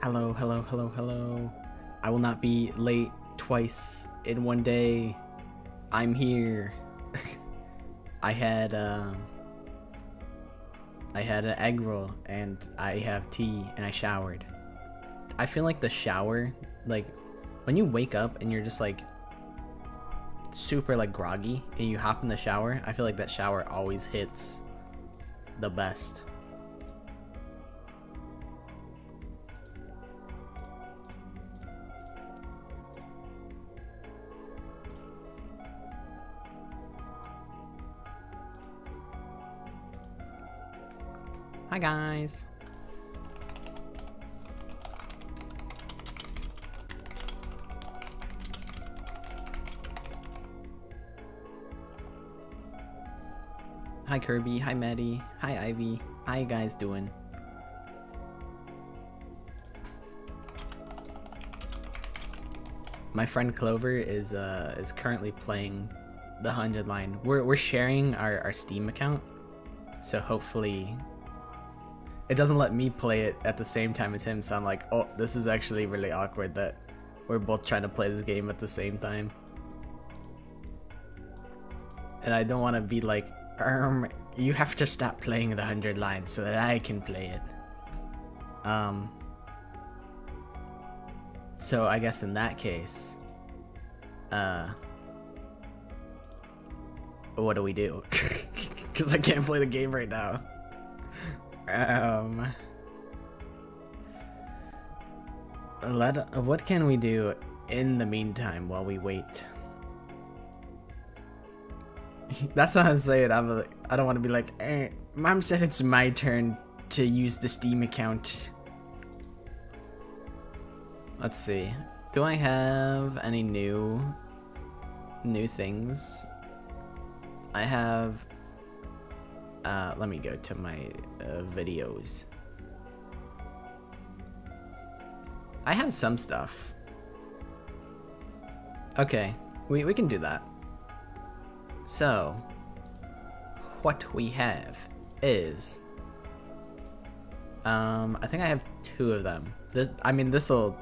Hello, hello, hello, hello. I will not be late twice in one day. I'm here. I had I had an egg roll and I have tea and I showered. I feel like the shower, like when you wake up and you're just like super like groggy and you hop in the shower, I feel like that shower always hits the best. Hi guys. Hi Kirby, hi Maddie, hi Ivy. How you guys doing? My friend Clover is currently playing the 100 line. We're sharing our Steam account, so hopefully it doesn't let me play it at the same time as him. So I'm like, oh, this is actually really awkward that we're both trying to play this game at the same time, and I don't want to be like, you have to stop playing the 100 line so that I can play it. So I guess in that case, what do we do? Because I can't play the game right now. What can we do in the meantime while we wait? That's what I was saying. I don't want to be like, Mom said it's my turn to use the Steam account. Let's see. Do I have any new things? I have. Let me go to my videos. I have some stuff. Okay, we can do that. So, what we have is, I think I have 2 of them. This'll.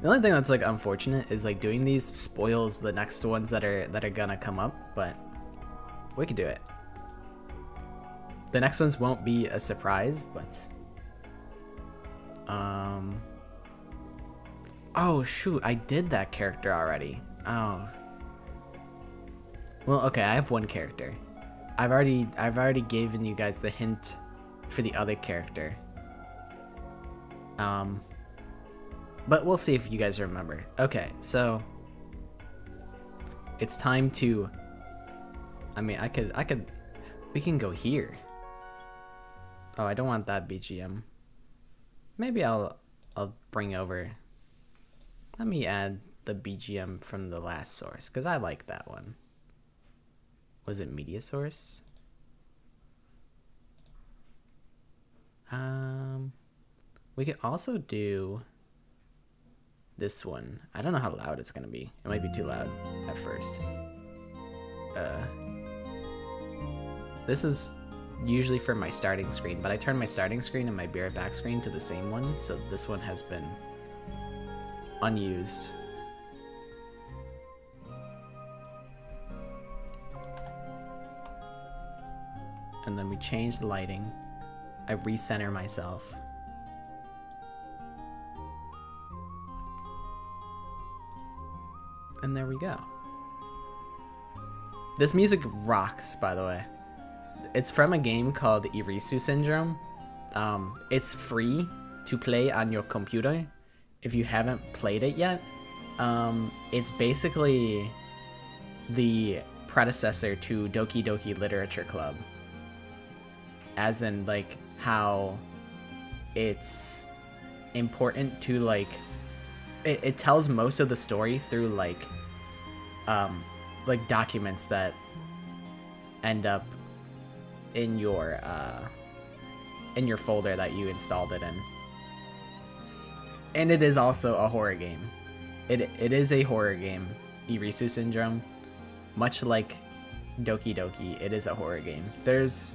The only thing that's like unfortunate is like doing these spoils the next ones that are gonna come up, but we could do it. The next ones won't be a surprise, but oh shoot, I did that character already. Oh. Well, okay, I have one character. I've already given you guys the hint for the other character. But we'll see if you guys remember. Okay, so it's time to. We can go here. Oh, I don't want that BGM. Maybe I'll bring over. Let me add the BGM from the last source because I like that one. Was it media source? We could also do this one. I don't know how loud it's gonna be. It might be too loud at first. This is usually for my starting screen, but I turned my starting screen and my Be Right Back screen to the same one, so this one has been unused. And then we change the lighting. I recenter myself. And there we go. This music rocks, by the way. It's from a game called Irisu Syndrome. It's free to play on your computer if you haven't played it yet. It's basically the predecessor to Doki Doki Literature Club. As in, like, how it's important to, like, it tells most of the story through, like documents that end up in your folder that you installed it in. And it is also a horror game. It is a horror game, Irisu Syndrome. Much like Doki Doki, it is a horror game. There's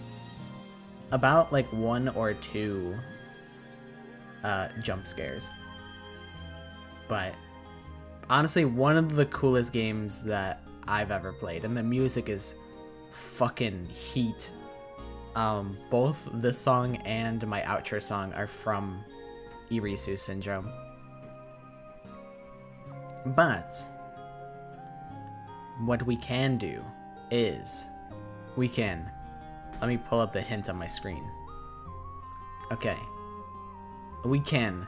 about like 1 or 2 jump scares. But honestly, one of the coolest games that I've ever played, and the music is fucking heat. Both this song and my outro song are from Irisu Syndrome. But what we can do is we can, let me pull up the hint on my screen. Okay, we can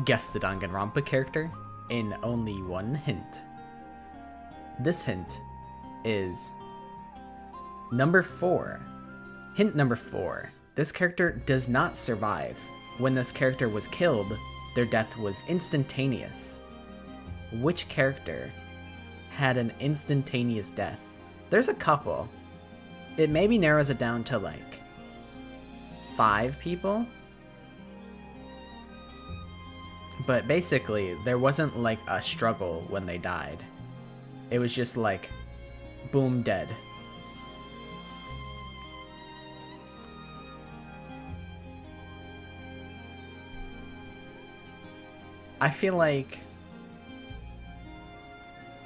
guess the Danganronpa character in only one hint. This hint is number 4. Hint number 4. This character does not survive. When this character was killed, their death was instantaneous. Which character had an instantaneous death? There's a couple. It maybe narrows it down to like 5 people. But basically, there wasn't like a struggle when they died. It was just like, boom, dead. I feel like,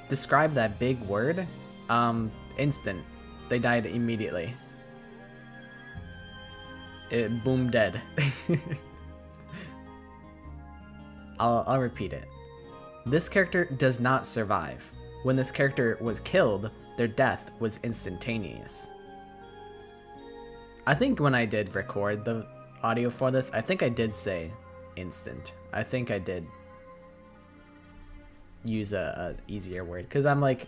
describe that big word, instant. They died immediately. Boom, dead. I'll repeat it. This character does not survive. When this character was killed, their death was instantaneous. I think when I did record the audio for this, I think I did say instant. I think I did use a easier word, because I'm like,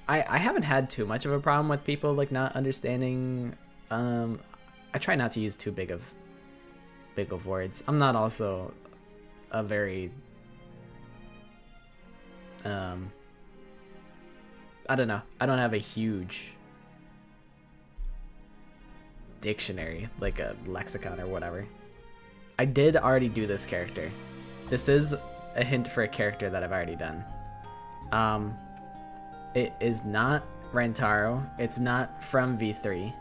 I haven't had too much of a problem with people like not understanding. I try not to use too big of words. I'm not also a very I don't know, I don't have a huge dictionary, like a lexicon or whatever. I did already do this character. This is a hint for a character that I've already done. It is not Rentaro. It's not from V3.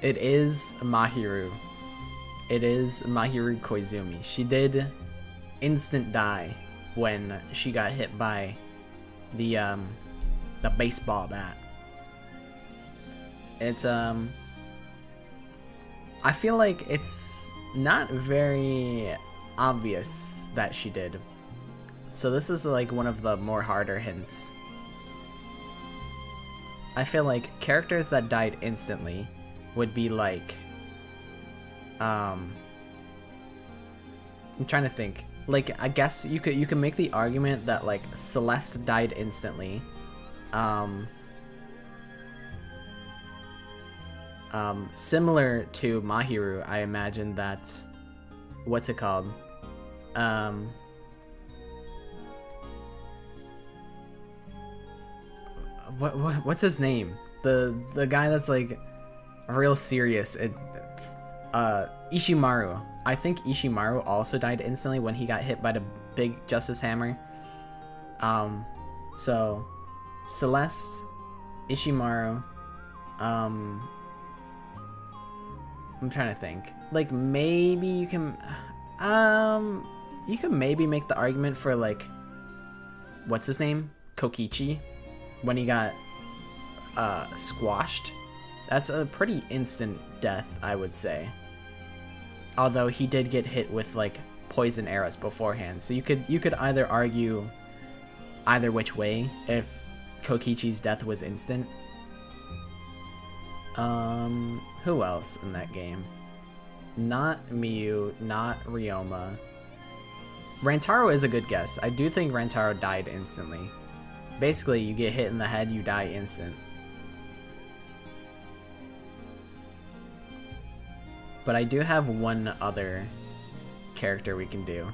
It is Mahiru. It is Mahiru Koizumi. She did instant die when she got hit by the baseball bat. It's I feel like it's not very obvious that she did. So this is like one of the more harder hints. I feel like characters that died instantly would be like I'm trying to think. Like, I guess you could make the argument that like Celeste died instantly. Similar to Mahiru, I imagine that, what's it called? What's his name? The guy that's like real serious. Ishimaru. I think Ishimaru also died instantly when he got hit by the big Justice Hammer. So Celeste, Ishimaru, I'm trying to think. Like, maybe you can maybe make the argument for like, what's his name? Kokichi, when he got squashed. That's a pretty instant death, I would say. Although he did get hit with like poison arrows beforehand, so you could either argue either which way if Kokichi's death was instant. Who else in that game? Not Miyu, not Ryoma. Rantaro is a good guess. I do think Rantaro died instantly. Basically, you get hit in the head, you die instant. But I do have one other character we can do.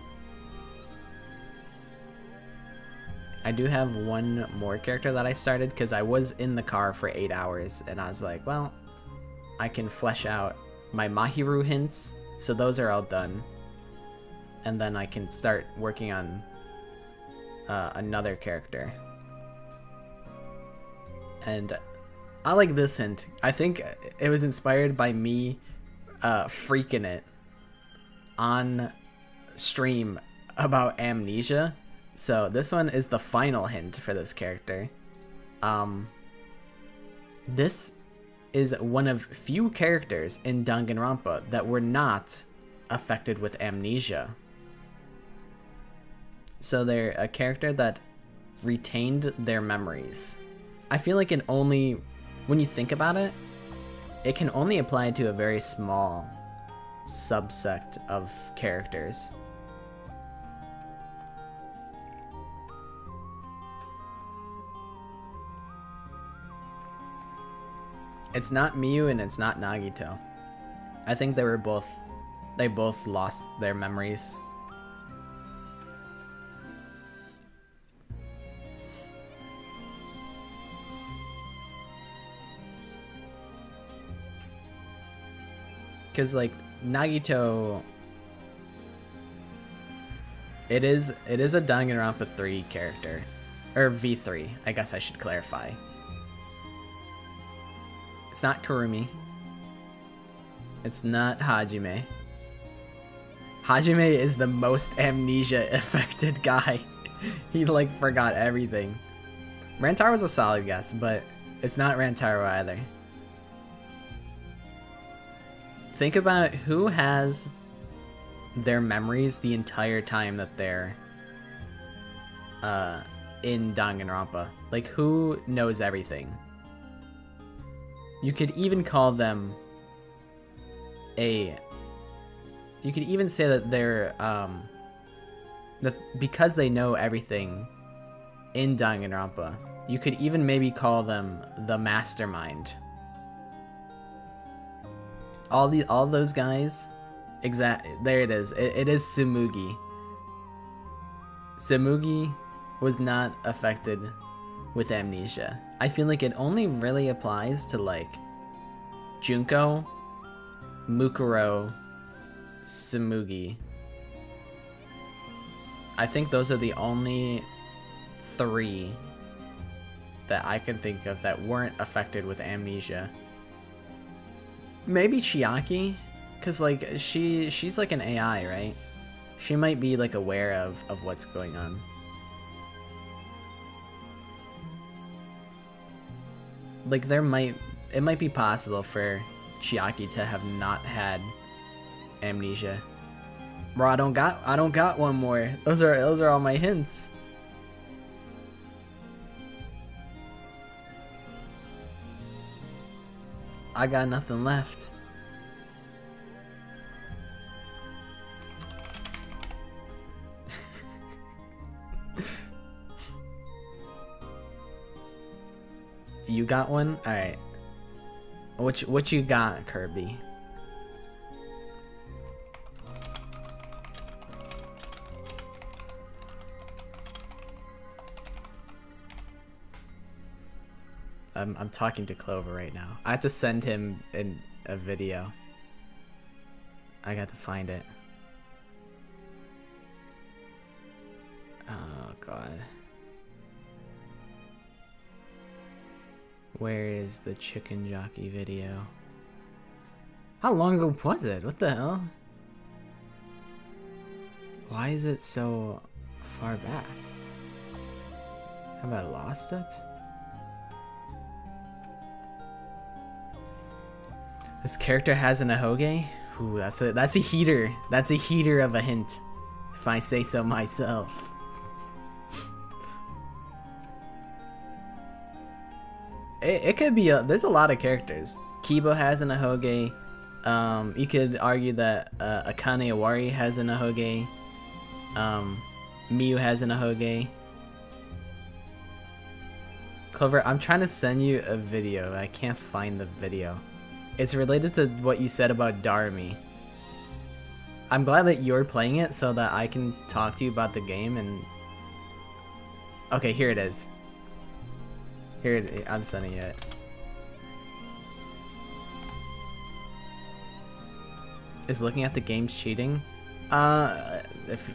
I do have one more character that I started because I was in the car for 8 hours and I was like, well, I can flesh out my Mahiru hints. So those are all done. and then I can start working on another character. And I like this hint. I think it was inspired by me freaking it on stream about amnesia. So this one is the final hint for this character. This is one of few characters in Danganronpa that were not affected with amnesia. So they're a character that retained their memories. I feel like when you think about it, it can only apply to a very small subsect of characters. It's not Miyu and it's not Nagito. I think they both lost their memories. Cause like Nagito, it is a Danganronpa 3 character, or V3. I guess I should clarify. It's not Kurumi. It's not Hajime. Hajime is the most amnesia affected guy. He like forgot everything. Rantaro was a solid guess, but it's not Rantaro either. Think about who has their memories the entire time that they're in Danganronpa. Like, who knows everything? You could even call them you could even say that they're that because they know everything in Danganronpa, you could even maybe call them the mastermind. All those guys, there it is. It is Tsumugi. Tsumugi was not affected with amnesia. I feel like it only really applies to like Junko, Mukuro, Tsumugi. I think those are the only 3 that I can think of that weren't affected with amnesia. Maybe Chiaki, cause like she's like an AI, right? She might be like aware of what's going on. Like it might be possible for Chiaki to have not had amnesia. Bro, I don't got one more. Those are all my hints. I got nothing left. You got one? All right. What you got, Kirby? I'm talking to Clover right now. I have to send him in a video. I got to find it. Oh god. Where is the chicken jockey video? How long ago was it? What the hell? Why is it so far back? Have I lost it? This character has an ahoge? Ooh, that's a heater. That's a heater of a hint, if I say so myself. It could be there's a lot of characters. Kibo has an ahoge. You could argue that Akane Iwari has an ahoge. Miyu has an ahoge. Clover, I'm trying to send you a video. I can't find the video. It's related to what you said about Darumi. I'm glad that you're playing it so that I can talk to you about the game and... Okay, here it is. I'm sending you it. Is looking at the games cheating? if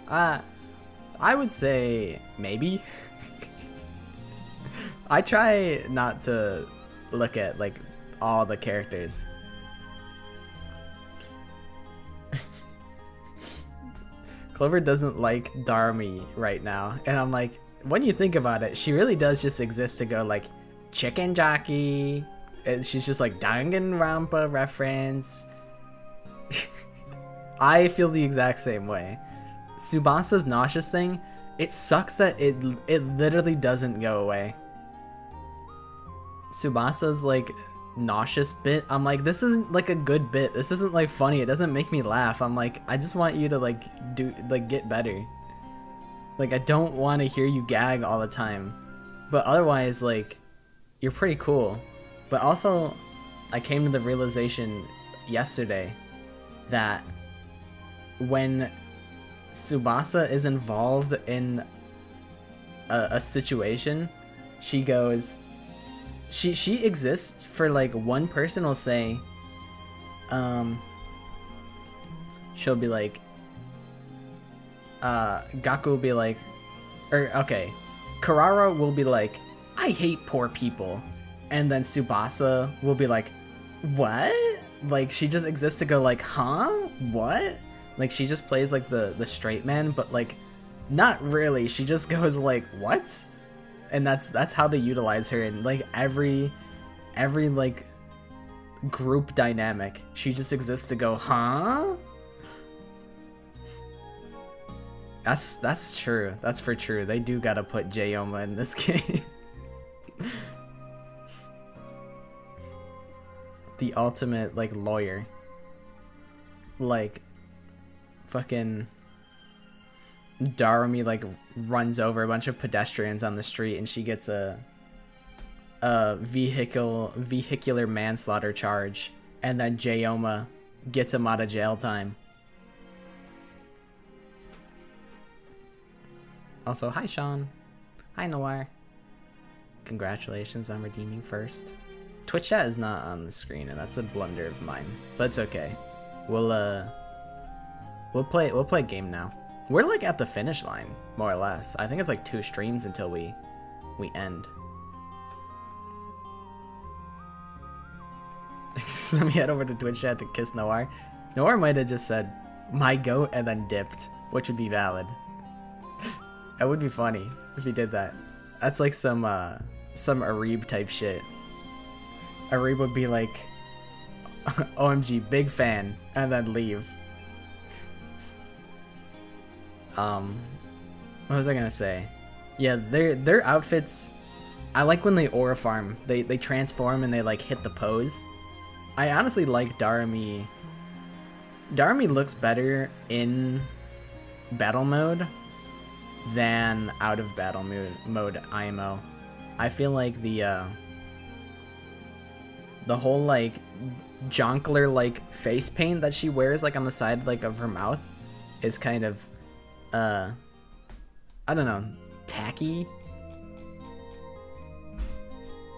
I would say maybe. I try not to look at like all the characters. Clover doesn't like Darmi right now, and I'm like, when you think about it, she really does just exist to go like chicken jockey, and she's just like Danganronpa reference. I feel the exact same way. Tsubasa's nauseous thing, it sucks that it literally doesn't go away. Tsubasa's like nauseous bit, I'm like, this isn't like a good bit. This isn't like funny. It doesn't make me laugh. I'm like, I just want you to like get better. Like, I don't want to hear you gag all the time. But otherwise, like, you're pretty cool. But also, I came to the realization yesterday that when Tsubasa is involved in a situation, she goes, she exists for like one person will say, she'll be like, Gaku will be like, Karara will be like, I hate poor people, and then Tsubasa will be like, what? Like, she just exists to go like, huh? What? Like, she just plays like the straight man, but like, not really. She just goes like, what? And that's how they utilize her in like every like group dynamic. She just exists to go, huh? That's true. That's for true. They do gotta put Jayoma in this game. The ultimate like lawyer. Like fucking Darumi like runs over a bunch of pedestrians on the street, and she gets a vehicular manslaughter charge, and then Jayoma gets him out of jail time. Also, hi Sean. Hi Noir. Congratulations on redeeming first. Twitch chat is not on the screen, and that's a blunder of mine, but it's okay. We'll play a game now. We're like at the finish line, more or less. I think it's like 2 streams until we end. Let me head over to Twitch chat to kiss Noir. Noir might have just said my goat and then dipped, which would be valid. That would be funny if he did that. That's like some Arib type shit. Arib would be like, OMG, big fan, and then leave. What was I gonna say? Yeah, their outfits, I like when they aura farm. They transform and they like hit the pose. I honestly like Darumi. Darumi looks better in battle mode than out of battle mode IMO. I feel like the whole like jonkler like face paint that she wears like on the side like of her mouth is kind of I don't know, tacky.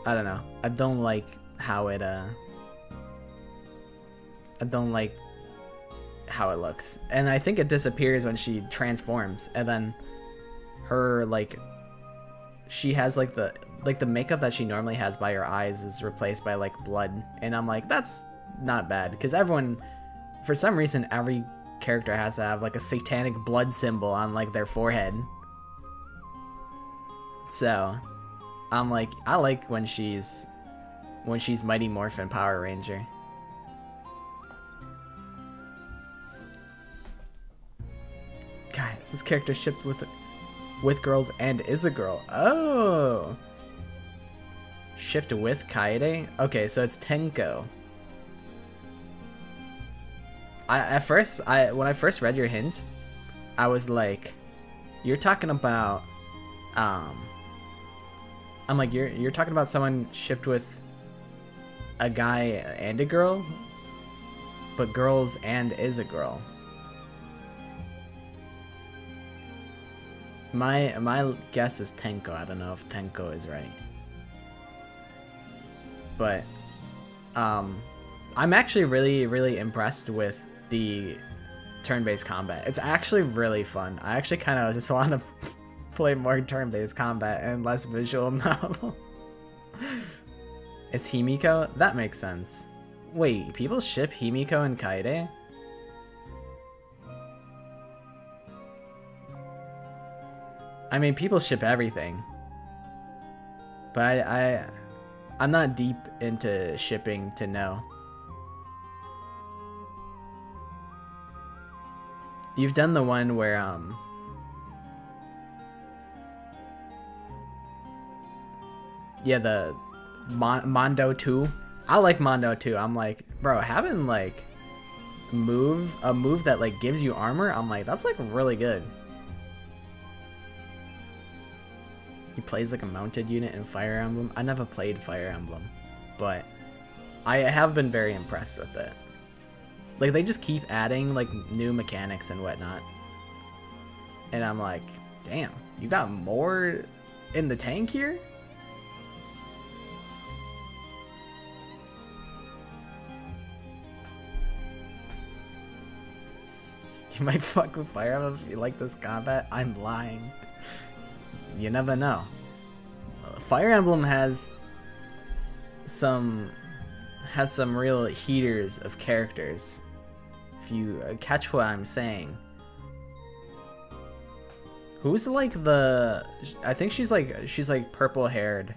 I don't know. I don't like how it looks. And I think it disappears when she transforms, and then her like she has like the makeup that she normally has by her eyes is replaced by like blood, and I'm like, that's not bad, because everyone, for some reason, every character has to have like a satanic blood symbol on like their forehead. So I'm like, I like when she's Mighty Morphin Power Ranger. Guys, this character shipped with girls and is a girl. Oh, shipped with Kaede. Okay, so it's Tenko. When I first read your hint, I was like, you're talking about I'm like, you're talking about someone shipped with a guy and a girl, but girls and is a girl. My guess is Tenko. I don't know if Tenko is right, but I'm actually really impressed with the turn-based combat. It's actually really fun. I actually kind of just want to play more turn-based combat and less visual novel. It's Himiko? That makes sense. Wait, people ship Himiko and Kaede? I mean, people ship everything. But I'm not deep into shipping to know. You've done the one where yeah, the Mondo 2. I like Mondo 2. I'm like, bro, having like a move that like gives you armor, I'm like, that's like really good. He plays like a mounted unit in Fire Emblem. I never played Fire Emblem, but I have been very impressed with it. Like, they just keep adding like new mechanics and whatnot. And I'm like, damn, you got more in the tank here? You might fuck with Fire Emblem if you like this combat. I'm lying. You never know. Fire Emblem has some real heaters of characters. If you catch what I'm saying. Who's like the? I think she's like purple haired,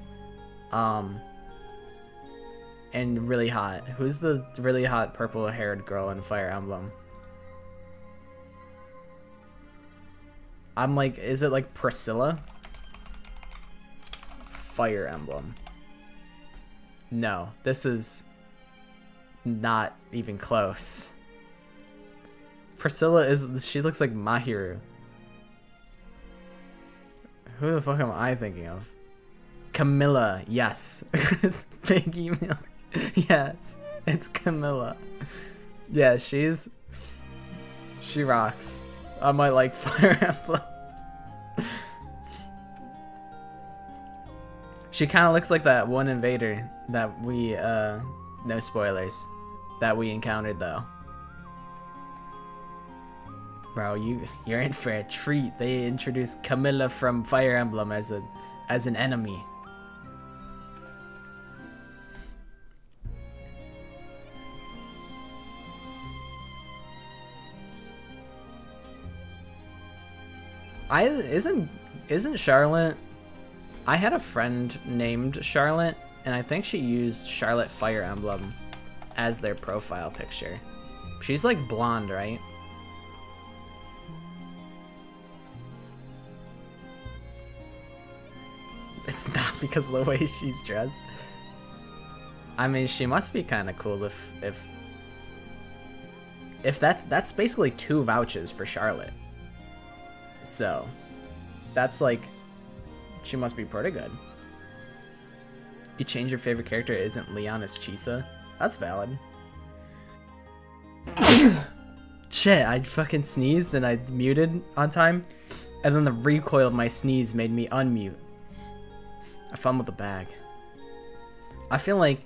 and really hot. Who's the really hot purple haired girl in Fire Emblem? I'm like, is it like Priscilla? Fire Emblem. No, this is not even close. Priscilla she looks like Mahiru. Who the fuck am I thinking of? Camilla, yes. Big email. Yes, it's Camilla. Yeah, she rocks. I might like Fire Emblem. She kind of looks like that one invader that we, no spoilers, that we encountered though. Bro, you're in for a treat. They introduced Camilla from Fire Emblem as an enemy. Isn't Charlotte? I had a friend named Charlotte, and I think she used Charlotte Fire Emblem as their profile picture. She's like blonde, right? It's not because of the way she's dressed. I mean, she must be kind of cool if that's basically 2 vouches for Charlotte. So, that's like, she must be pretty good. You change your favorite character isn't Leon, it's Chisa. That's valid. Shit, I fucking sneezed and I muted on time, and then the recoil of my sneeze made me unmute. I fumbled the bag. I feel like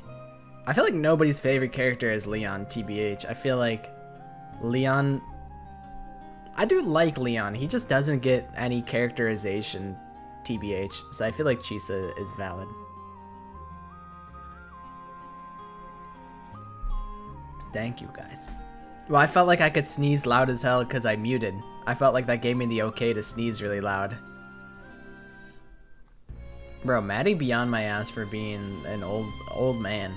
nobody's favorite character is Leon, TBH. I feel like Leon, I do like Leon, he just doesn't get any characterization, TBH, so I feel like Chisa is valid. Thank you, guys. Well, I felt like I could sneeze loud as hell because I muted. I felt like that gave me the okay to sneeze really loud. Bro, Maddie be on my ass for being an old man.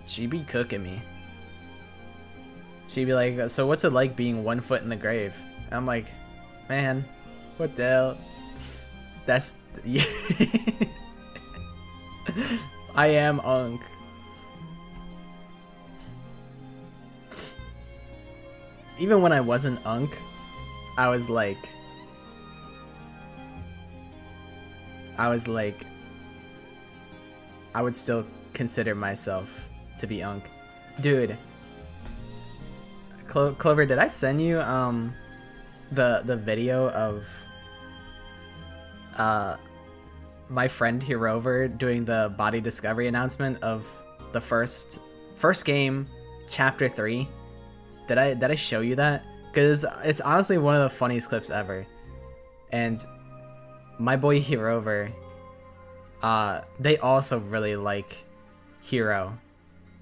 She be cooking me. She'd be like, so what's it like being 1 foot in the grave? And I'm like, man, what the hell? That's... I am Unk. Even when I wasn't Unk, I was like, I would still consider myself to be Unk. Dude, Clover, did I send you the video of my friend Hirover doing the body discovery announcement of the first game, chapter 3? Did I show you that? Because it's honestly one of the funniest clips ever. And my boy Herover, they also really like Hero.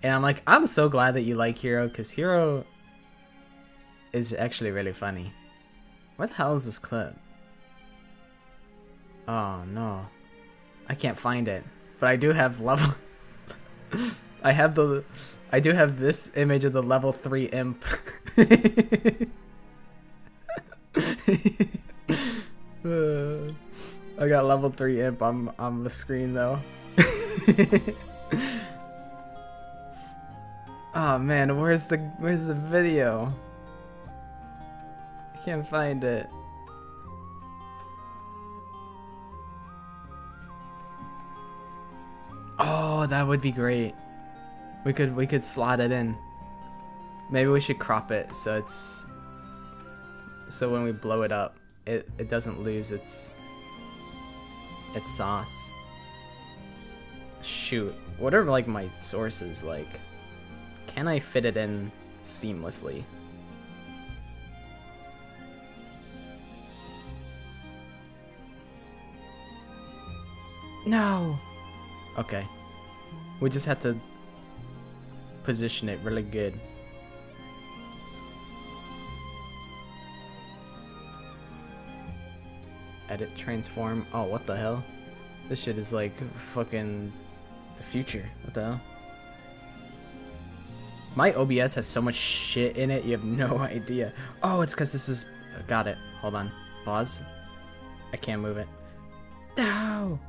And I'm like, I'm so glad that you like Hero, because Hero is actually really funny. What the hell is this clip? Oh no. I can't find it. But I do have level I do have this image of the level 3 imp. I got level 3 imp on the screen though. Oh man, where's the video? I can't find it. Oh, that would be great. We could slot it in. Maybe we should crop it so when we blow it up, it doesn't lose its sauce. Shoot, what are like my sources like? Can I fit it in seamlessly? No. Okay. We just had to position it really good. Edit, transform. Oh, what the hell? This shit is like fucking the future. What the hell? My OBS has so much shit in it, you have no idea. Oh, it's because this is... Got it. Hold on. Pause. I can't move it. No!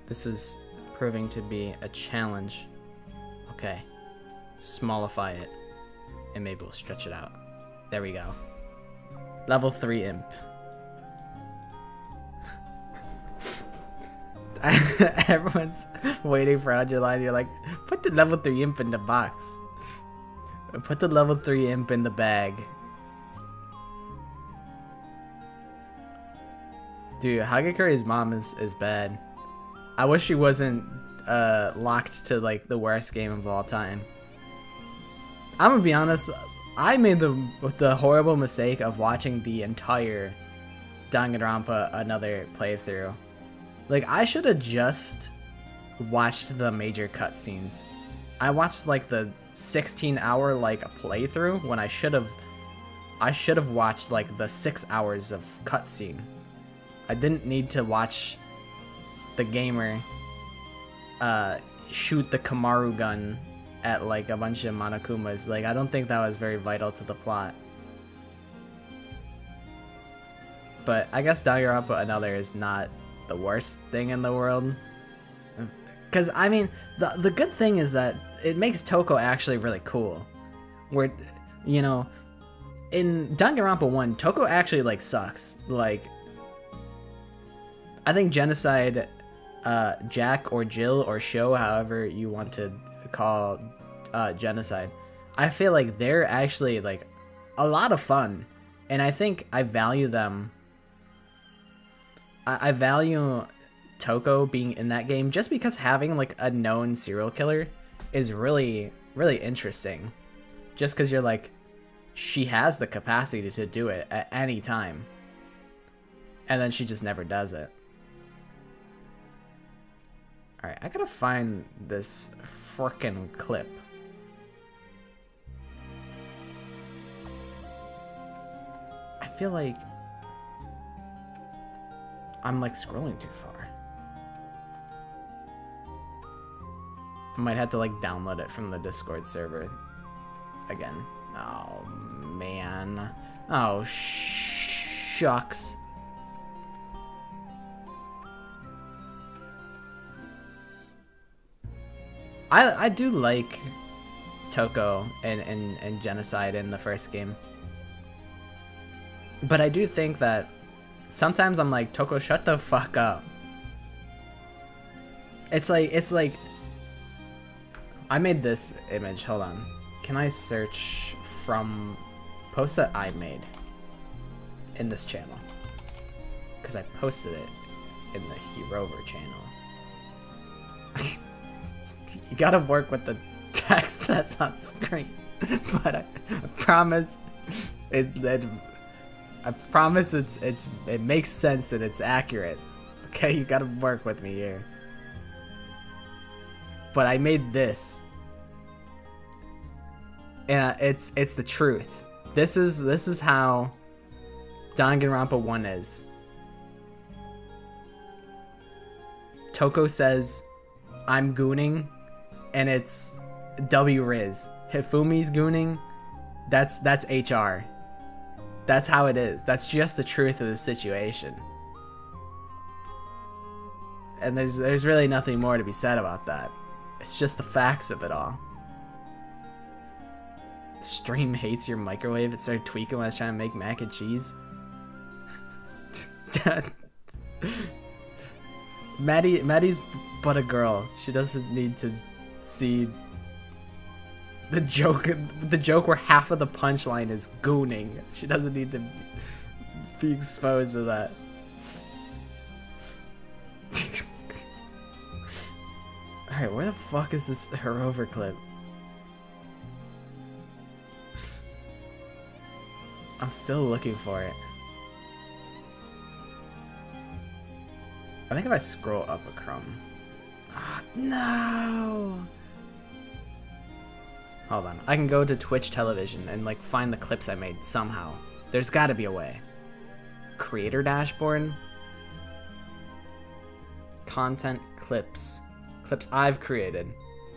This is proving to be a challenge. Okay. Smallify it. And maybe we'll stretch it out. There we go. Level 3 imp. Everyone's waiting for Angeline. You're like, put the level 3 imp in the box. Put the level 3 imp in the bag. Dude, Hagakuri's mom is bad. I wish she wasn't locked to like the worst game of all time. I'm gonna be honest, I made the horrible mistake of watching the entire Danganronpa another playthrough. Like, I should have just watched the major cutscenes. I watched like the 16-hour like playthrough when I should have watched like the 6 hours of cutscene. I didn't need to watch the gamer shoot the Kamaru gun at like a bunch of Monokumas. Like, I don't think that was very vital to the plot. But I guess Danganronpa Another is not the worst thing in the world. Because, I mean, the good thing is that it makes Toko actually really cool. Where, you know, in Danganronpa 1, Toko actually, like, sucks. Like, I think Genocide, Jack or Jill or Sho, however you want to call Genocide, I feel like they're actually, like, a lot of fun. And I think I value them. I value Toko being in that game just because having like a known serial killer is really, really interesting. Just because you're like, she has the capacity to do it at any time. And then she just never does it. Alright, I gotta find this frickin' clip. I feel like I'm like scrolling too far. I might have to like download it from the Discord server again. Oh man. Oh shucks. I do like Toko and Genocide in the first game. But I do think that sometimes I'm like, Toko, shut the fuck up. It's like I made this image. Hold on. Can I search from posts that I made in this channel? Because I posted it in the Herover channel. You gotta work with the text that's on screen. But I promise it makes sense and it's accurate. Okay, you gotta work with me here. But I made this. And it's the truth. This is how Danganronpa 1 is. Toko says, I'm gooning, and it's W-Riz. Hifumi's gooning, that's HR. That's how it is. That's just the truth of the situation. And there's really nothing more to be said about that. It's just the facts of it all. The stream hates your microwave. It started tweaking when I was trying to make mac and cheese. Maddie's but a girl. She doesn't need to see the joke where half of the punchline is gooning. She doesn't need to be exposed to that. Alright, where the fuck is this her over clip? I'm still looking for it. I think if I scroll up a crumb. Ah, no! Hold on. I can go to Twitch television and like find the clips I made somehow. There's gotta be a way. Creator dashboard. Content clips. Clips I've created.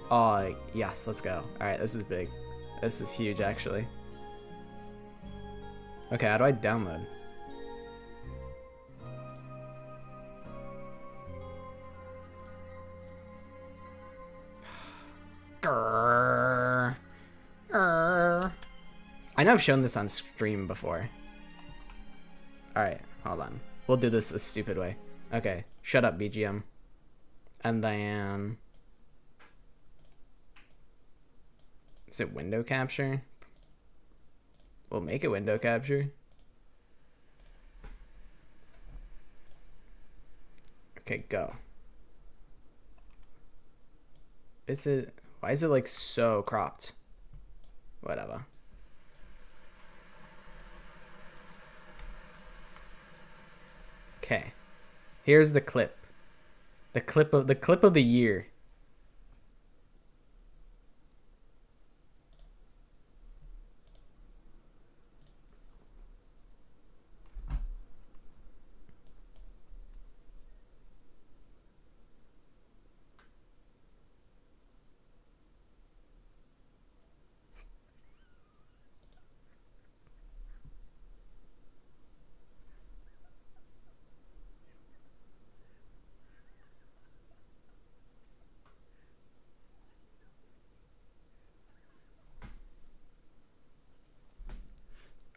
Oh, yes, let's go. Alright, this is big. This is huge, actually. Okay, how do I download? Grrr. Grrr. I know I've shown this on stream before. Alright, hold on. We'll do this a stupid way. Okay, shut up, BGM. And then... Is it window capture? We'll make it window capture. Okay, go. Is it... Why is it like so cropped? Whatever. Okay. Here's the clip. The clip of the year.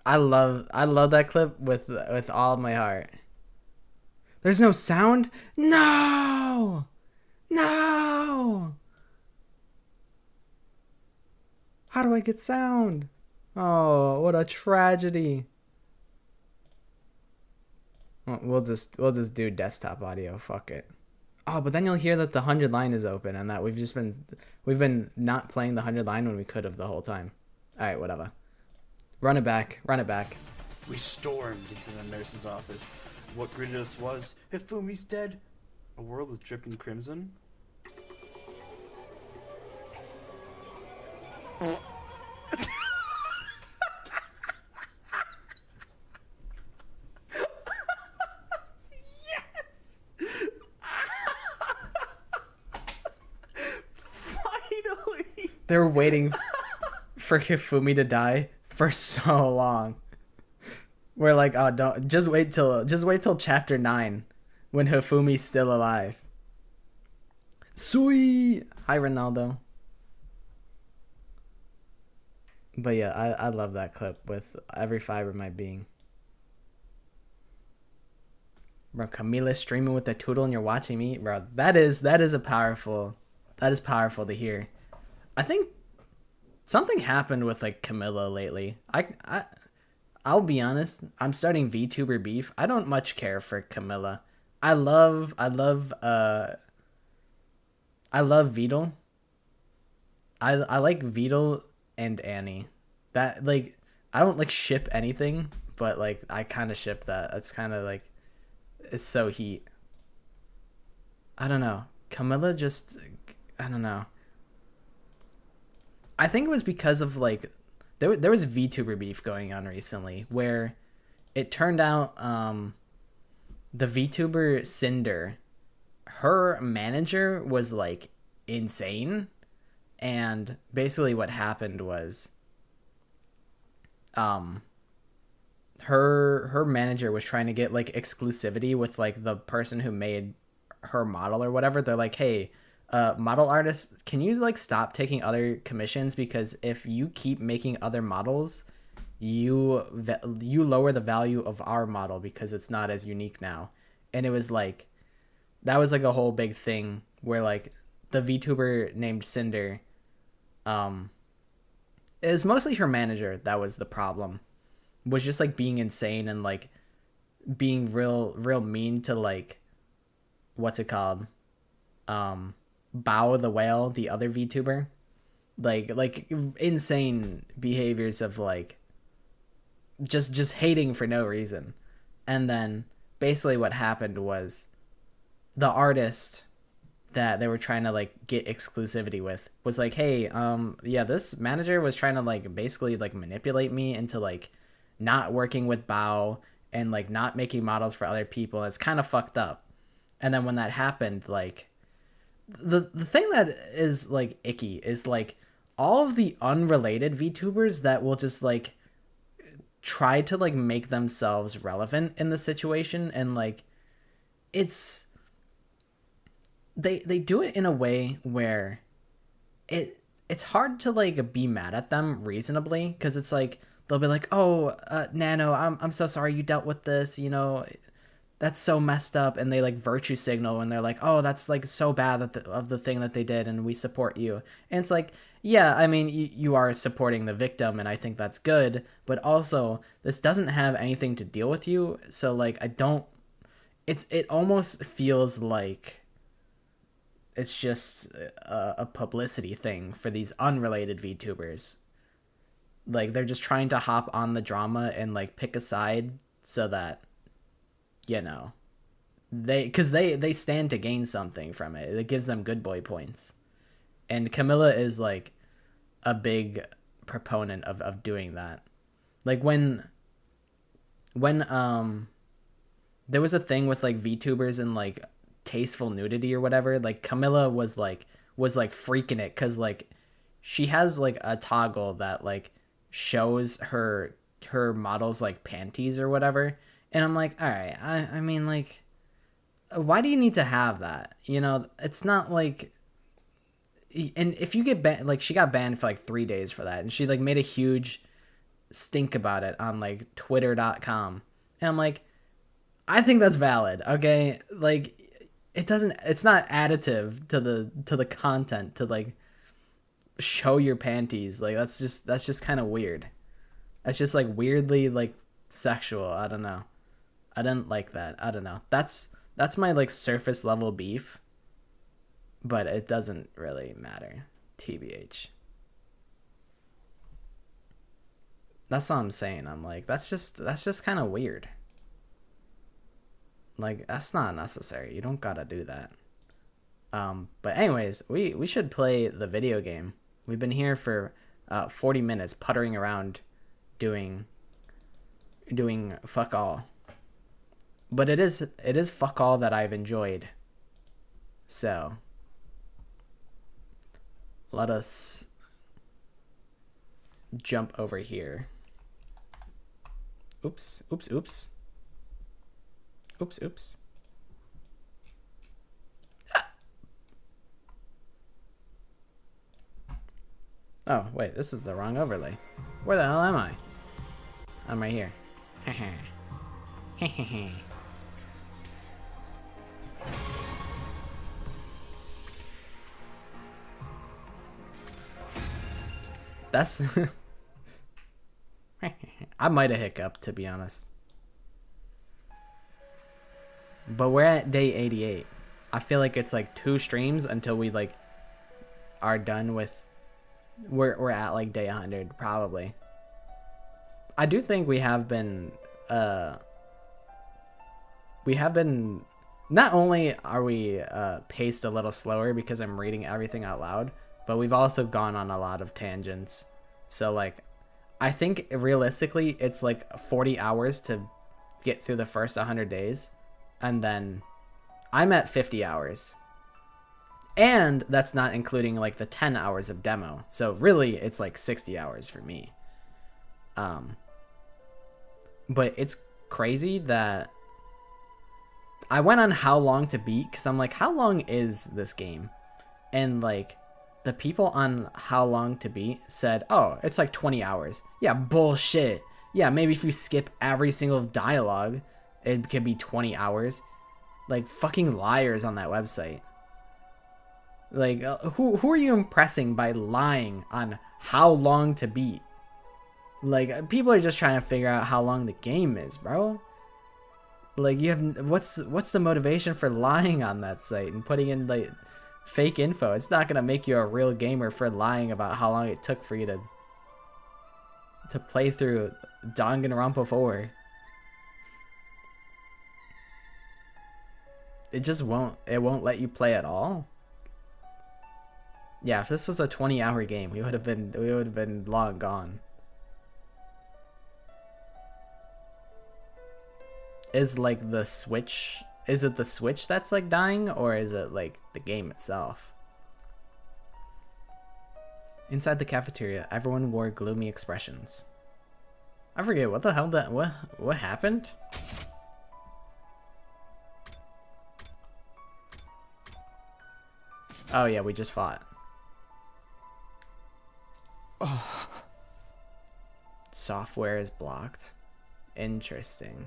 I love that clip with all my heart. There's no sound? No! No! How do I get sound? Oh, what a tragedy. Well, we'll just do desktop audio. Fuck it. Oh, but then you'll hear that the 100 line is open and that we've been not playing the 100 line when we could have the whole time. All right, whatever. Run it back. Run it back. We stormed into the nurse's office. What greeted us was, Hifumi's dead. A world is dripping crimson. Oh. Yes! Finally! They were waiting for Hifumi to die for so long. We're like, oh, don't just wait till chapter 9 when Hifumi's still alive. Sweet. Hi, Ronaldo. But yeah, I love that clip with every fiber of my being. Bro, Camila's streaming with the toodle and you're watching me, bro. That is powerful to hear. I think something happened with like Camilla lately. I'll be honest, I'm starting VTuber beef. I don't much care for Camilla. I love Vidal. I like Beetle and Annie. That like I don't like ship anything, but like I kind of ship that. It's kind of like it's so heat. I don't know. Camilla just I don't know. I think it was because of like there was VTuber beef going on recently where it turned out the VTuber Cinder, her manager was like insane, and basically what happened was um her manager was trying to get like exclusivity with like the person who made her model or whatever. They're like, hey, model artists, can you like stop taking other commissions, because if you keep making other models, you lower the value of our model because it's not as unique now. And it was like that was like a whole big thing where like the VTuber named Cinder, um it was mostly her manager that was the problem, was just like being insane and like being real mean to like what's it called, Bao the Whale, the other VTuber, like insane behaviors of like just hating for no reason. And then basically what happened was the artist that they were trying to like get exclusivity with was like, hey, yeah, this manager was trying to like basically like manipulate me into like not working with Bao and like not making models for other people. It's kind of fucked up. And then when that happened, like the thing that is like icky is like all of the unrelated VTubers that will just like try to like make themselves relevant in the situation, and like it's they do it in a way where it's hard to like be mad at them reasonably, because it's like they'll be like, oh, Nano, I'm so sorry you dealt with this, you know, that's so messed up, and they like virtue signal and they're like, oh, that's like so bad of the thing that they did and we support you. And it's like, yeah, I mean, you are supporting the victim and I think that's good, but also this doesn't have anything to deal with you. So like I don't, it almost feels like it's just a publicity thing for these unrelated VTubers. Like they're just trying to hop on the drama and like pick a side so that, you know, they stand to gain something from it. It gives them good boy points. And Camilla is like a big proponent of doing that. Like when there was a thing with like VTubers and like tasteful nudity or whatever, like Camilla was like freaking it, cuz like she has like a toggle that like shows her models like panties or whatever. And I'm like, all right, I mean, like, why do you need to have that? You know, it's not like, and if you get banned, like, she got banned for like 3 days for that, and she like made a huge stink about it on like twitter.com. And I'm like, I think that's valid, okay? Like, it's not additive to the content to like show your panties. Like, that's just kind of weird. That's just like weirdly like sexual. I don't know. I didn't like that. I don't know. That's my like surface level beef, but it doesn't really matter. TBH. That's what I'm saying. I'm like, that's just kind of weird. Like, that's not necessary. You don't gotta do that. But anyways, we should play the video game. We've been here for 40 minutes puttering around doing fuck all. But it is fuck all that I've enjoyed. So let us jump over here. Oops. Oh, wait, this is the wrong overlay. Where the hell am I? I'm right here. That's I might have hiccuped, to be honest. But we're at day 88. I feel like it's like 2 streams until we like are done with We're at like day 100 probably. I do think we have been not only are we paced a little slower because I'm reading everything out loud, but we've also gone on a lot of tangents. So like I think realistically it's like 40 hours to get through the first 100 days, and then I'm at 50 hours. And that's not including like the 10 hours of demo. So really it's like 60 hours for me. But it's crazy that I went on how long to beat, because I'm like, how long is this game? And like the people on how long to beat said, oh, it's like 20 hours. Yeah, bullshit. Yeah, maybe if you skip every single dialogue, it could be 20 hours. Like fucking liars on that website. Like who are you impressing by lying on how long to beat? Like people are just trying to figure out how long the game is, bro. Like you have what's the motivation for lying on that site and putting in like fake info? It's not gonna make you a real gamer for lying about how long it took for you to play through Danganronpa 4. It just won't let you play at all. Yeah, if this was a 20-hour game, we would have been long gone. Is like the Switch, is it the Switch that's like dying, or is it like the game itself? Inside the cafeteria, everyone wore gloomy expressions. I forget what the hell what happened? Oh yeah, we just fought. Oh. Software is blocked. Interesting.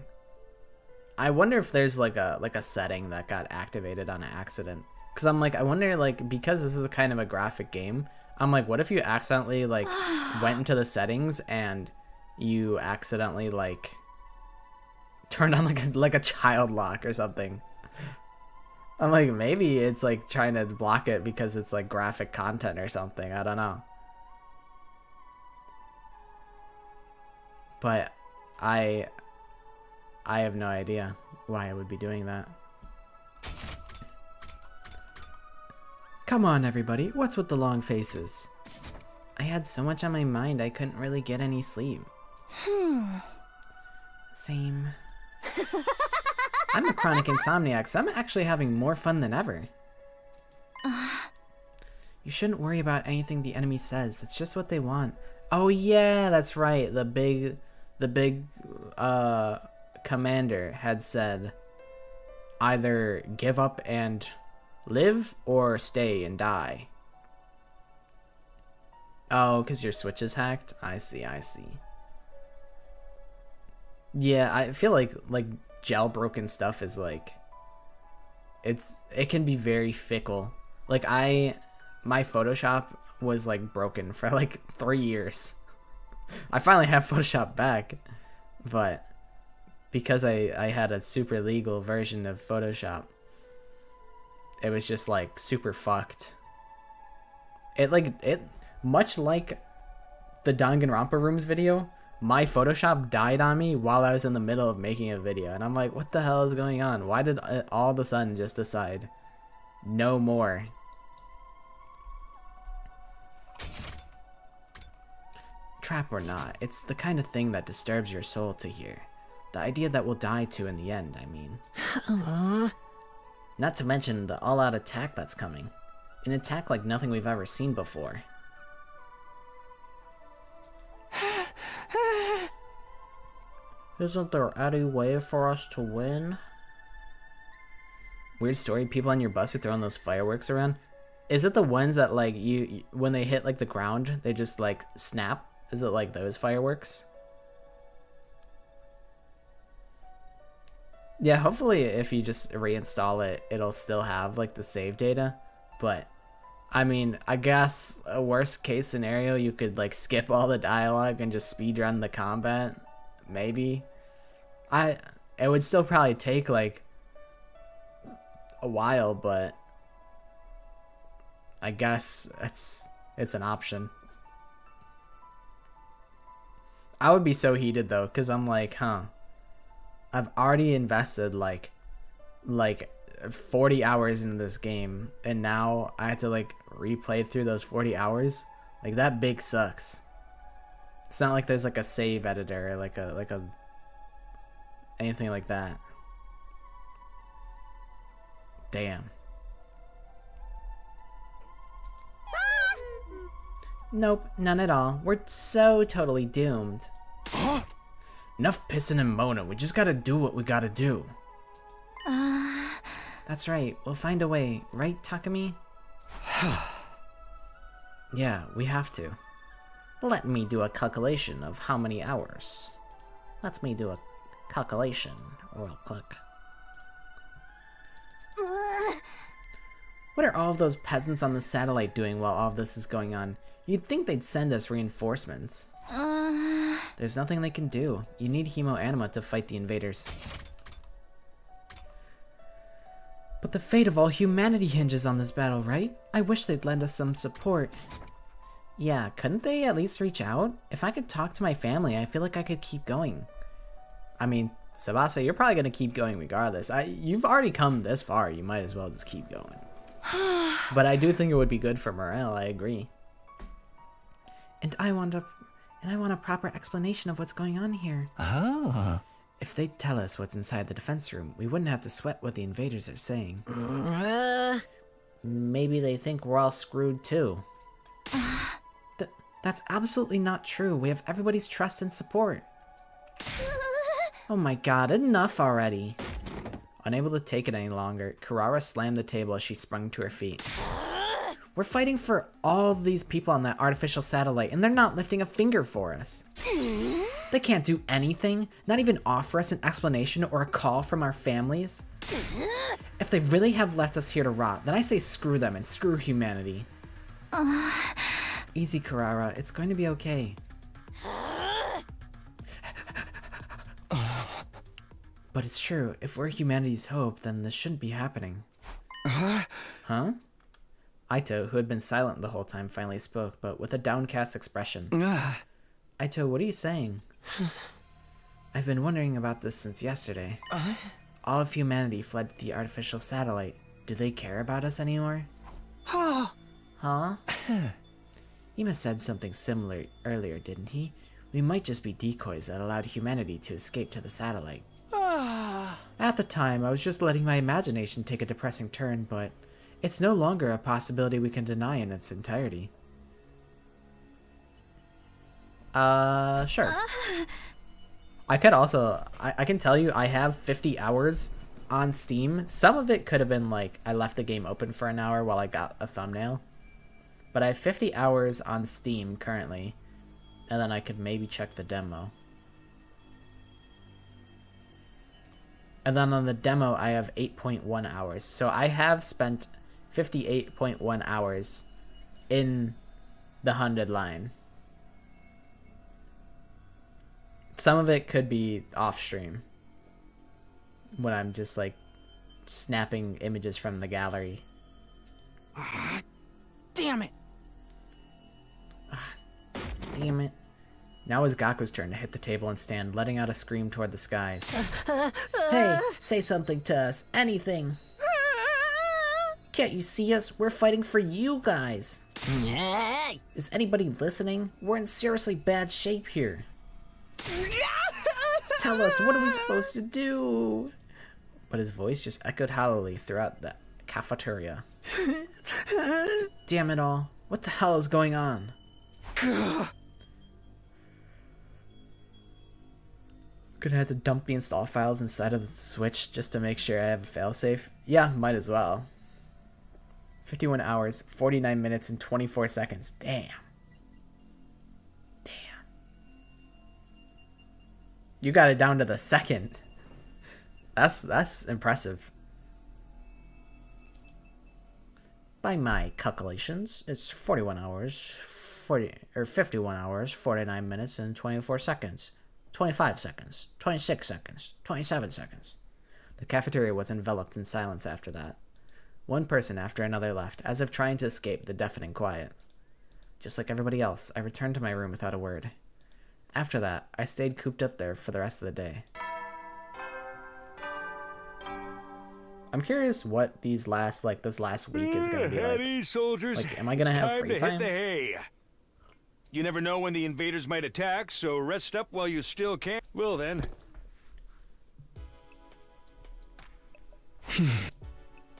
I wonder if there's like a setting that got activated on accident. Cause I'm like, I wonder like, because this is a kind of a graphic game, I'm like, what if you accidentally like went into the settings and you accidentally like turned on like a child lock or something? I'm like, maybe it's like trying to block it because it's like graphic content or something. I don't know. But I have no idea why I would be doing that. Come on, everybody. What's with the long faces? I had so much on my mind I couldn't really get any sleep. Same. I'm a chronic insomniac, so I'm actually having more fun than ever. You shouldn't worry about anything the enemy says. It's just what they want. Oh yeah, that's right. The big commander had said either give up and live or stay and die. Oh, because your Switch is hacked? I see. Yeah, I feel like jailbroken stuff is like it can be very fickle. Like my Photoshop was like broken for like 3 years. I finally have Photoshop back, but because I had a super legal version of Photoshop, it was just like super fucked. It much like the Danganronpa rooms video, my Photoshop died on me while I was in the middle of making a video, and I'm like, what the hell is going on? Why did it all of a sudden just decide no more? Trap or not, it's the kind of thing that disturbs your soul to hear. The idea that we'll die to in the end, I mean. Not to mention the all-out attack that's coming. An attack like nothing we've ever seen before. Isn't there any way for us to win? Weird story, people on your bus are throwing those fireworks around. Is it the ones that like you when they hit like the ground, they just like snap? Is it like those fireworks? Yeah, hopefully if you just reinstall it, it'll still have like the save data. But I mean, I guess a worst case scenario, you could like skip all the dialogue and just speedrun the combat. Maybe. It would still probably take like a while, but I guess it's an option. I would be so heated though, because I'm like, huh. I've already invested like 40 hours into this game, and now I have to like replay through those 40 hours. Like that big sucks. It's not like there's like a save editor, like a anything like that. Damn. Nope, none at all. We're so totally doomed. Enough pissing and moaning. We just gotta do what we gotta do. That's right. We'll find a way. Right, Takumi? Yeah, we have to. Let me do a calculation of how many hours. Let me do a calculation real quick. What are all of those peasants on the satellite doing while all of this is going on? You'd think they'd send us reinforcements. There's nothing they can do. You need Hemo Anima to fight the invaders. But the fate of all humanity hinges on this battle, right? I wish they'd lend us some support. Yeah, couldn't they at least reach out? If I could talk to my family, I feel like I could keep going. I mean, Tsubasa, you're probably going to keep going regardless. You've already come this far. You might as well just keep going. But I do think it would be good for morale. I agree. And I want a proper explanation of what's going on here. Oh. If they'd tell us what's inside the defense room, we wouldn't have to sweat what the invaders are saying. Maybe they think we're all screwed too. That's absolutely not true. We have everybody's trust and support. Oh my god, enough already. Unable to take it any longer, Kurara slammed the table as she sprung to her feet. We're fighting for all of these people on that artificial satellite, and they're not lifting a finger for us. They can't do anything, not even offer us an explanation or a call from our families. If they really have left us here to rot, then I say screw them and screw humanity. Easy, Kurara. It's going to be okay. But it's true. If we're humanity's hope, then this shouldn't be happening. Huh? Aito, who had been silent the whole time, finally spoke, but with a downcast expression. Aito, what are you saying? I've been wondering about this since yesterday. All of humanity fled to the artificial satellite. Do they care about us anymore? Huh? Ima said something similar earlier, didn't he? We might just be decoys that allowed humanity to escape to the satellite. At the time, I was just letting my imagination take a depressing turn, but it's no longer a possibility we can deny in its entirety. Sure. I could also, I can tell you I have 50 hours on Steam. Some of it could have been like, I left the game open for an hour while I got a thumbnail. But I have 50 hours on Steam currently, and then I could maybe check the demo. And then on the demo, I have 8.1 hours. So I have spent 58.1 hours in the 100 line. Some of it could be off stream, when I'm just like snapping images from the gallery. Damn it! Damn it. Now it's Gaku's turn to hit the table and stand, letting out a scream toward the skies. Hey, say something to us. Anything. Can't you see us? We're fighting for you guys. Is anybody listening? We're in seriously bad shape here. Tell us, what are we supposed to do? But his voice just echoed hollowly throughout the cafeteria. Damn it all. What the hell is going on? Gonna have to dump the install files inside of the Switch just to make sure I have a failsafe. Yeah, might as well. 51 hours, 49 minutes, and 24 seconds. Damn. You got it down to the second. That's impressive. By my calculations, it's 41 hours, 51 hours, 49 minutes, and 24 seconds. 25 seconds, 26 seconds, 27 seconds. The cafeteria was enveloped in silence after that. One person after another left, as if trying to escape the deafening quiet. Just like everybody else, I returned to my room without a word. After that, I stayed cooped up there for the rest of the day. I'm curious what this last week is gonna be like. Soldiers, Like, am I gonna have free time? Hit the hay. You never know when the invaders might attack, so rest up while you still can. Well then.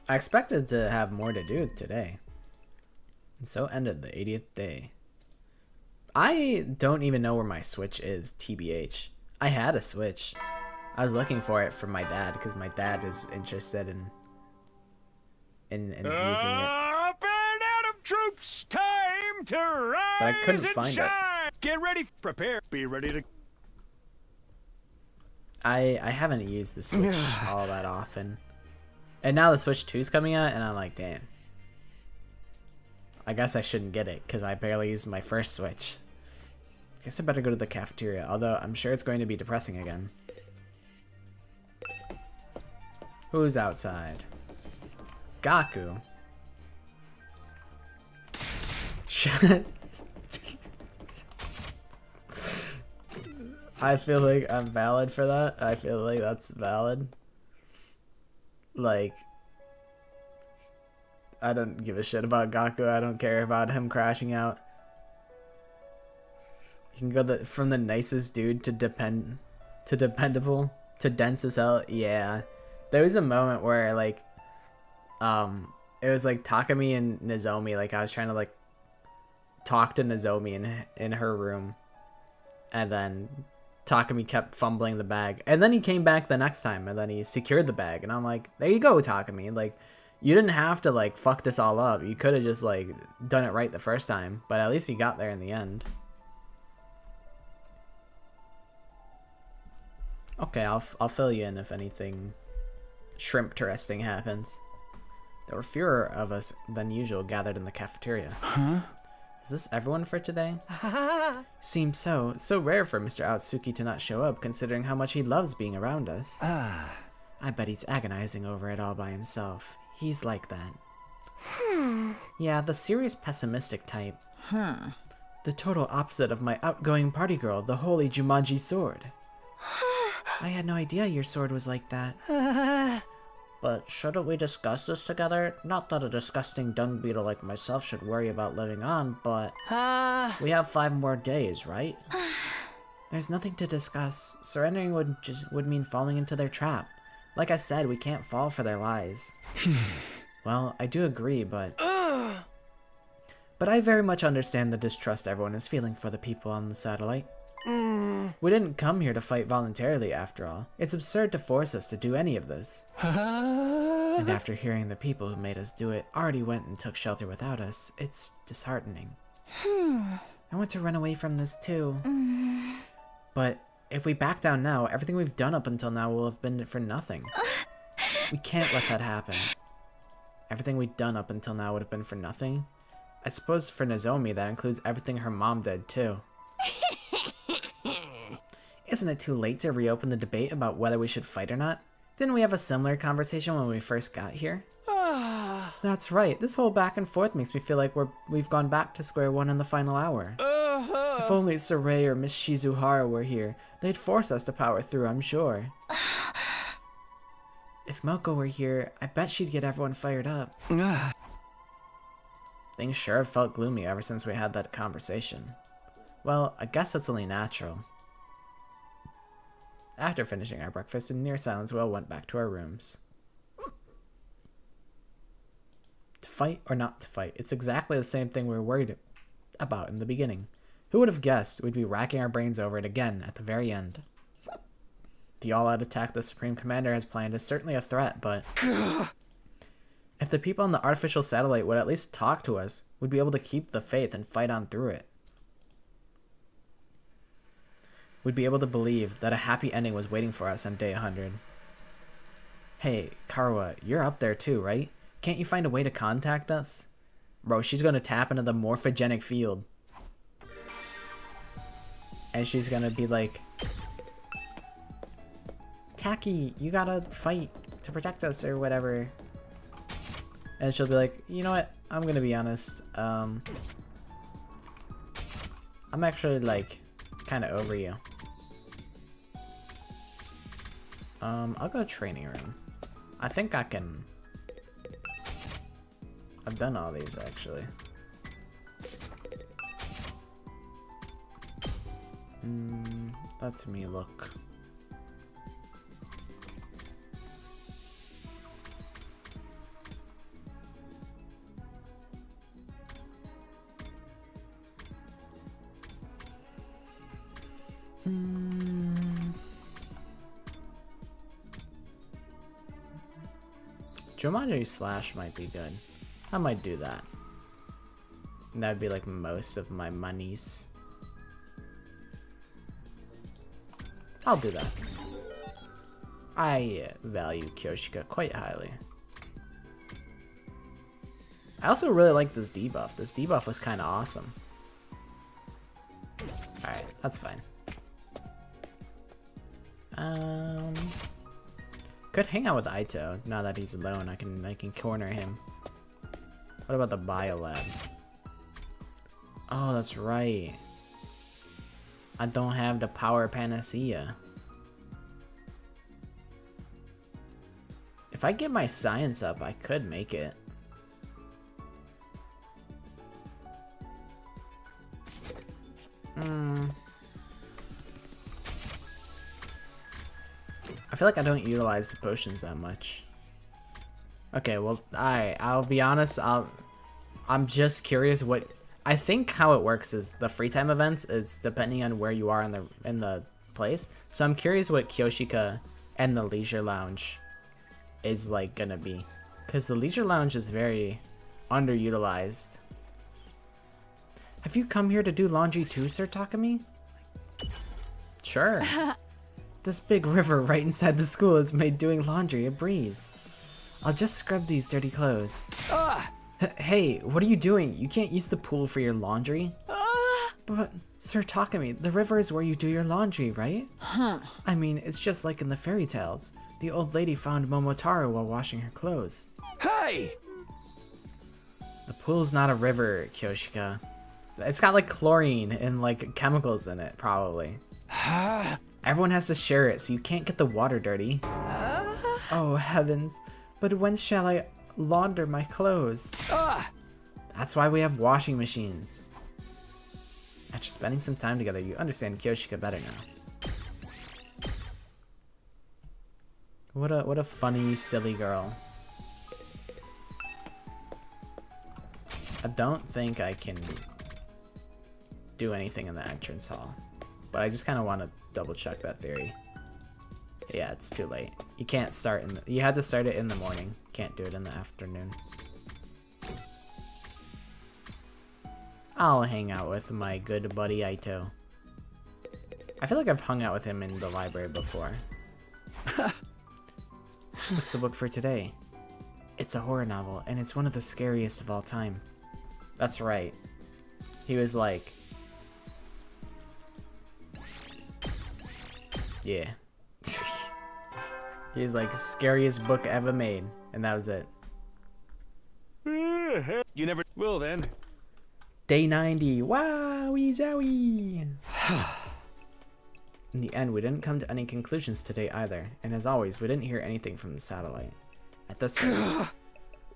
I expected to have more to do today. And so ended the 80th day. I don't even know where my Switch is, TBH. I had a Switch. I was looking for it for my dad because my dad is interested in using it. Up and out of troops, time to rise But I couldn't and find shine. it. Get ready, prepare, be ready to. I haven't used the Switch all that often. And now the Switch 2 is coming out and I'm like, damn. I guess I shouldn't get it because I barely used my first Switch. Guess I better go to the cafeteria, although I'm sure it's going to be depressing again. Who's outside? Gaku. Shut. I feel like I'm valid for that. I feel like that's valid. Like, I don't give a shit about Gaku. I don't care about him crashing out. You can go from the nicest dude to dependable to dense as hell. Yeah. There was a moment where like it was like Takumi and Nozomi, like I was trying to like talk to Nozomi in her room, and then Takumi kept fumbling the bag, and then he came back the next time and then he secured the bag, and I'm like, there you go, Takumi. Like, you didn't have to like fuck this all up. You could have just like done it right the first time, but at least he got there in the end. Okay, I'll fill you in if anything shrimp-interesting happens. There were fewer of us than usual gathered in the cafeteria. Huh? Is this everyone for today? Seems so. So rare for Mr. Aotsuki to not show up, considering how much he loves being around us. I bet he's agonizing over it all by himself. He's like that. Yeah, the serious pessimistic type. The total opposite of my outgoing party girl, the holy Jumanji sword. I had no idea your sword was like that. But shouldn't we discuss this together? Not that a disgusting dung beetle like myself should worry about living on, but we have 5 more days, right? There's nothing to discuss. Surrendering would mean falling into their trap. Like I said, we can't fall for their lies. Well, I do agree, but I very much understand the distrust everyone is feeling for the people on the satellite. We didn't come here to fight voluntarily, after all. It's absurd to force us to do any of this. And after hearing the people who made us do it already went and took shelter without us, it's disheartening. I want to run away from this too. But if we back down now, everything we've done up until now will have been for nothing. We can't let that happen. Everything we've done up until now would have been for nothing? I suppose for Nozomi that includes everything her mom did too. Isn't it too late to reopen the debate about whether we should fight or not? Didn't we have a similar conversation when we first got here? That's right. This whole back and forth makes me feel like we've gone back to square one in the final hour. If only Saray or Miss Shizuhara were here, they'd force us to power through, I'm sure. If Moko were here, I bet she'd get everyone fired up. Things sure have felt gloomy ever since we had that conversation. Well, I guess that's only natural. After finishing our breakfast in near silence, we all went back to our rooms. To fight or not to fight, it's exactly the same thing we were worried about in the beginning. Who would have guessed we'd be racking our brains over it again at the very end? The all-out attack the Supreme Commander has planned is certainly a threat, but if the people on the artificial satellite would at least talk to us, we'd be able to keep the faith and fight on through it. We'd be able to believe that a happy ending was waiting for us on day 100. Hey, Karuha, you're up there too, right? Can't you find a way to contact us? Bro, she's gonna tap into the morphogenic field. And she's gonna be like, Taki, you gotta fight to protect us or whatever. And she'll be like, you know what? I'm gonna be honest. I'm actually like kind of over you. I'll go training room. I think I can... I've done all these, actually. Let me look. Jumanji Slash might be good. I might do that. And that'd be like most of my monies. I'll do that. I value Kyoshika quite highly. I also really like this debuff. This debuff was kind of awesome. Alright, that's fine. Could hang out with Aito now that he's alone. I can corner him. What about the biolab? Oh, that's right. I don't have the power panacea. If I get my science up, I could make it. I feel like I don't utilize the potions that much. Okay, well, I'll be honest. I'm just curious what. I think how it works is the free time events is depending on where you are in the place. So I'm curious what Kyoshika and the leisure lounge is like gonna be, because the leisure lounge is very underutilized. Have you come here to do laundry too, Sir Takumi? Sure. This big river right inside the school has made doing laundry a breeze. I'll just scrub these dirty clothes. Hey, what are you doing? You can't use the pool for your laundry. But, Sir Takumi, the river is where you do your laundry, right? I mean, it's just like in the fairy tales. The old lady found Momotaro while washing her clothes. Hey! The pool's not a river, Kyoshika. It's got like chlorine and like chemicals in it, probably. Everyone has to share it, so you can't get the water dirty. Oh, heavens. But when shall I launder my clothes? That's why we have washing machines. After spending some time together, you understand Kyoshika better now. What a funny, silly girl. I don't think I can do anything in the entrance hall, but I just kind of want to double check that theory. Yeah, it's too late. You can't start you had to start it in the morning. Can't do it in the afternoon. I'll hang out with my good buddy Aito. I feel like I've hung out with him in the library before. What's the book for today? It's a horror novel, and it's one of the scariest of all time. That's right. He was like... Yeah. He's like, scariest book ever made, and that was it. You never will then. Day 90. Wowie zowie. In the end, we didn't come to any conclusions today either, and as always, we didn't hear anything from the satellite. At this rate,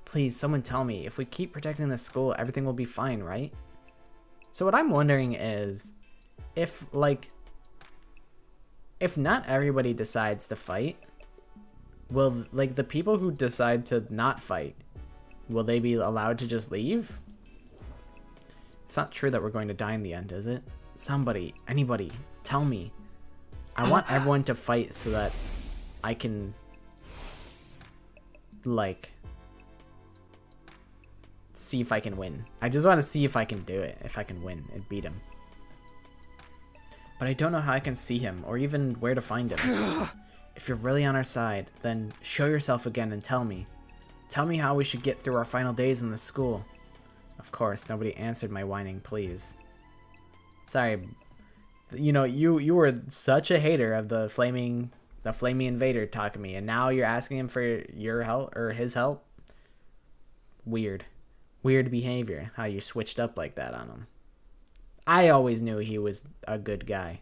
please, someone tell me, if we keep protecting the school, everything will be fine, right? So what I'm wondering is, if not everybody decides to fight, will, like, the people who decide to not fight, will they be allowed to just leave? It's not true that we're going to die in the end, is it? Somebody, anybody, tell me. I want everyone to fight so that I can, like, see if I can win. I just want to see if I can do it, if I can win and beat him. But I don't know how I can see him, or even where to find him. If you're really on our side, then show yourself again and tell me. Tell me how we should get through our final days in the school. Of course, nobody answered my whining pleas. Sorry, you know, you were such a hater of the flaming invader Takumi, and now you're asking him for your help, or his help? Weird behavior, how you switched up like that on him. I always knew he was a good guy.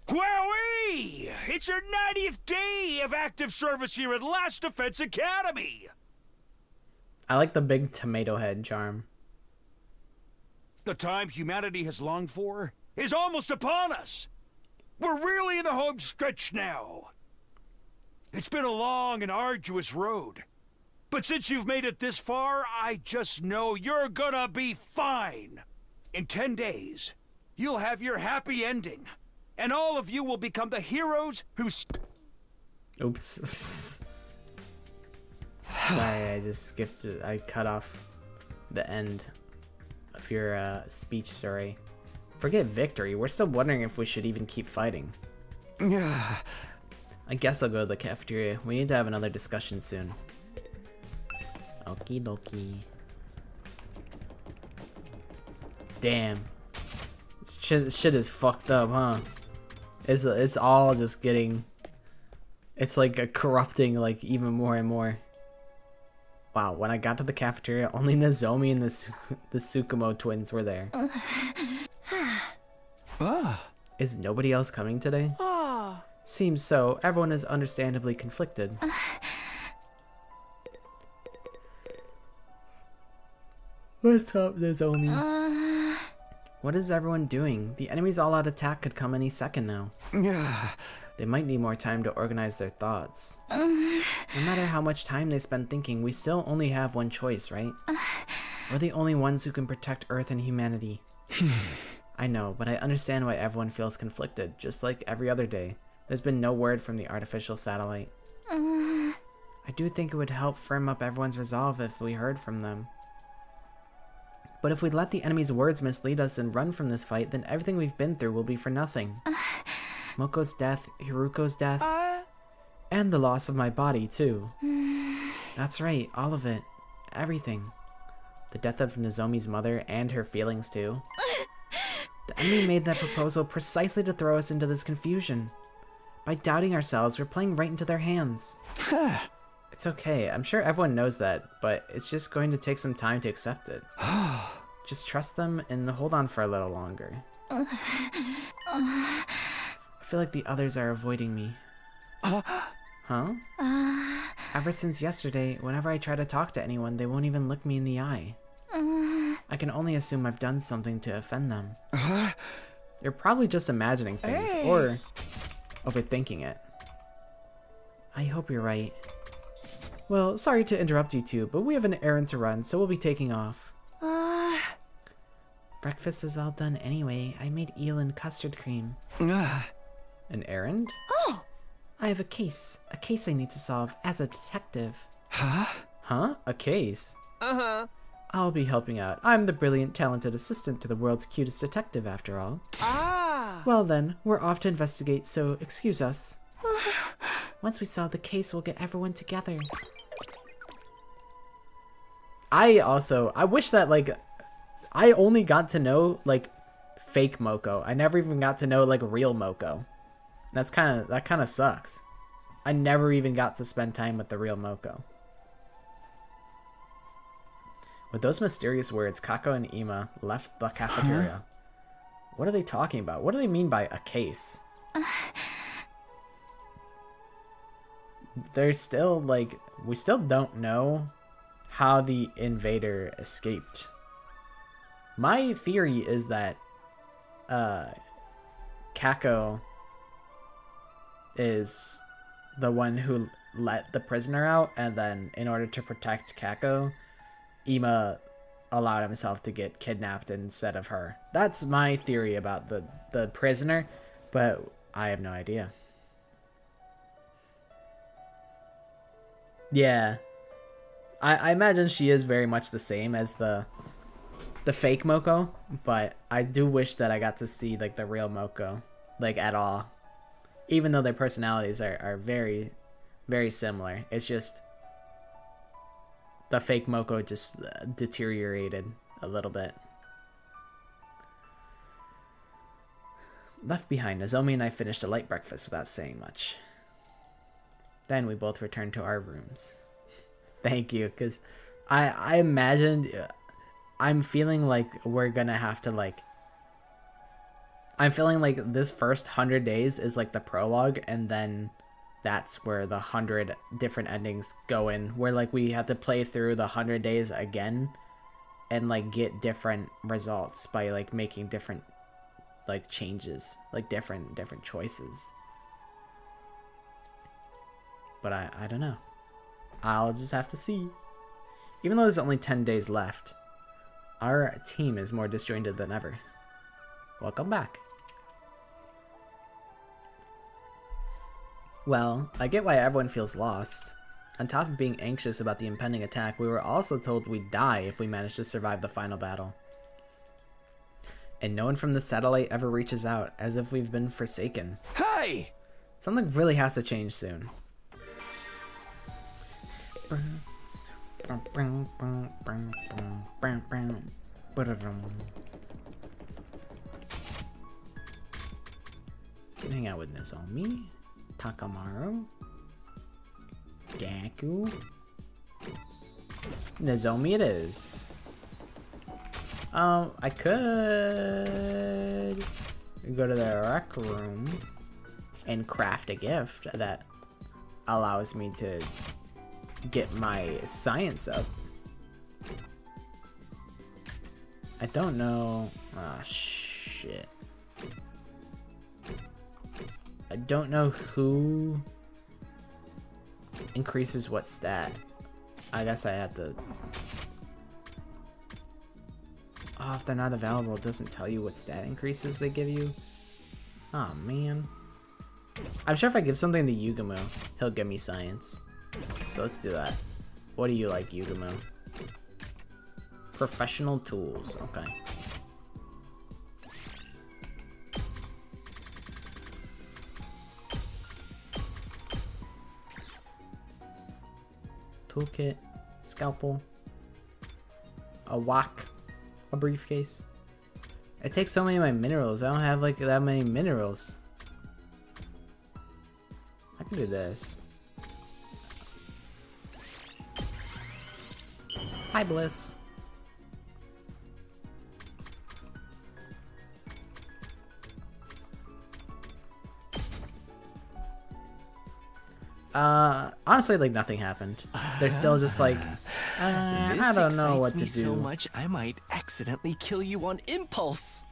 Wowee! It's your 90th day of active service here at Last Defense Academy! I like the big tomato head charm. The time humanity has longed for is almost upon us. We're really in the home stretch now. It's been a long and arduous road. But since you've made it this far, I just know you're gonna be fine. In 10 days, you'll have your happy ending. And all of you will become the heroes who... Oops. Sorry, I just skipped it. I cut off the end of your speech, sorry. Forget victory. We're still wondering if we should even keep fighting. I guess I'll go to the cafeteria. We need to have another discussion soon. Okie dokie. Damn. Shit is fucked up, huh? It's all just getting... It's like a corrupting like even more and more. Wow, when I got to the cafeteria, only Nozomi and the Tsukumo twins were there. Is nobody else coming today? Seems so. Everyone is understandably conflicted. What's up, Nozomi? What is everyone doing? The enemy's all-out attack could come any second now. They might need more time to organize their thoughts. No matter how much time they spend thinking, we still only have one choice, right? We're the only ones who can protect Earth and humanity. I know, but I understand why everyone feels conflicted, just like every other day. There's been no word from the artificial satellite. I do think it would help firm up everyone's resolve if we heard from them. But if we let the enemy's words mislead us and run from this fight, then everything we've been through will be for nothing. Moko's death, Hiruko's death, and the loss of my body, too. That's right, all of it. Everything. The death of Nozomi's mother and her feelings, too. The enemy made that proposal precisely to throw us into this confusion. By doubting ourselves, we're playing right into their hands. It's okay, I'm sure everyone knows that, but it's just going to take some time to accept it. Just trust them and hold on for a little longer. I feel like the others are avoiding me. Huh? Ever since yesterday, whenever I try to talk to anyone, they won't even look me in the eye. I can only assume I've done something to offend them. You're probably just imagining things, or overthinking it. I hope you're right. Well, sorry to interrupt you two, but we have an errand to run, so we'll be taking off. Breakfast is all done anyway. I made eel and custard cream. An errand? Oh! I have a case I need to solve as a detective. Huh? A case? I'll be helping out. I'm the brilliant, talented assistant to the world's cutest detective, after all. Well then, we're off to investigate, so excuse us. Once we solve the case, we'll get everyone together. I wish that, like, I only got to know, like, fake Moko. I never even got to know, like, real Moko. That kind of sucks. I never even got to spend time with the real Moko. With those mysterious words, Kako and Ima left the cafeteria. What are they talking about? What do they mean by a case? There's still, like, we still don't know how the invader escaped. My theory is that Kako is the one who let the prisoner out, and then in order to protect Kako, Ima allowed himself to get kidnapped instead of her. That's my theory about the prisoner, but I have no idea. Yeah. I imagine she is very much the same as the fake Moko, but I do wish that I got to see, like, the real Moko, like, at all. Even though their personalities are very, very similar. It's just the fake Moko just deteriorated a little bit. Left behind, Nozomi and I finished a light breakfast without saying much. Then we both returned to our rooms. Thank you, because I imagined... I'm feeling like we're gonna have to, like... I'm feeling like this first 100 days is like the prologue, and then that's where the 100 different endings go in, where like we have to play through the 100 days again and like get different results by like making different like changes, like different choices. But I don't know. I'll just have to see. Even though there's only 10 days left, our team is more disjointed than ever. Welcome back. Well, I get why everyone feels lost. On top of being anxious about the impending attack, we were also told we'd die if we managed to survive the final battle. And no one from the satellite ever reaches out, as if we've been forsaken. Hey! Something really has to change soon. Hang out with Nozomi, Takamaru, Gaku. Nozomi it is. I could go to the rec room and craft a gift that allows me to get my science up. I don't know. Ah, shit. I don't know who increases what stat. I guess I have to... Oh, if they're not available, it doesn't tell you what stat increases they give you. Oh, man. I'm sure if I give something to Yugumo, he'll give me science. So let's do that. What do you like, Yugumo? Professional tools. Okay. Toolkit, scalpel, a wok, a briefcase. It takes so many of my minerals. I don't have like that many minerals. I can do this. Hi, Bliss. Honestly, like nothing happened. They're still just like, I don't know what to do. So much, I might accidentally kill you on impulse.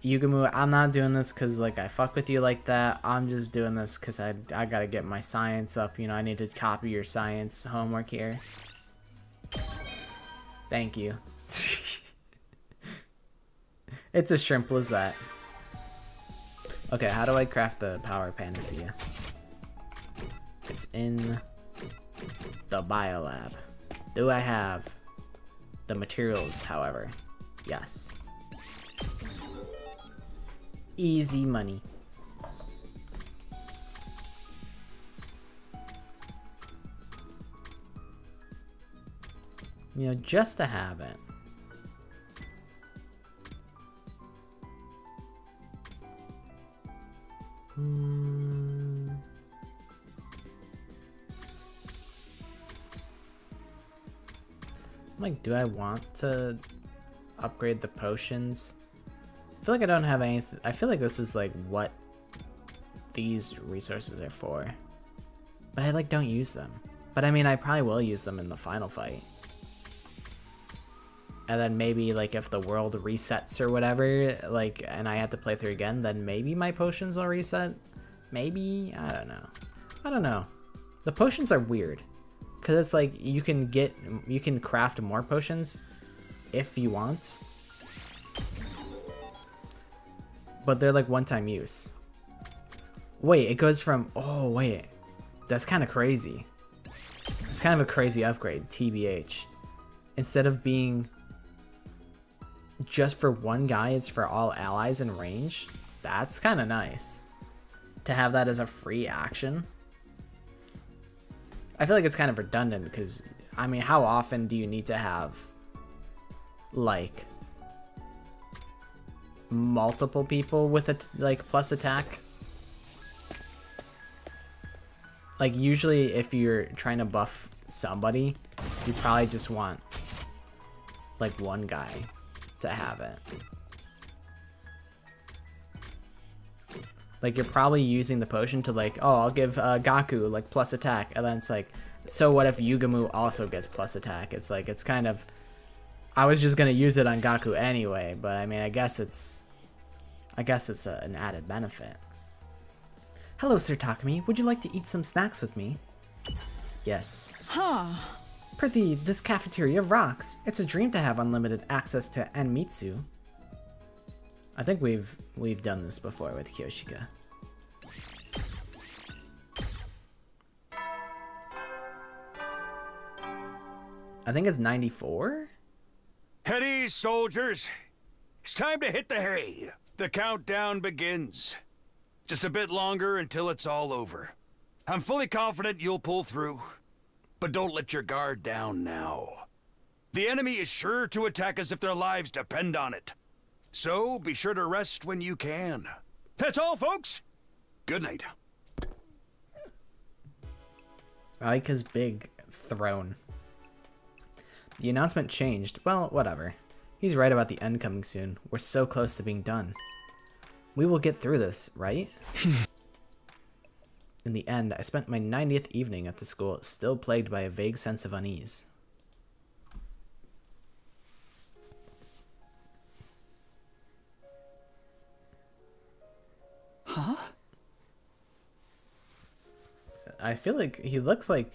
Yugumu, I'm not doing this because like I fuck with you like that. I'm just doing this because I gotta get my science up. You know, I need to copy your science homework here. Thank you. It's as simple as that. Okay, how do I craft the power panacea? It's in the biolab. Do I have the materials, however? Yes. Easy money. You know, just to have it. Like, do I want to upgrade the potions? I feel like I don't have anything. I feel like this is like what these resources are for. But I like don't use them. But I mean, I probably will use them in the final fight. And then maybe like if the world resets or whatever, like, and I have to play through again, then maybe my potions will reset. Maybe? I don't know. I don't know. The potions are weird. Because it's like you can craft more potions if you want. But they're like one-time use. Wait, it goes from... Oh, wait. That's kind of crazy. It's kind of a crazy upgrade, TBH. Instead of being just for one guy, it's for all allies in range. That's kind of nice. To have that as a free action. I feel like it's kind of redundant because, I mean, how often do you need to have, like, multiple people with a, like, plus attack? like usually if you're trying to buff somebody, you probably just want like one guy to have it. Like you're probably using the potion to like, oh, I'll give Gaku like plus attack, and then it's like, so what if Yugamu also gets plus attack? It's like, it's kind of, I was just gonna use it on Gaku anyway, but I mean, I guess it's an added benefit. Hello, Sir Takumi. Would you like to eat some snacks with me? Yes. Huh. Prithee, this cafeteria rocks. It's a dream to have unlimited access to Anmitsu. I think we've done this before with Kyoshika. I think it's 94? At ease, soldiers. It's time to hit the hay. The countdown begins. Just a bit longer until it's all over. I'm fully confident you'll pull through. But don't let your guard down now. The enemy is sure to attack us if their lives depend on it. So be sure to rest when you can. That's all, folks. Good night. I like his big throne. The announcement changed. Well, whatever. He's right about the end coming soon. We're so close to being done. We will get through this, right? In the end, I spent my 90th evening at the school, still plagued by a vague sense of unease. Huh? I feel like he looks like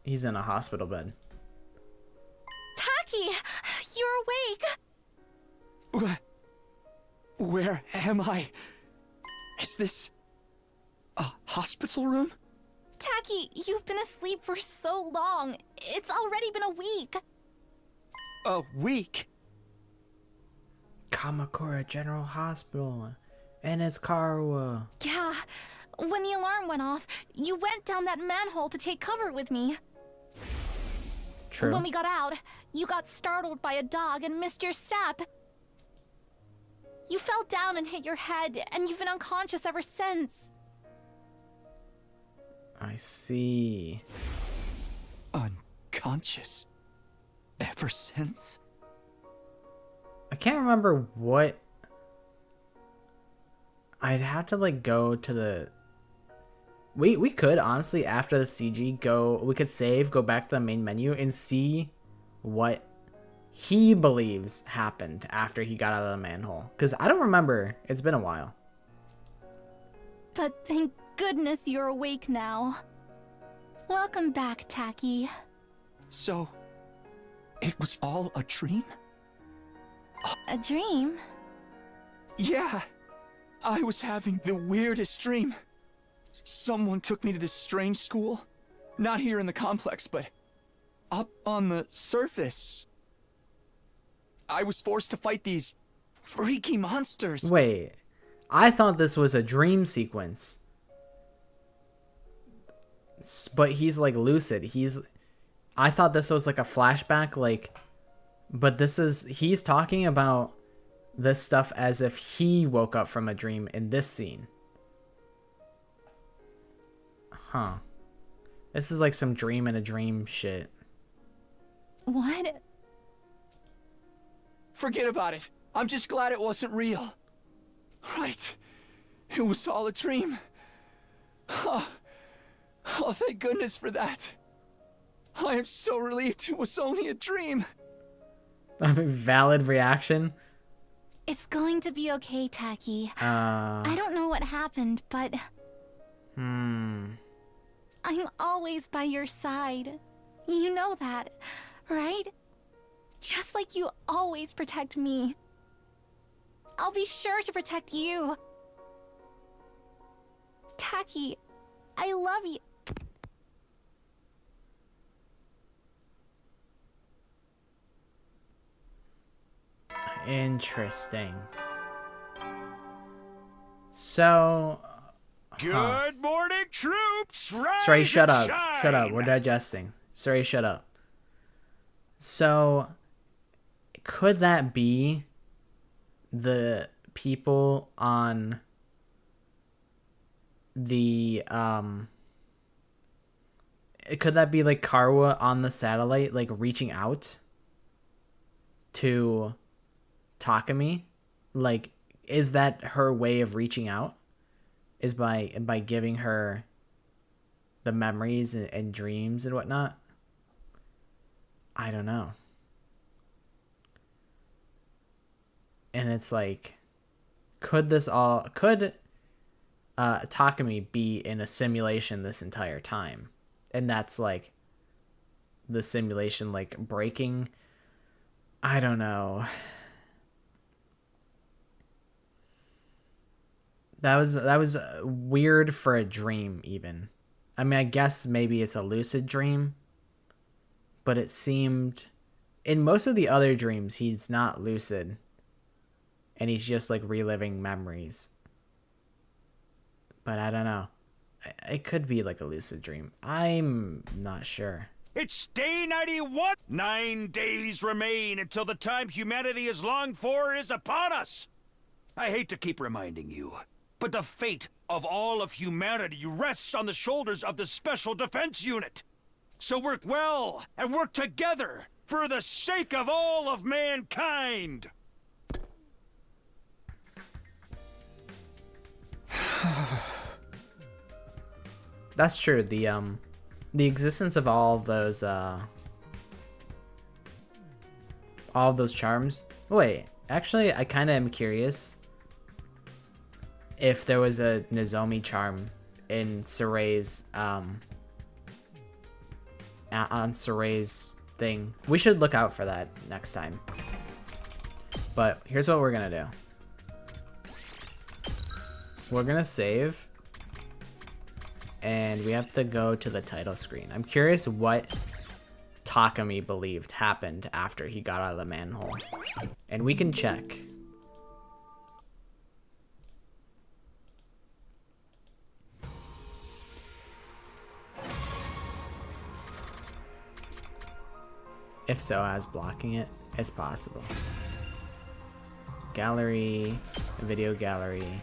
he's in a hospital bed. Taki, you're awake. Where am I? Is this a hospital room? Taki, you've been asleep for so long. It's already been a week. A week? Kamakura General Hospital. And it's Karuwa. Yeah, when the alarm went off, you went down that manhole to take cover with me. True. When we got out, you got startled by a dog and missed your step. You fell down and hit your head, and you've been unconscious ever since. I see. Unconscious? Ever since? I can't remember what... I'd have to like go to the... We could honestly, after the CG, we could save, go back to the main menu and see what he believes happened after he got out of the manhole. Because I don't remember. It's been a while. But thank goodness you're awake now. Welcome back, Taki. So, it was all a dream? A dream? Yeah. I was having the weirdest dream. Someone took me to this strange school. Not here in the complex, but up on the surface. I was forced to fight these freaky monsters. Wait. I thought this was a dream sequence. But he's like lucid. I thought this was like a flashback, like... But he's talking about this stuff as if he woke up from a dream in this scene. Huh. This is like some dream in a dream shit. What? Forget about it. I'm just glad it wasn't real. Right. It was all a dream. Oh, thank goodness for that. I am so relieved it was only a dream. A valid reaction. It's going to be okay, Taki. I don't know what happened, but... I'm always by your side. You know that, right? Just like you always protect me. I'll be sure to protect you. Taki, I love you. Interesting. So... Good morning, troops! Rise Sorry, shut and up. Shut up. shine! We're digesting. Sorry, shut up. So, could that be the people on the could that be like Karwa on the satellite, like reaching out to Takumi? Like, is that her way of reaching out? Is by giving her the memories and dreams and whatnot? I don't know. And it's like, could Takumi be in a simulation this entire time? And that's like the simulation like breaking. I don't know. That was weird for a dream even. I mean, I guess maybe it's a lucid dream, but it seemed in most of the other dreams he's not lucid and he's just like reliving memories. But I don't know. It could be like a lucid dream. I'm not sure. It's day 91! 9 days remain until the time humanity has longed for is upon us! I hate to keep reminding you, but the fate of all of humanity rests on the shoulders of the Special Defense Unit. So work well and work together for the sake of all of mankind! That's true. The existence of all of those charms. Wait, actually, I kind of am curious if there was a Nozomi charm in Soray's on Soray's thing. We should look out for that next time. But here's what we're gonna do. We're gonna save. And we have to go to the title screen. I'm curious what Takumi believed happened after he got out of the manhole. And we can check. If so, as blocking it, it's possible. Gallery, video gallery.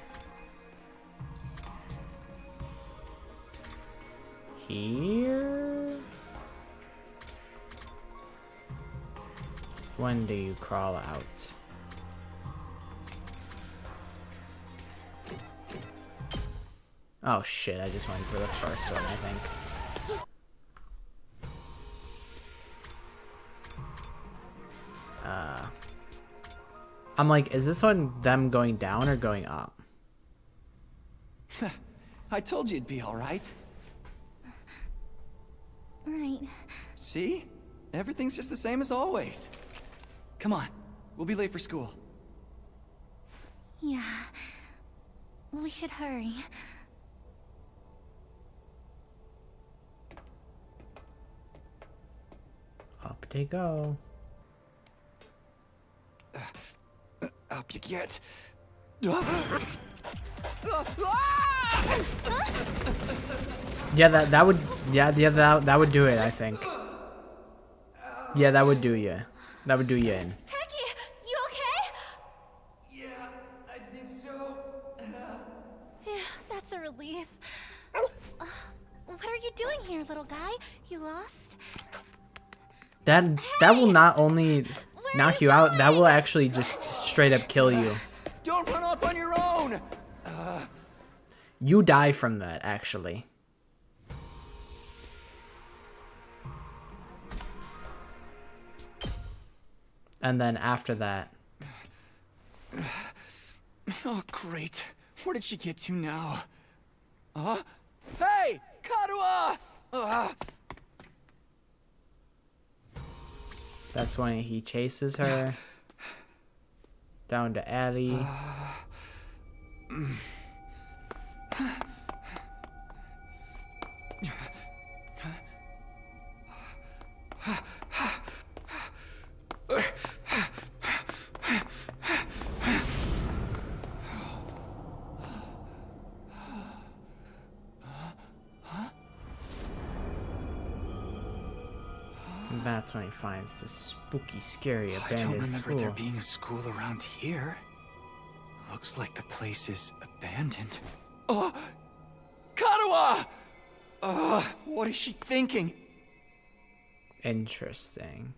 Here? When do you crawl out? Oh shit, I just went for the first one, I think. I'm like, is this one them going down or going up? I told you it'd be alright. Right. See? Everything's just the same as always. Come on, we'll be late for school. Yeah. We should hurry. Up they go. Up you get. Yeah, that would that would do it, I think. Yeah, that would do you. That would do you in. Taki, you okay? Yeah, I think so. Phew, that's a relief. What are you doing here, little guy? You lost? That will not only knock you out, that will actually just straight up kill you. Don't run off on your own! You die from that, actually. And then after that... Oh, great. Where did she get to now? Hey! Karuha! That's when he chases her down to alley. And that's when he finds this spooky, scary, I abandoned don't remember school. there being a school around here. Looks like the place is abandoned. Oh! Karuha! Ugh, what is she thinking? Interesting.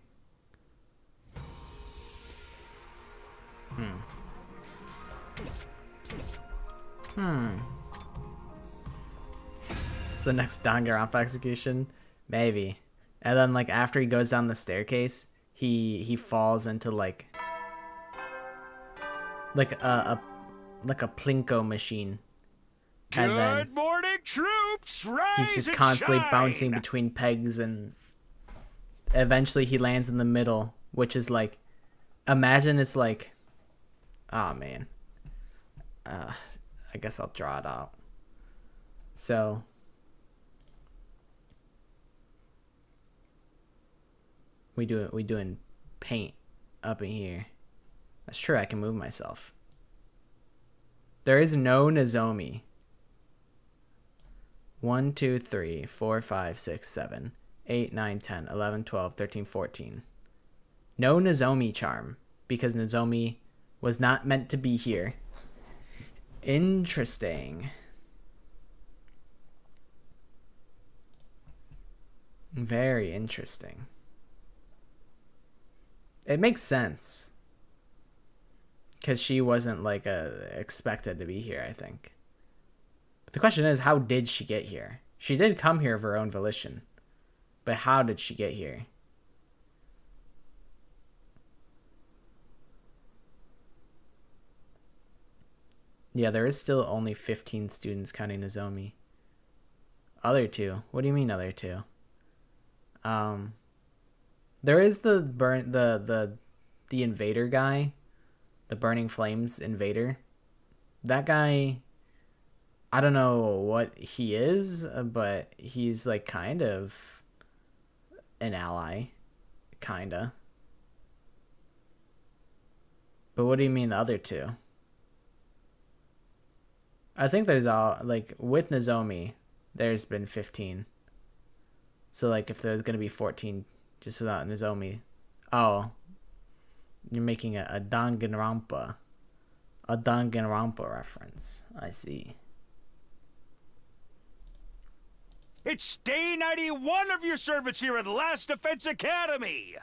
It's the next Danganronpa execution? Maybe. And then, like, after he goes down the staircase, he falls into, like a plinko machine. And then Good morning, troops! Rise he's just and constantly shine! bouncing between pegs, and eventually he lands in the middle, which is like, imagine it's like, oh man, I guess I'll draw it out. So we doing paint up in here. That's true, I can move myself. There is no Nozomi. 1, 2, 3, 4, 5, 6, 7, 8, 9, 10, 11, 12, 13, 14. No Nozomi charm, because Nozomi was not meant to be here. Interesting. Very interesting. It makes sense. Because she wasn't, like, expected to be here, I think. But the question is, how did she get here? She did come here of her own volition. But how did she get here? Yeah, there is still only 15 students counting Nozomi. Other two? What do you mean other two? There is the invader guy. The Burning Flames invader. That guy, I don't know what he is, but he's like kind of an ally. Kinda. But what do you mean the other two? I think there's all, like, with Nozomi, there's been 15. So, like, if there's going to be 14 just without Nozomi. Oh. You're making a Danganronpa. A Danganronpa reference. I see. It's day 91 of your service here at Last Defense Academy.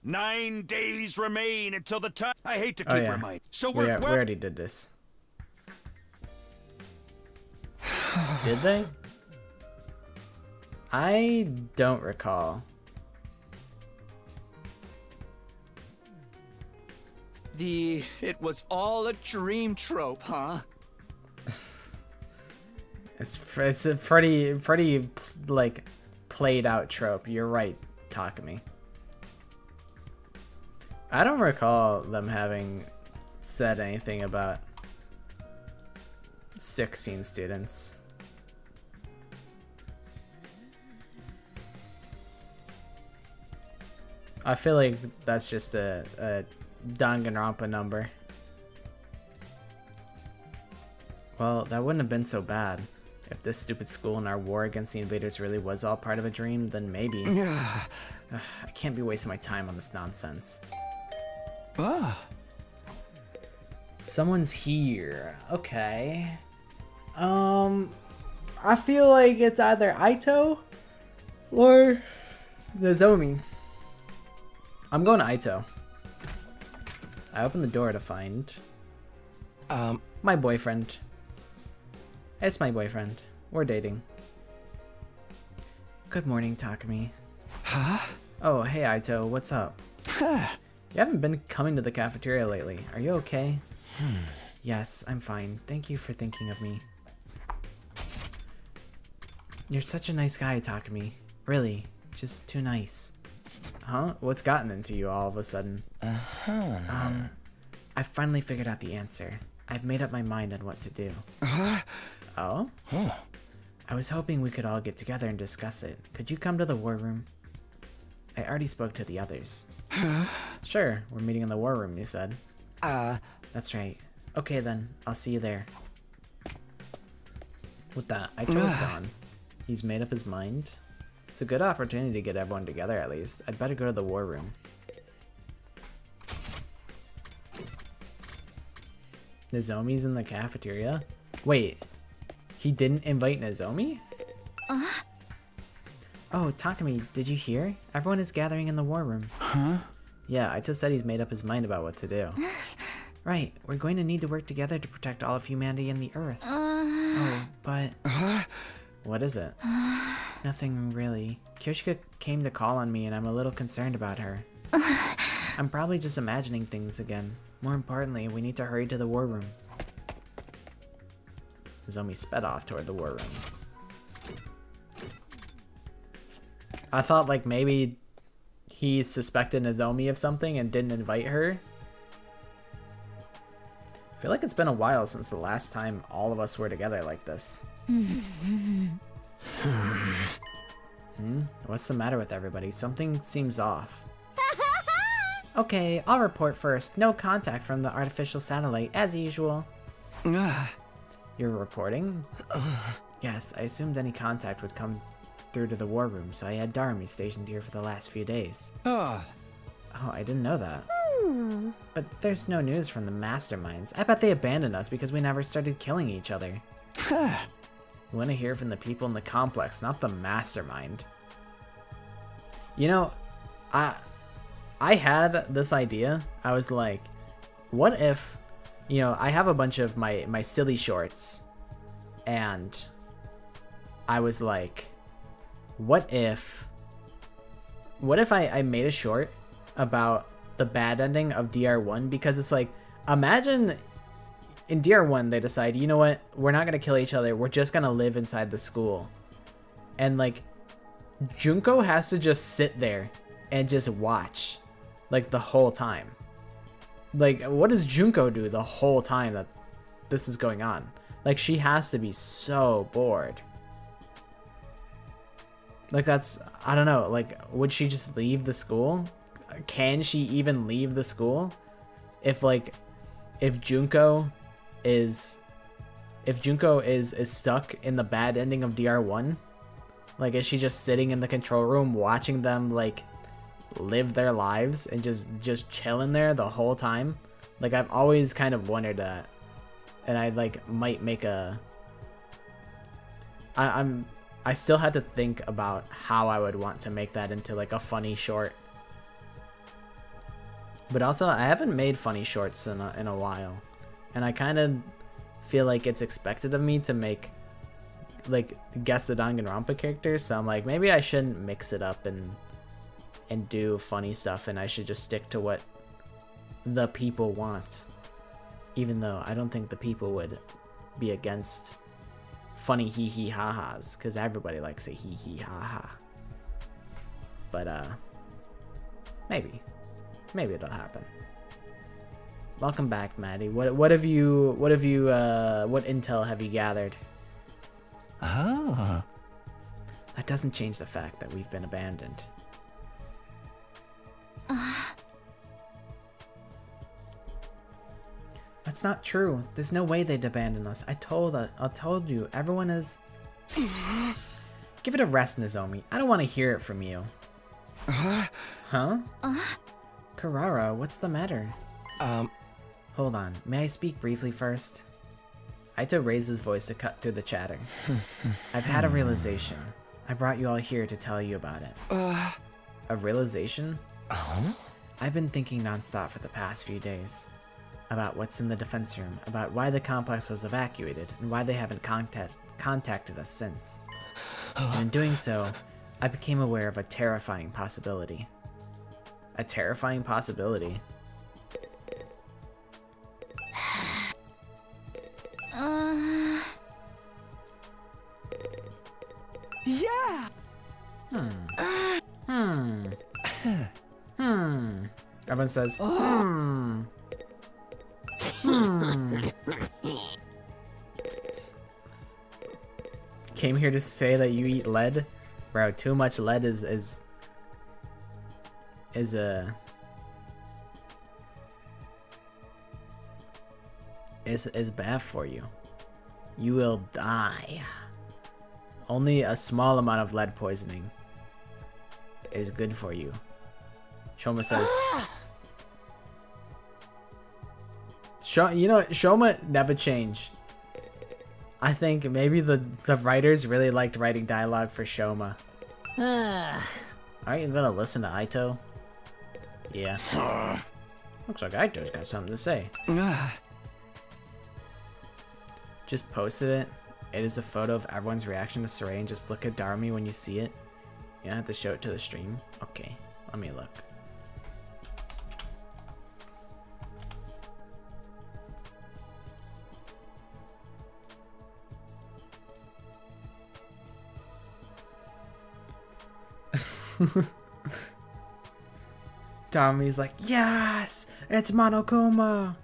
9 days remain until the time. I hate to keep reminding. So we already did this. Did they? I don't recall. It was all a dream trope, huh? It's a pretty like played out trope. You're right, Takumi. I don't recall them having said anything about 16 students. I feel like that's just a Danganronpa number. Well, that wouldn't have been so bad. If this stupid school and our war against the invaders really was all part of a dream, then maybe. I can't be wasting my time on this nonsense. Someone's here. Okay. I feel like it's either Aito or Nozomi. I'm going to Aito. I opened the door to find my boyfriend. It's my boyfriend. We're dating. Good morning, Takumi. Huh? Oh, hey Aito, what's up? You haven't been coming to the cafeteria lately. Are you okay? Yes, I'm fine. Thank you for thinking of me. You're such a nice guy, Takumi. Really, just too nice. Huh? What's gotten into you all of a sudden? I finally figured out the answer. I've made up my mind on what to do. Oh? I was hoping we could all get together and discuss it. Could you come to the war room? I already spoke to the others. Sure, we're meeting in the war room, you said. That's right. Okay then, I'll see you there. With that, Aito's gone. He's made up his mind. It's a good opportunity to get everyone together at least. I'd better go to the war room. Nozomi's in the cafeteria? Wait, he didn't invite Nozomi? Oh, Takumi, did you hear? Everyone is gathering in the war room. Huh? Yeah, I just said he's made up his mind about what to do. Right, we're going to need to work together to protect all of humanity and the Earth. Oh, but... What is it? Nothing really. Kyoshika came to call on me and I'm a little concerned about her. I'm probably just imagining things again. More importantly, we need to hurry to the war room. Nozomi sped off toward the war room. I thought like maybe he suspected Nozomi of something and didn't invite her. I feel like it's been a while since the last time all of us were together like this. What's the matter with everybody? Something seems off. Okay, I'll report first. No contact from the artificial satellite, as usual. You're reporting? Yes, I assumed any contact would come through to the war room, so I had Darumi stationed here for the last few days. Oh, I didn't know that. But there's no news from the masterminds. I bet they abandoned us because we never started killing each other. We want to hear from the people in the complex, not the mastermind. You know, I had this idea. I was like, what if, you know, I have a bunch of my silly shorts, and I was like, what if I made a short about the bad ending of DR1? Because it's like, imagine in DR1 they decide, you know what, we're not gonna kill each other, we're just gonna live inside the school, and like Junko has to just sit there and just watch like the whole time. Like, what does Junko do the whole time that this is going on? Like, she has to be so bored. Like, that's, I don't know, like, would she just leave the school? Can she even leave the school? If Junko is stuck in the bad ending of DR1, like, is she just sitting in the control room watching them like live their lives and just chilling there the whole time? Like, I've always kind of wondered that, and I like might make a I still had to think about how I would want to make that into like a funny short. But also, I haven't made funny shorts in a while, and I kind of feel like it's expected of me to make like guess the Danganronpa characters. So I'm like, maybe I shouldn't mix it up and do funny stuff, and I should just stick to what the people want. Even though I don't think the people would be against funny hee hee ha ha's, because everybody likes a hee hee ha ha. But maybe it'll happen. Welcome back, Maddie. What intel have you gathered? Ah. That doesn't change the fact that we've been abandoned. That's not true. There's no way they'd abandon us. I told you. Everyone is... Give it a rest, Nozomi. I don't want to hear it from you. Huh? Karara, what's the matter? Hold on. May I speak briefly first? Aito raised his voice to cut through the chatter. I've had a realization. I brought you all here to tell you about it. A realization? I've been thinking nonstop for the past few days. About what's in the defense room, about why the complex was evacuated, and why they haven't contacted us since. And in doing so, I became aware of a terrifying possibility. A terrifying possibility? Yeah. Everyone says, Came here to say that you eat lead? Bro, too much lead is bad for you. You will die. Only a small amount of lead poisoning is good for you. Shoma says. You know, Shoma never change. I think maybe the writers really liked writing dialogue for Shoma. Aren't you gonna listen to Aito? Yeah. Looks like Aito's got something to say. Just posted it. It is a photo of everyone's reaction to Saray, and just look at Darumi when you see it. You don't have to show it to the stream. Okay, let me look. Darumi's like, yes, it's Monokuma.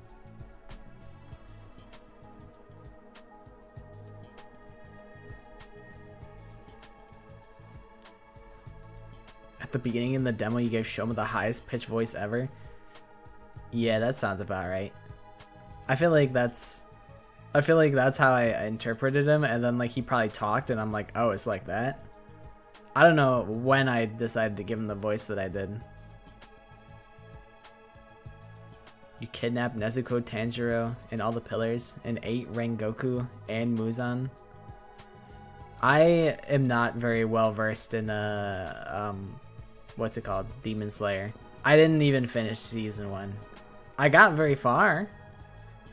At the beginning in the demo, you gave Shoma the highest pitch voice ever. Yeah, that sounds about right. I feel like that's how I interpreted him, and then like he probably talked, and I'm like, oh, it's like that. I don't know when I decided to give him the voice that I did. You kidnapped Nezuko, Tanjiro, and all the pillars, and ate Rengoku and Muzan. I am not very well versed in what's it called? Demon Slayer. I didn't even finish season 1. I got very far,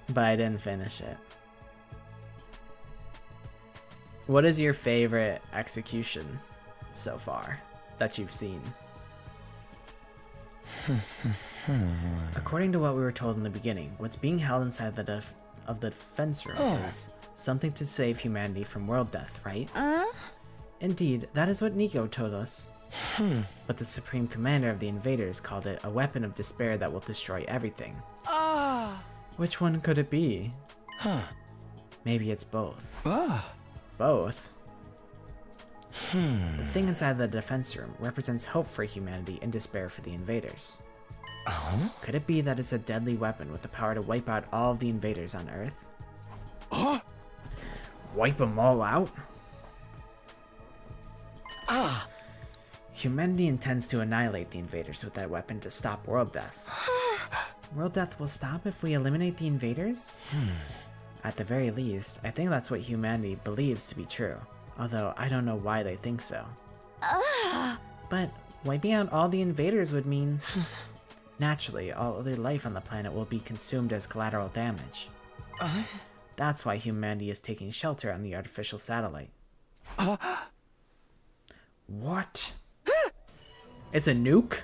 but I didn't finish it. What is your favorite execution so far that you've seen? According to what we were told in the beginning, what's being held inside the defense room is something to save humanity from world death, right? Indeed, that is what Nico told us. But the Supreme Commander of the Invaders called it a weapon of despair that will destroy everything. Which one could it be? Maybe it's both. Both? The thing inside the defense room represents hope for humanity and despair for the invaders. Could it be that it's a deadly weapon with the power to wipe out all of the invaders on Earth? Wipe them all out? Humanity intends to annihilate the invaders with that weapon to stop world death. World death will stop if we eliminate the invaders? At the very least, I think that's what humanity believes to be true. Although, I don't know why they think so. But wiping out all the invaders would mean... naturally, all other life on the planet will be consumed as collateral damage. That's why humanity is taking shelter on the artificial satellite. What? It's a nuke?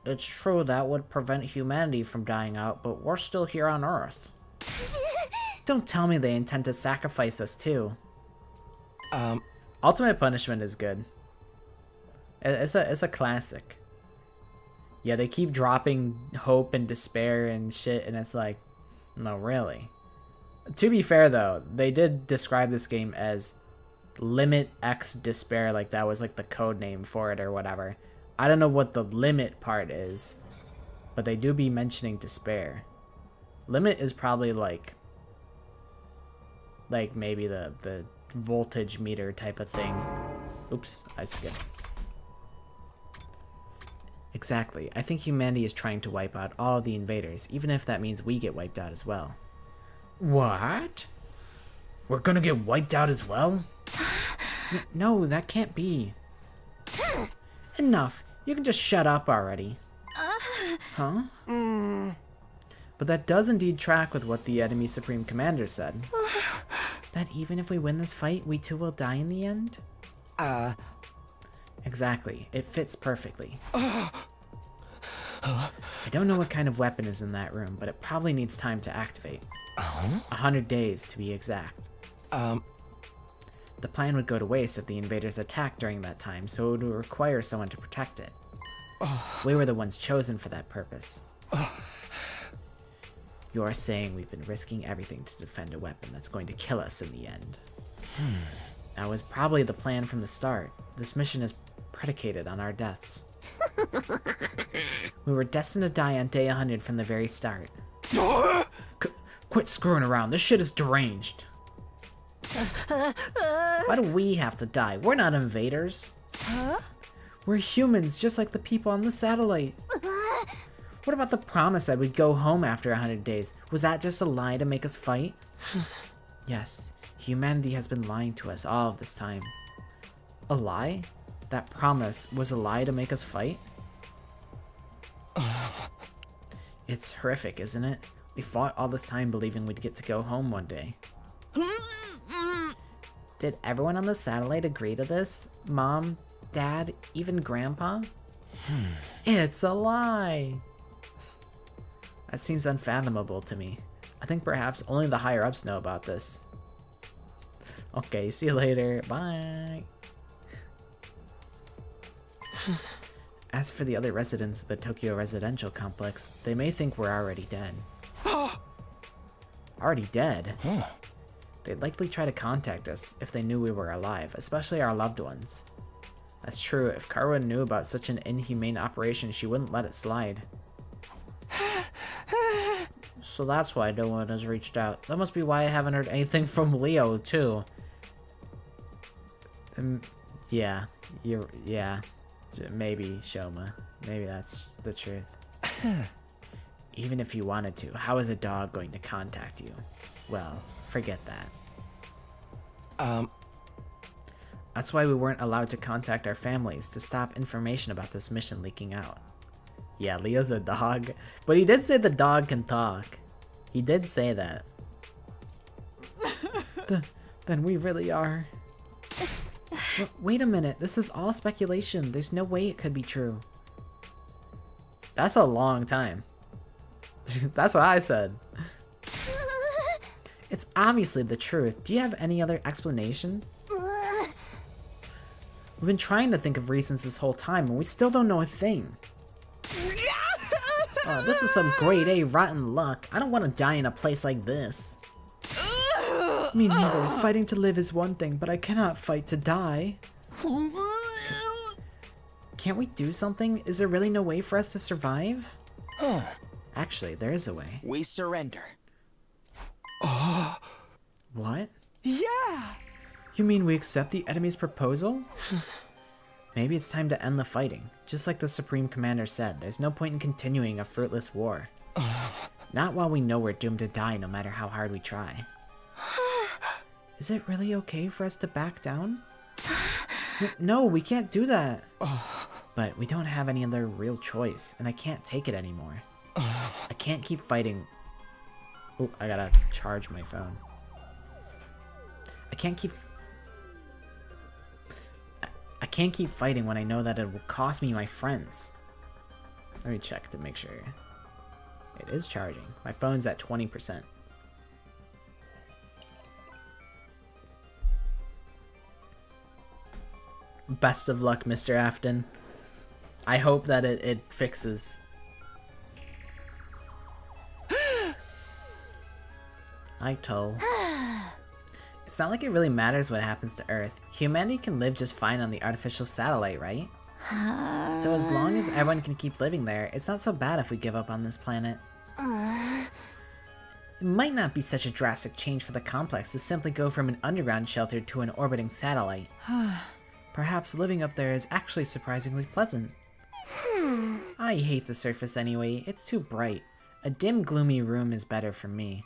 It's true that would prevent humanity from dying out, but we're still here on Earth. Don't tell me they intend to sacrifice us too. Ultimate Punishment is good. It's a classic. Yeah, they keep dropping hope and despair and shit, and it's like, no, really. To be fair though, they did describe this game as Limit X Despair, like that was like the code name for it or whatever. I don't know what the limit part is, but they do be mentioning despair. Limit is probably like maybe the voltage meter type of thing. Oops, I skipped. Exactly. I think humanity is trying to wipe out all the invaders, even if that means we get wiped out as well. What? We're gonna get wiped out as well? No, that can't be. Enough. You can just shut up already. Huh? But that does indeed track with what the enemy Supreme Commander said. That even if we win this fight, we too will die in the end? Exactly. It fits perfectly. I don't know what kind of weapon is in that room, but it probably needs time to activate. 100 days, to be exact. The plan would go to waste if the invaders attacked during that time, so it would require someone to protect it. We were the ones chosen for that purpose. You're saying we've been risking everything to defend a weapon that's going to kill us in the end. That was probably the plan from the start. This mission is predicated on our deaths. We were destined to die on day 100 from the very start. Quit screwing around, this shit is deranged. Why do we have to die? We're not invaders. We're humans, just like the people on the satellite. What about the promise that we'd go home after 100 days? Was that just a lie to make us fight? Yes, humanity has been lying to us all of this time. A lie? That promise was a lie to make us fight? It's horrific, isn't it? We fought all this time believing we'd get to go home one day. Did everyone on the satellite agree to this? Mom, Dad, even Grandpa? It's a lie! That seems unfathomable to me. I think perhaps only the higher-ups know about this. Okay, see you later. Bye! As for the other residents of the Tokyo residential complex, they may think we're already dead. Already dead? They'd likely try to contact us if they knew we were alive, especially our loved ones. That's true, if Karwa knew about such an inhumane operation, she wouldn't let it slide. So that's why no one has reached out. That must be why I haven't heard anything from Leo, too. Yeah. Maybe, Shoma. Maybe that's the truth. Even if you wanted to, how is a dog going to contact you? Well, forget that. That's why we weren't allowed to contact our families to stop information about this mission leaking out. Yeah, Leo's a dog. But he did say the dog can talk. He did say that. Then we really are. Wait a minute, this is all speculation. There's no way it could be true. That's a long time. That's what I said. It's obviously the truth. Do you have any other explanation? We've been trying to think of reasons this whole time, and we still don't know a thing. Oh, this is some grade A rotten luck. I don't want to die in a place like this. Me neither. Fighting to live is one thing, but I cannot fight to die. Can't we do something? Is there really no way for us to survive? Actually, there is a way. We surrender. What? Yeah! You mean we accept the enemy's proposal? Maybe it's time to end the fighting. Just like the Supreme Commander said, there's no point in continuing a fruitless war. Not while we know we're doomed to die no matter how hard we try. Is it really okay for us to back down? No, we can't do that. But we don't have any other real choice, and I can't take it anymore. I can't keep fighting. Oh, I gotta charge my phone. I can't keep fighting when I know that it will cost me my friends. Let me check to make sure. It is charging. My phone's at 20%. Best of luck, Mr. Afton. I hope that it fixes. Ito. It's not like it really matters what happens to Earth. Humanity can live just fine on the artificial satellite, right? So as long as everyone can keep living there, it's not so bad if we give up on this planet. It might not be such a drastic change for the complex to simply go from an underground shelter to an orbiting satellite. Perhaps living up there is actually surprisingly pleasant. I hate the surface anyway, it's too bright. A dim, gloomy room is better for me.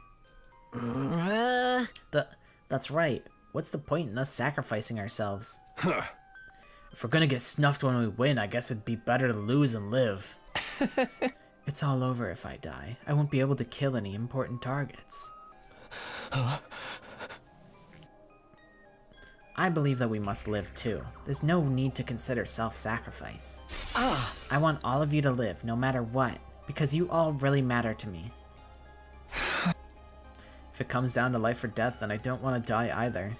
That's right. What's the point in us sacrificing ourselves? If we're gonna get snuffed when we win, I guess it'd be better to lose and live. It's all over if I die. I won't be able to kill any important targets. I believe that we must live too. There's no need to consider self-sacrifice. I want all of you to live, no matter what, because you all really matter to me. If it comes down to life or death, then I don't want to die either.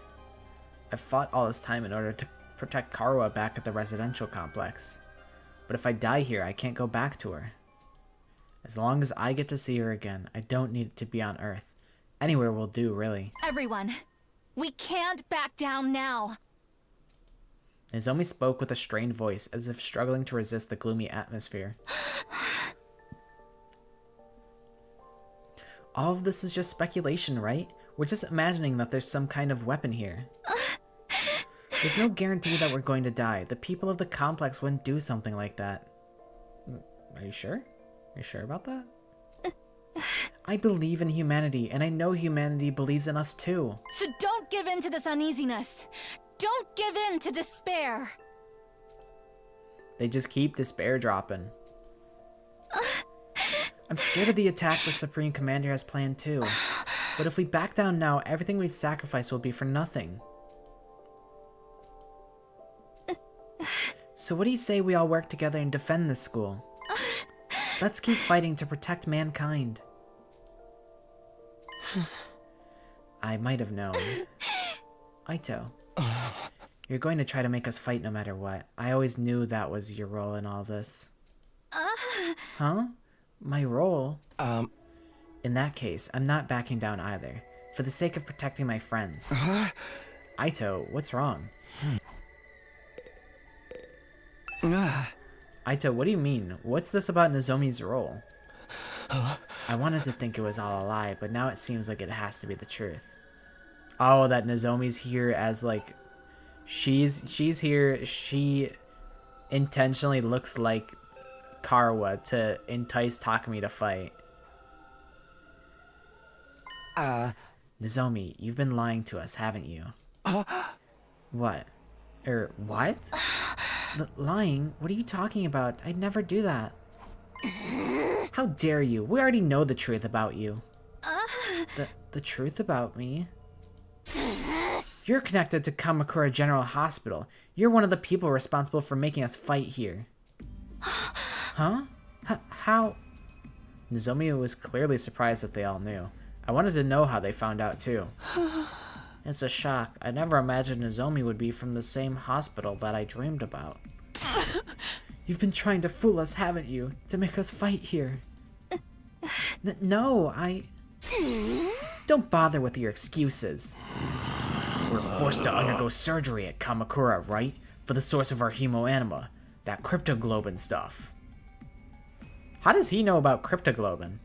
I've fought all this time in order to protect Karwa back at the residential complex. But if I die here, I can't go back to her. As long as I get to see her again, I don't need it to be on Earth. Anywhere will do, really. Everyone, we can't back down now. Nozomi spoke with a strained voice, as if struggling to resist the gloomy atmosphere. All of this is just speculation, right? We're just imagining that there's some kind of weapon here. There's no guarantee that we're going to die. The people of the complex wouldn't do something like that. Are you sure? Are you sure about that? I believe in humanity, and I know humanity believes in us too. So don't give in to this uneasiness. Don't give in to despair. They just keep despair dropping. I'm scared of the attack the Supreme Commander has planned too. But if we back down now, everything we've sacrificed will be for nothing. So what do you say we all work together and defend this school? Let's keep fighting to protect mankind. I might have known. Aito, you're going to try to make us fight no matter what. I always knew that was your role in all this. Huh? My role? In that case, I'm not backing down either, for the sake of protecting my friends. Aito, what's wrong? Aito, what do you mean? What's this about Nozomi's role? I wanted to think it was all a lie, but now it seems like it has to be the truth. Oh, that Nozomi's here as, like... She's here, she intentionally looks like Karawa to entice Takumi to fight. Nozomi, you've been lying to us, haven't you? What? What? Lying? What are you talking about? I'd never do that. How dare you? We already know the truth about you. The truth about me? You're connected to Kamakura General Hospital. You're one of the people responsible for making us fight here. Huh? How? Nozomi was clearly surprised that they all knew. I wanted to know how they found out too. It's a shock. I never imagined Nozomi would be from the same hospital that I dreamed about. You've been trying to fool us, haven't you? To make us fight here. No, Don't bother with your excuses. We're forced to undergo surgery at Kamakura, right? For the source of our hemoanima. That cryptoglobin stuff. How does he know about cryptoglobin?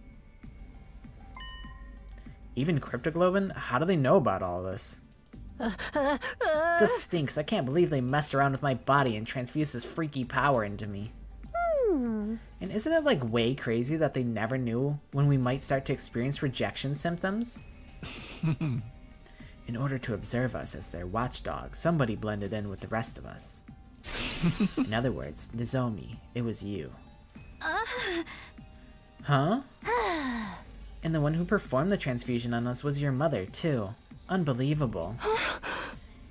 Even cryptoglobin? How do they know about all this? This stinks. I can't believe they messed around with my body and transfused this freaky power into me. And isn't it like way crazy that they never knew when we might start to experience rejection symptoms? In order to observe us as their watchdog, somebody blended in with the rest of us. In other words, Nozomi, it was you. Huh? And the one who performed the transfusion on us was your mother, too. Unbelievable.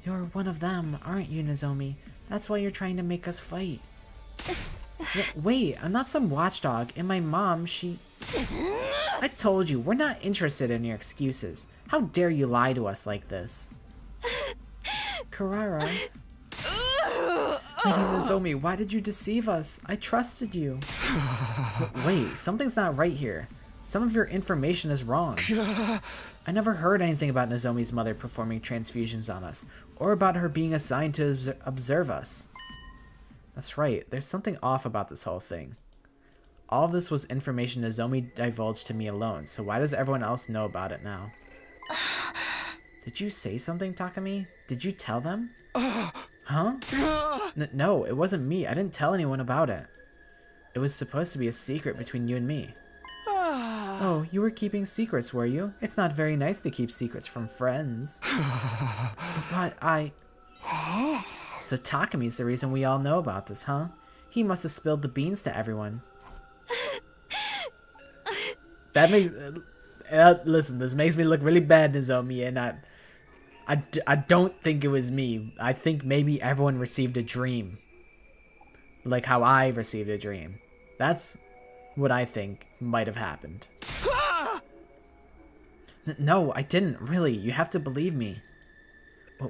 You're one of them, aren't you, Nozomi? That's why you're trying to make us fight. Wait, I'm not some watchdog, and my mom, she... I told you, we're not interested in your excuses. How dare you lie to us like this? Karara. Lady Nozomi, why did you deceive us? I trusted you. Wait, something's not right here. Some of your information is wrong. I never heard anything about Nozomi's mother performing transfusions on us, or about her being assigned to observe us. That's right, there's something off about this whole thing. All of this was information Nozomi divulged to me alone, so why does everyone else know about it now? Did you say something, Takumi? Did you tell them? Huh? No, it wasn't me. I didn't tell anyone about it. It was supposed to be a secret between you and me. Oh, you were keeping secrets, were you? It's not very nice to keep secrets from friends. But So Takumi's the reason we all know about this, huh? He must have spilled the beans to everyone. That makes... listen, this makes me look really bad, Nozomi, and I don't think it was me. I think maybe everyone received a dream. Like how I received a dream. That's what I think might have happened. No, I didn't, really. You have to believe me.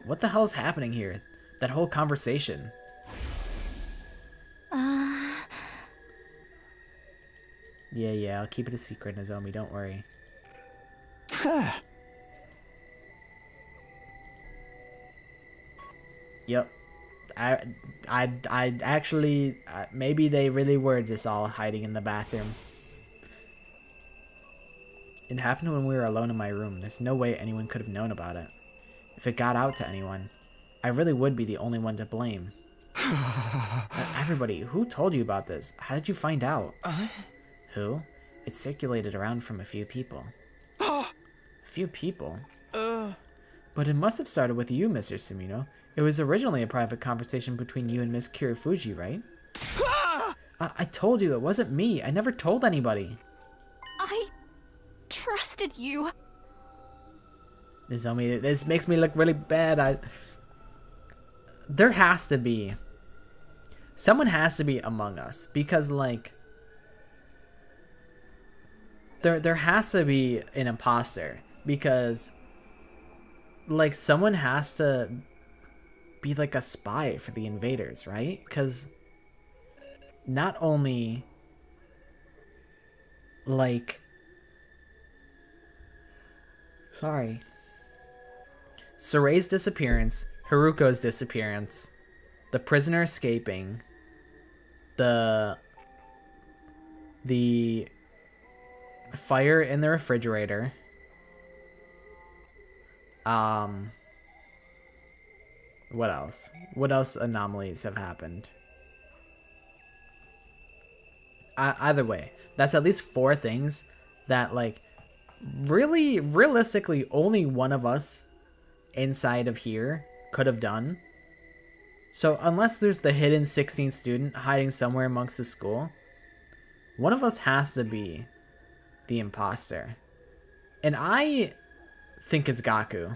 What the hell is happening here? That whole conversation. Yeah, I'll keep it a secret, Nozomi, don't worry. Yep. I actually, maybe they really were just all hiding in the bathroom. It happened when we were alone in my room. There's no way anyone could have known about it. If it got out to anyone, I really would be the only one to blame. Everybody, who told you about this? How did you find out? Who? It circulated around from a few people. A few people? But it must have started with you, Mr. Sumino. It was originally a private conversation between you and Miss Kirifuji, right? I told you, it wasn't me. I never told anybody. I trusted you. Nozomi, this makes me look really bad. There has to be. Someone has to be among us. Because, like... There has to be an imposter. Because... Like, someone has to be, like, a spy for the invaders, right? Because... Not only... Like... Sorry. Soray's disappearance, Haruko's disappearance, the prisoner escaping, the fire in the refrigerator, what else? What else anomalies have happened? Either way, that's at least 4 things that, like, really, realistically, only one of us inside of here could have done. So unless there's the hidden 16th student hiding somewhere amongst the school, one of us has to be the imposter. And I think it's Gaku.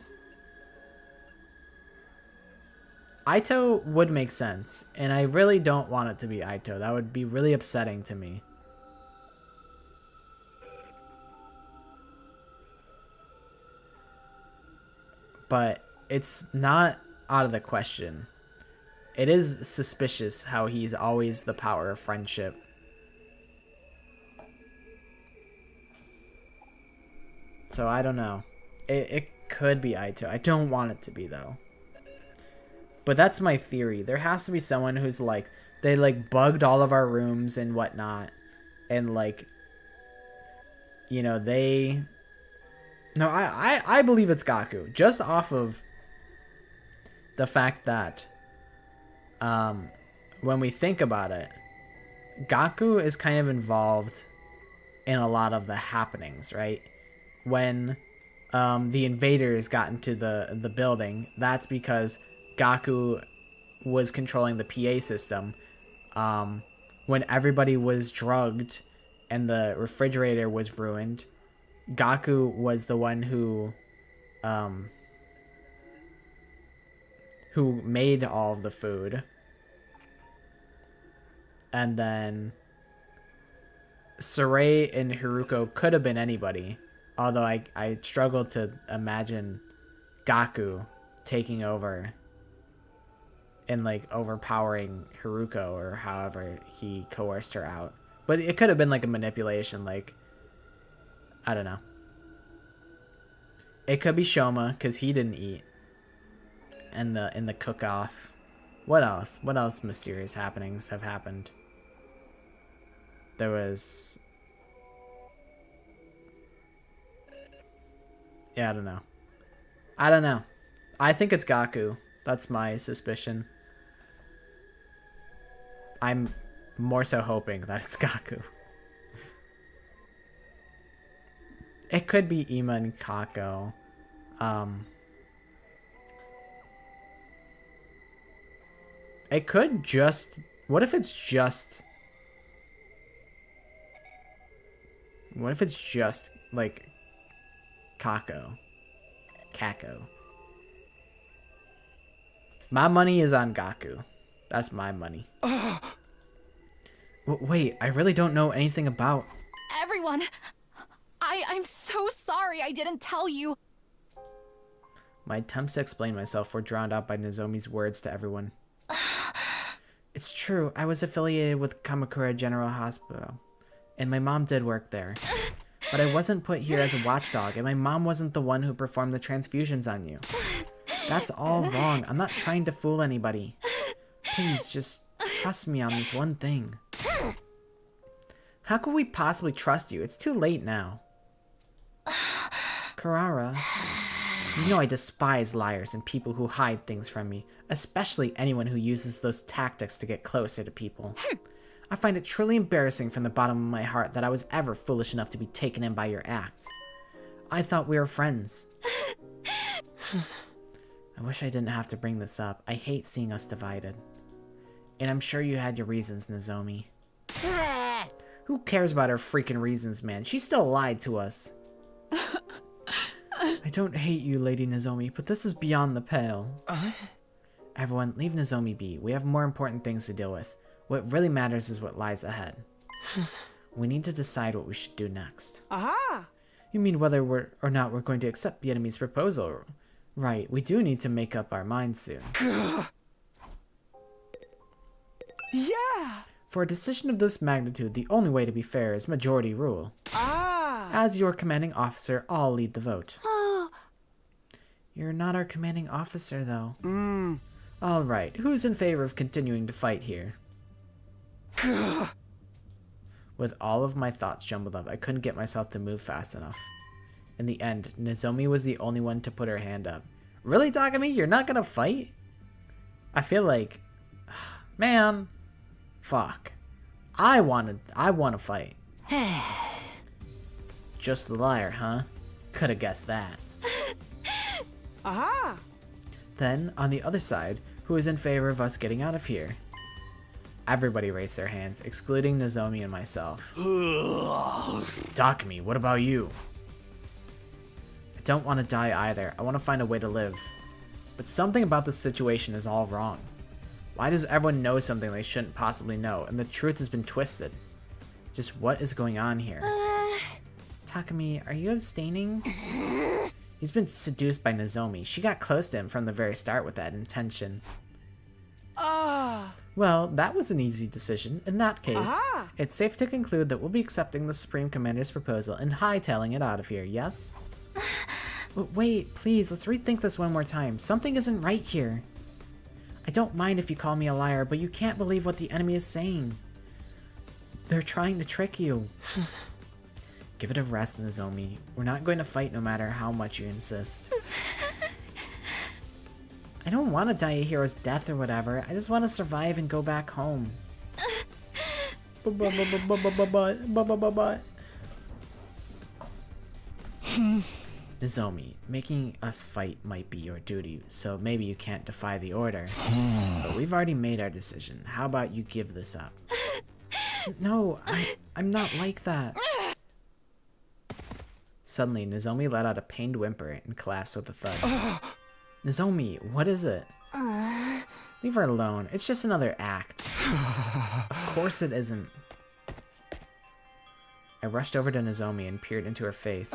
Aito would make sense, and I really don't want it to be Aito. That would be really upsetting to me. But it's not out of the question. It is suspicious how he's always the power of friendship. So I don't know. It could be Aito. I don't want it to be, though. But that's my theory. There has to be someone who's like, they like bugged all of our rooms and whatnot. And like, you know, they... No, I believe it's Gaku. Just off of the fact that when we think about it, Gaku is kind of involved in a lot of the happenings, right? When the invaders got into the building, that's because Gaku was controlling the PA system. When everybody was drugged and the refrigerator was ruined, Gaku was the one who made all of the food. And then Saray and Haruko could have been anybody. Although I struggle to imagine Gaku taking over and like overpowering Haruko or however he coerced her out. But it could have been like a manipulation, like, I don't know. It could be Shoma because he didn't eat in the cook-off. What else? What else mysterious happenings have happened? There was... Yeah, I don't know. I don't know. I think it's Gaku. That's my suspicion. I'm more so hoping that it's Gaku. It could be Ima and Kako. It could just... What if it's just... What if it's just, like, Kako? My money is on Gaku. That's my money. Wait, I really don't know anything about... Everyone, I'm so sorry I didn't tell you. My attempts to explain myself were drowned out by Nozomi's words to everyone. It's true, I was affiliated with Kamakura General Hospital, and my mom did work there. But I wasn't put here as a watchdog, and my mom wasn't the one who performed the transfusions on you. That's all wrong. I'm not trying to fool anybody. Please, just trust me on this one thing. How could we possibly trust you? It's too late now. Karara, you know I despise liars and people who hide things from me, especially anyone who uses those tactics to get closer to people. I find it truly embarrassing from the bottom of my heart that I was ever foolish enough to be taken in by your act. I thought we were friends. I wish I didn't have to bring this up. I hate seeing us divided. And I'm sure you had your reasons, Nozomi. Who cares about her freaking reasons, man? She still lied to us. I don't hate you, Lady Nozomi, but this is beyond the pale. Everyone, leave Nozomi be. We have more important things to deal with. What really matters is what lies ahead. We need to decide what we should do next. Aha! You mean whether or not we're going to accept the enemy's proposal? Right, we do need to make up our minds soon. Yeah! For a decision of this magnitude, the only way to be fair is majority rule. Ah! As your commanding officer, I'll lead the vote. You're not our commanding officer, though. Alright, who's in favor of continuing to fight here? With all of my thoughts jumbled up, I couldn't get myself to move fast enough. In the end, Nozomi was the only one to put her hand up. Really, Takumi? You're not gonna fight? I feel like... Man. Fuck. I wanna fight. Just the liar, huh? Coulda guessed that. Aha! Then, on the other side, who is in favor of us getting out of here? Everybody raised their hands, excluding Nozomi and myself. Takumi, what about you? I don't want to die either. I want to find a way to live. But something about this situation is all wrong. Why does everyone know something they shouldn't possibly know, and the truth has been twisted? Just what is going on here? Takumi, are you abstaining? He's been seduced by Nozomi. She got close to him from the very start with that intention. Well, that was an easy decision. In that case, it's safe to conclude that we'll be accepting the Supreme Commander's proposal and hightailing it out of here, yes? Wait, please, let's rethink this one more time. Something isn't right here. I don't mind if you call me a liar, but you can't believe what the enemy is saying. They're trying to trick you. Give it a rest, Nozomi. We're not going to fight no matter how much you insist. I don't want to die a hero's death or whatever. I just want to survive and go back home. Nozomi, making us fight might be your duty, so maybe you can't defy the order. But we've already made our decision. How about you give this up? No, I'm not like that. Suddenly, Nozomi let out a pained whimper and collapsed with a thud. Nozomi, what is it? Leave her alone. It's just another act. Of course it isn't. I rushed over to Nozomi and peered into her face.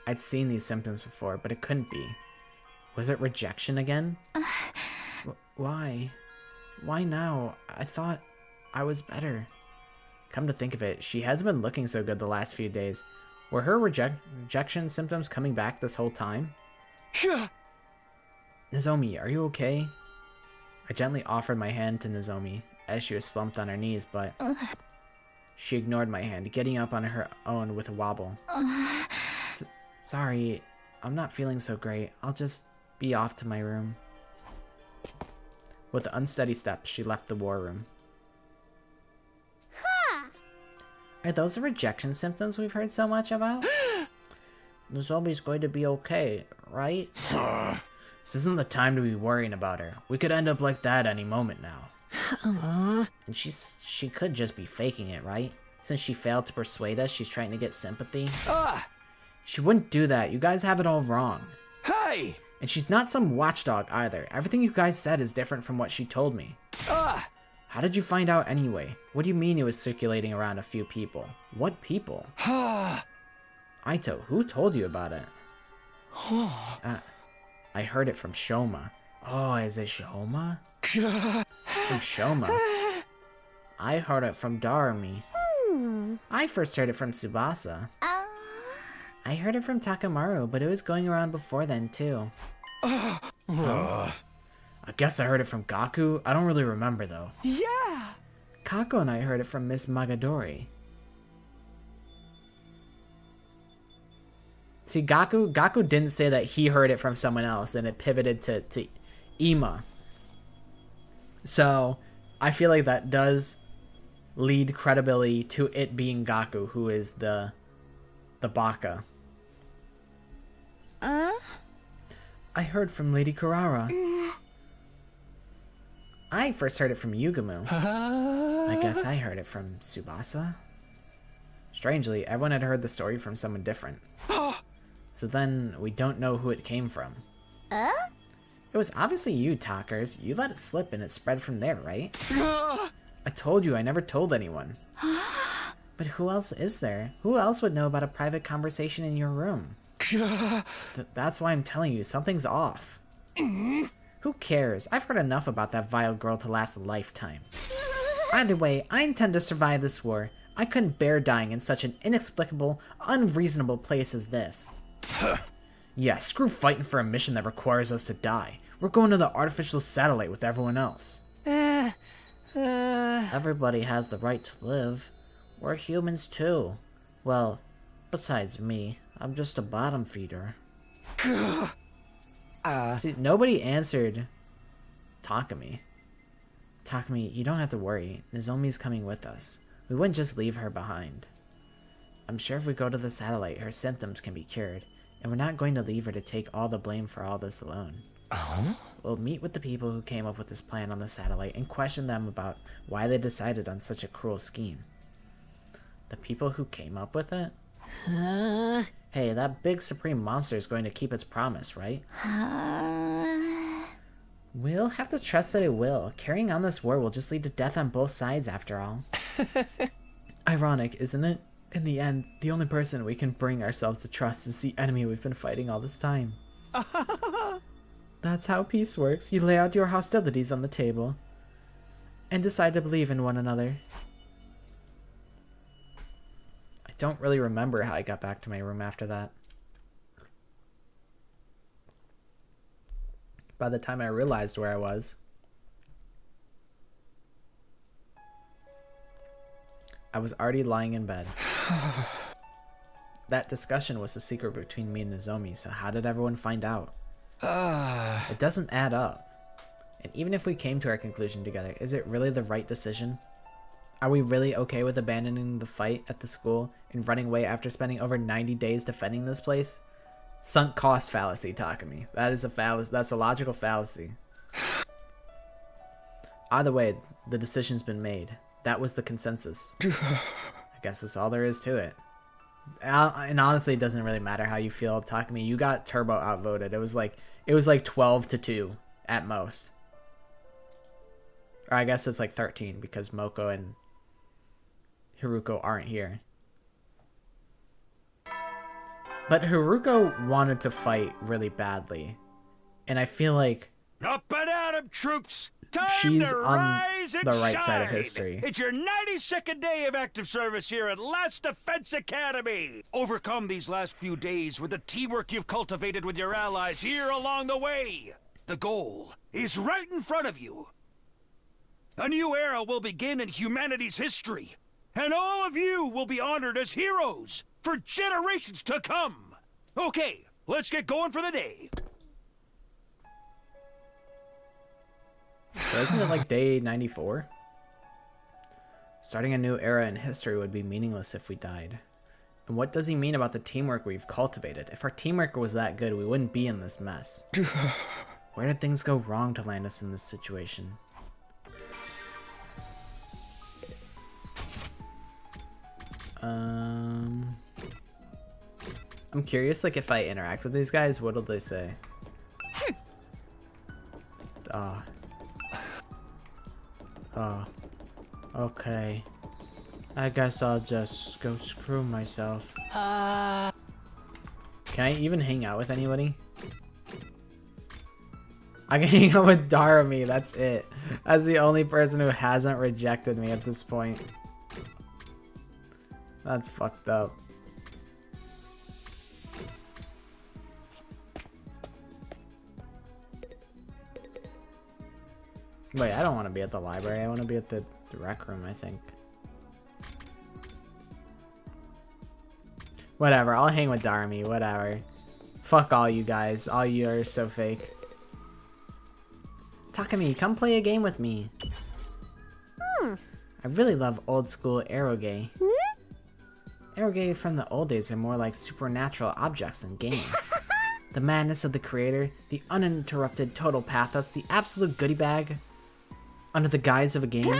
I'd seen these symptoms before, but it couldn't be. Was it rejection again? Why? Why now? I thought I was better. Come to think of it, she hasn't been looking so good the last few days. Were her rejection symptoms coming back this whole time? Nozomi, are you okay? I gently offered my hand to Nozomi, as she was slumped on her knees, but... She ignored my hand, getting up on her own with a wobble. Sorry, I'm not feeling so great. I'll just be off to my room. With unsteady steps, she left the war room. Are those the rejection symptoms we've heard so much about? Nozomi's going to be okay, right? This isn't the time to be worrying about her. We could end up like that any moment now. And she could just be faking it, right? Since she failed to persuade us, she's trying to get sympathy. She wouldn't do that. You guys have it all wrong. Hey! And she's not some watchdog either. Everything you guys said is different from what she told me. How did you find out anyway? What do you mean it was circulating around a few people? What people? Aito, who told you about it? I heard it from Shoma. Oh, is it Shoma? From Shoma? I heard it from Darumi. I first heard it from Tsubasa. I heard it from Takamaru, but it was going around before then too. I guess I heard it from Gaku. I don't really remember though. Yeah! Kako and I heard it from Miss Magadori. See, Gaku didn't say that he heard it from someone else, and it pivoted to Ima. So, I feel like that does lead credibility to it being Gaku, who is the baka. I heard from Lady Kurara. I first heard it from Yugumu. I guess I heard it from Tsubasa. Strangely, everyone had heard the story from someone different. So then, we don't know who it came from. It was obviously you, Talkers. You let it slip and it spread from there, right? I told you I never told anyone. But who else is there? Who else would know about a private conversation in your room? That's why I'm telling you, something's off. Who cares? I've heard enough about that vile girl to last a lifetime. Either way, I intend to survive this war. I couldn't bear dying in such an inexplicable, unreasonable place as this. Yeah, screw fighting for a mission that requires us to die. We're going to the artificial satellite with everyone else. Everybody has the right to live. We're humans too. Well, besides me, I'm just a bottom feeder. See, nobody answered Takumi. Takumi, you don't have to worry. Nozomi's coming with us. We wouldn't just leave her behind. I'm sure if we go to the satellite, her symptoms can be cured, and we're not going to leave her to take all the blame for all this alone. We'll meet with the people who came up with this plan on the satellite and question them about why they decided on such a cruel scheme. The people who came up with it? Hey, that big supreme monster is going to keep its promise, right? We'll have to trust that it will. Carrying on this war will just lead to death on both sides, after all. Ironic, isn't it? In the end, the only person we can bring ourselves to trust is the enemy we've been fighting all this time. That's how peace works. You lay out your hostilities on the table and decide to believe in one another. I don't really remember how I got back to my room after that. By the time I realized where I was, I was already lying in bed. That discussion was a secret between me and Nozomi, so how did everyone find out? It doesn't add up. And even if we came to our conclusion together, is it really the right decision? Are we really okay with abandoning the fight at the school and running away after spending over 90 days defending this place? Sunk cost fallacy, Takumi. That is a fallacy. That's a logical fallacy. Either way, the decision's been made. That was the consensus. I guess that's all there is to it. And honestly, it doesn't really matter how you feel, Takumi. You got turbo outvoted. It was like 12-2 at most. Or I guess it's like 13 because Moko and Haruko aren't here. But Haruko wanted to fight really badly. And I feel like Up and at 'em, troops! Time she's to on rise and the right shine. side of history. It's your 92nd day of active service here at Last Defense Academy. Overcome these last few days with the teamwork you've cultivated with your allies here along the way. The goal is right in front of you. A new era will begin in humanity's history, and all of you will be honored as heroes for generations to come. Okay, let's get going for the day. So isn't it like day 94? Starting a new era in history would be meaningless if we died. And what does he mean about the teamwork we've cultivated? If our teamwork was that good, we wouldn't be in this mess. Where did things go wrong to land us in this situation? I'm curious, like, if I interact with these guys, what'll they say? Okay. I guess I'll just go screw myself. Can I even hang out with anybody? I can hang out with Darami, that's it. That's the only person who hasn't rejected me at this point. That's fucked up. Wait, I don't want to be at the library. I want to be at the rec room, I think. Whatever, I'll hang with Darami, whatever. Fuck all you guys. All you are so fake. Takumi, come play a game with me. I really love old school eroge. Eroge from the old days are more like supernatural objects than games. The madness of the creator, the uninterrupted total pathos, the absolute goodie bag under the guise of a game.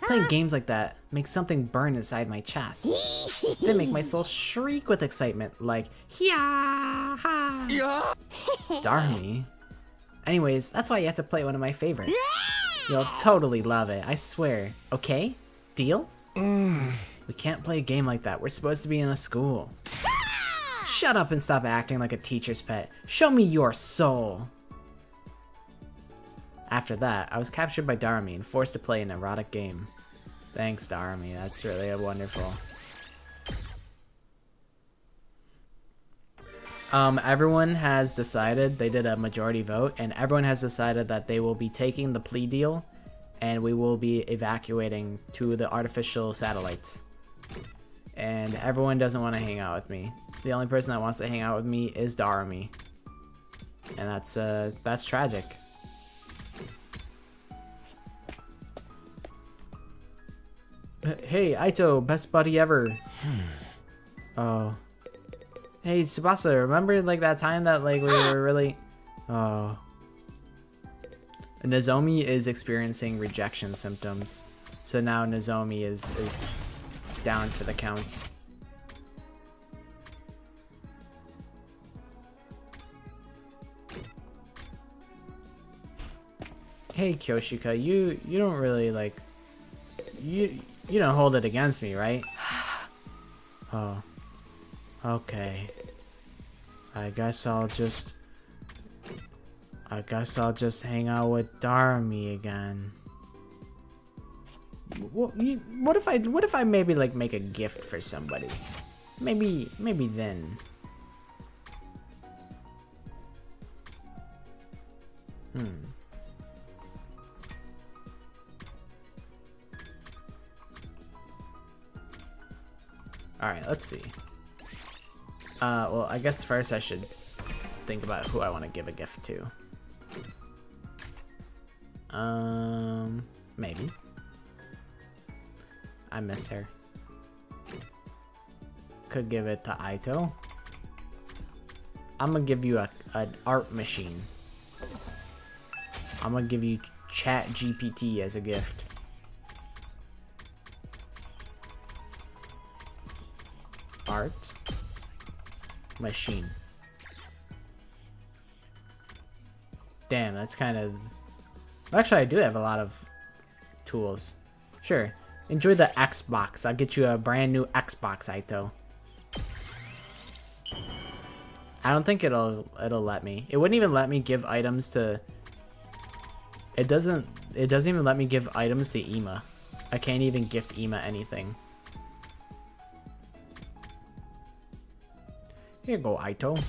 Playing games like that makes something burn inside my chest. They make my soul shriek with excitement, like, yeah, Darmy. Anyways, that's why you have to play one of my favorites. You'll totally love it, I swear. Okay? Deal? We can't play a game like that. We're supposed to be in a school. Shut up and stop acting like a teacher's pet. Show me your soul. After that, I was captured by Darmy and forced to play an erotic game. Thanks, Darmy. That's really wonderful. Everyone has decided, they did a majority vote, and everyone has decided that they will be taking the plea deal, and we will be evacuating to the artificial satellites. And everyone doesn't want to hang out with me. The only person that wants to hang out with me is Darmy. And that's tragic. Hey, Aito, best buddy ever. Oh. Hey, Tsubasa, remember like that time that like we were really... Oh. Nozomi is experiencing rejection symptoms. So now Nozomi is down for the count. Hey, Kyoshika, you don't really like... You don't hold it against me, right? Oh. Okay. I guess I'll just hang out with Darmy again. What if I maybe like make a gift for somebody? Maybe then. Alright, let's see. Well, I guess first I should think about who I want to give a gift to. Maybe. I miss her. Could give it to Aito. I'm gonna give you an art machine. I'm gonna give you Chat GPT as a gift. Art machine. Damn, that's kind of... Actually, I do have a lot of tools. Sure. Enjoy the Xbox. I'll get you a brand new Xbox, Aito. I don't think it'll let me. It wouldn't even let me give items to... It doesn't even let me give items to Ima. I can't even gift Ima anything. Here you go, Aito.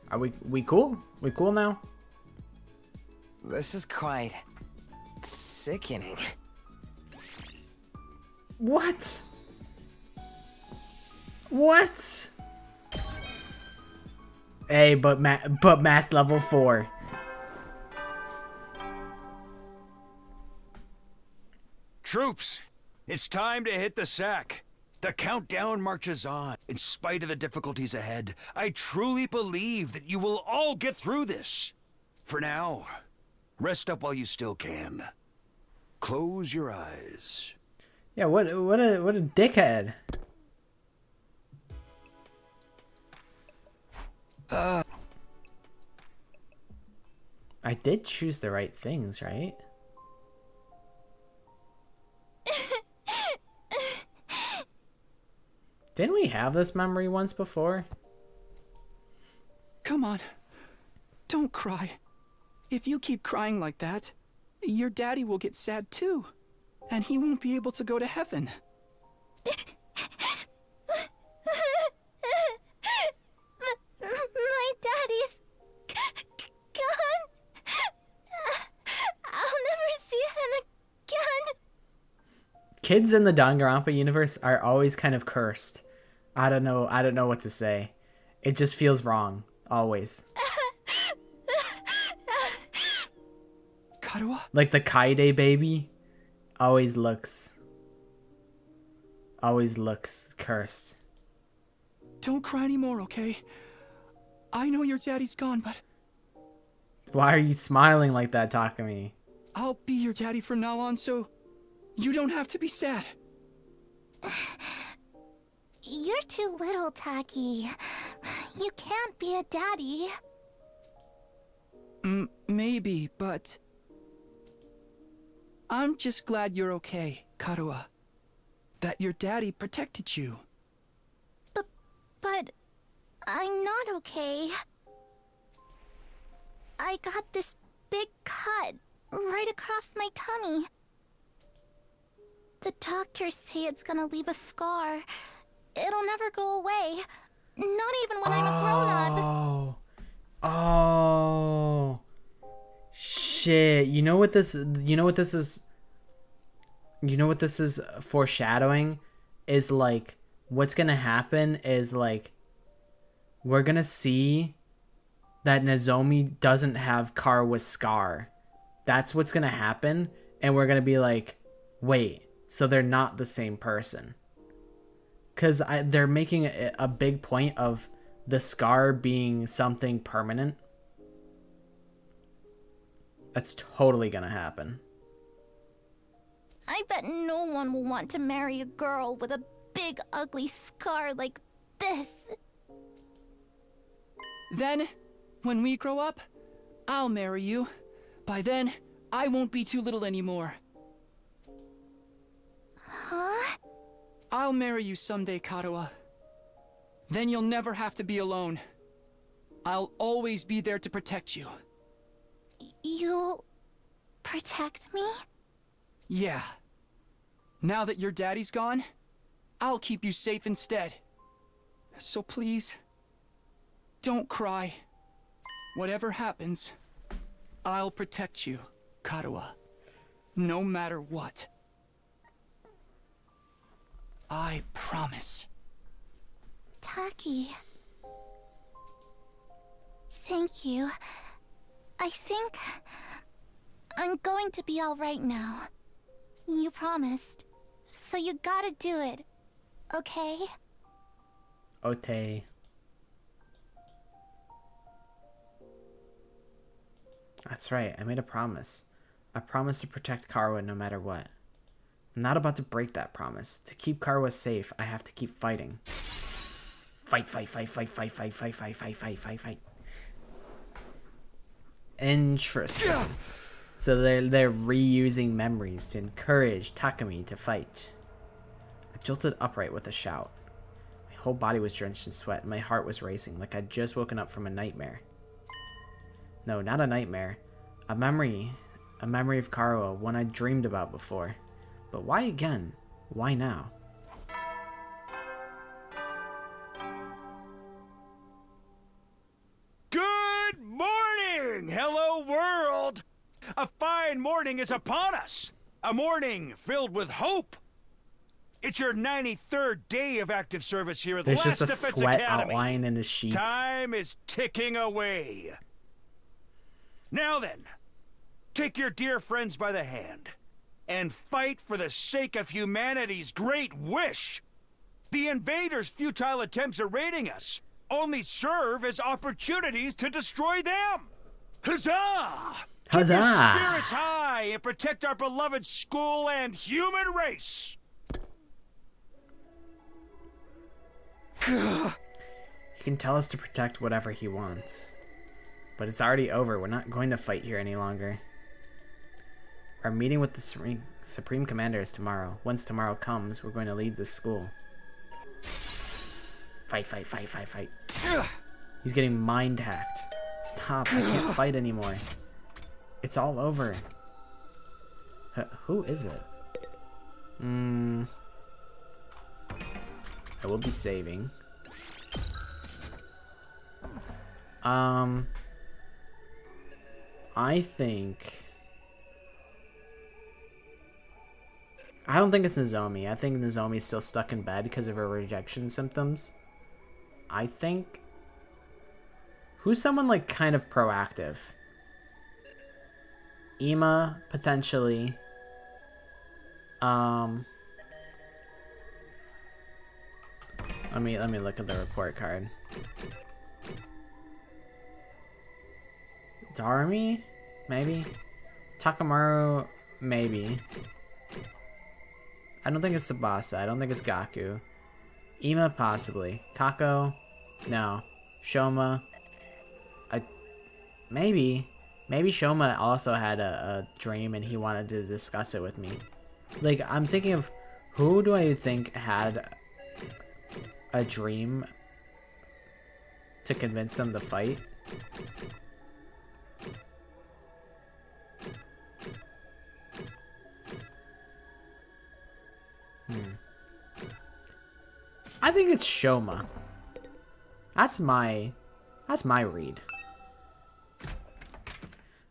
Are we cool? We cool now? This is quite sickening. What? What? Hey, but math level 4. Troops, it's time to hit the sack. The countdown marches on. In spite of the difficulties ahead, I truly believe that you will all get through this. For now, rest up while you still can. Close your eyes. Yeah, what a dickhead. I did choose the right things, right? Didn't we have this memory once before? Come on. Don't cry. If you keep crying like that, your daddy will get sad too. And he won't be able to go to heaven. My daddy's gone. I'll never see him again. Kids in the Danganronpa universe are always kind of cursed. I don't know what to say. It just feels wrong, always. Karuha? Like the Kaide baby always looks always looks cursed. Don't cry anymore, okay? I know your daddy's gone, but Why are you smiling like that, Takumi? I'll be your daddy from now on, so you don't have to be sad. You're too little, Taki. You can't be a daddy. Maybe, but I'm just glad you're okay, Karua. That your daddy protected you. But I'm not okay. I got this big cut right across my tummy. The doctors say it's gonna leave a scar. It'll never go away. Not even when I'm a grown-up. Oh. Shit. You know what this is foreshadowing? Is like, what's gonna happen is like, we're gonna see that Nozomi doesn't have Karua's scar. That's what's gonna happen, and we're gonna be like, wait, so they're not the same person. Because they're making a big point of the scar being something permanent. That's totally gonna happen. I bet no one will want to marry a girl with a big ugly scar like this. Then, when we grow up, I'll marry you. By then, I won't be too little anymore. Huh? I'll marry you someday, Karua. Then you'll never have to be alone. I'll always be there to protect you. You'll protect me? Yeah. Now that your daddy's gone, I'll keep you safe instead. So please, don't cry. Whatever happens, I'll protect you, Karua. No matter what. I promise. Taki. Thank you. I think I'm going to be all right now. You promised. So you gotta do it. Okay? Ote. That's right, I made a promise. I promised to protect Karua no matter what. I'm not about to break that promise. To keep Karua safe, I have to keep fighting. Fight, fight, fight, fight, fight, fight, fight, fight, fight, fight, fight, fight. Interesting. So they're reusing memories to encourage Takumi to fight. I jolted upright with a shout. My whole body was drenched in sweat and my heart was racing like I'd just woken up from a nightmare. No, not a nightmare. A memory of Karua, one I dreamed about before. But why again? Why now? Good morning! Hello, world! A fine morning is upon us. A morning filled with hope. It's your 93rd day of active service here at the There's Last just a Defense sweat Academy. outline in his sheets. Time is ticking away. Now then, take your dear friends by the hand and fight for the sake of humanity's great wish. The invaders' futile attempts at raiding us only serve as opportunities to destroy them. Huzzah! Keep your Huzzah! spirits high and protect our beloved school and human race. He can tell us to protect whatever he wants. But it's already over. We're not going to fight here any longer. Our meeting with the Supreme Commander is tomorrow. Once tomorrow comes, we're going to leave this school. Fight, fight, fight, fight, fight. He's getting mind hacked. Stop, I can't fight anymore. It's all over. Who is it? I will be saving. I don't think it's Nozomi. I think Nozomi's still stuck in bed because of her rejection symptoms. I think... Who's someone, like, kind of proactive? Ima, potentially. Let me look at the report card. Darumi? Maybe? Takamaru? Maybe. I don't think it's Tsubasa. I don't think it's Gaku. Ima? Possibly. Kako? No. Shoma? Maybe. Maybe Shoma also had a dream and he wanted to discuss it with me. Like, I'm thinking of who do I think had a dream to convince them to fight? I think it's Shoma. That's my read.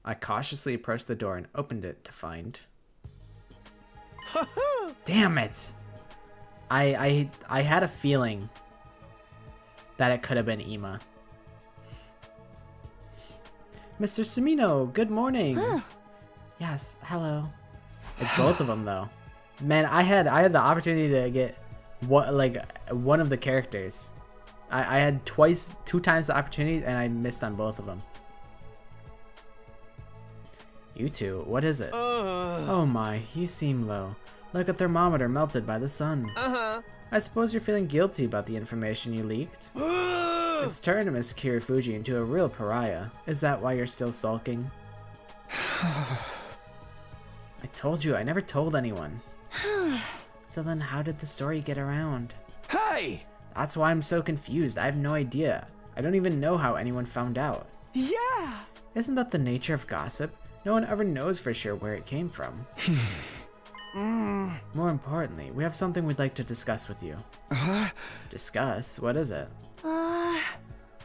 I cautiously approached the door and opened it to find. Damn it! I had a feeling that it could have been Ima. Mr. Sumino, good morning. Yes, hello. It's both of them though. Man, I had the opportunity to get one of the characters. I had two times the opportunity and I missed on both of them. You two, what is it? Oh my, you seem low. Like a thermometer melted by the sun. I suppose you're feeling guilty about the information you leaked. It's turned Miss Kirifuji into a real pariah. Is that why you're still sulking? I told you, I never told anyone. So then how did the story get around? Hey! That's why I'm so confused. I have no idea. I don't even know how anyone found out. Yeah! Isn't that the nature of gossip? No one ever knows for sure where it came from. More importantly, we have something we'd like to discuss with you. Discuss? What is it?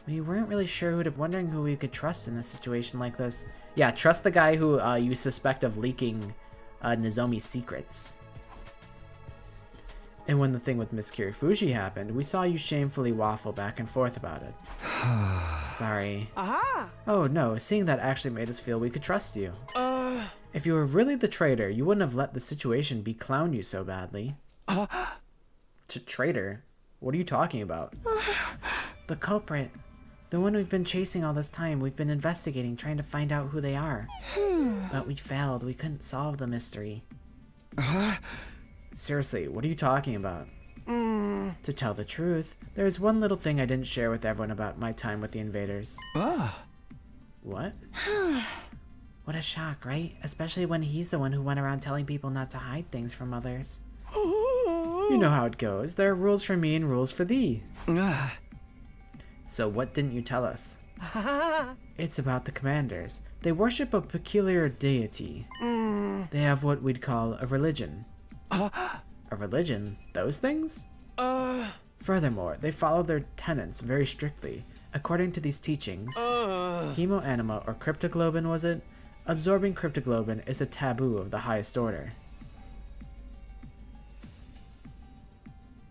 We weren't really sure wondering who we could trust in a situation like this. Yeah, trust the guy who you suspect of leaking Nozomi's secrets. And when the thing with Miss Kirifuji happened, we saw you shamefully waffle back and forth about it. Sorry. Aha! Oh no, seeing that actually made us feel we could trust you. If you were really the traitor, you wouldn't have let the situation clown you so badly. Traitor? What are you talking about? The culprit. The one we've been chasing all this time. We've been investigating, trying to find out who they are. But we failed. We couldn't solve the mystery. Seriously, what are you talking about? To tell the truth, there is one little thing I didn't share with everyone about my time with the invaders. What? What a shock, right? Especially when he's the one who went around telling people not to hide things from others. You know how it goes. There are rules for me and rules for thee. So what didn't you tell us? It's about the commanders. They worship a peculiar deity. They have what we'd call a religion. A religion? Those things? Furthermore, they follow their tenets very strictly. According to these teachings, hemoanima or cryptoglobin, was it? Absorbing cryptoglobin is a taboo of the highest order.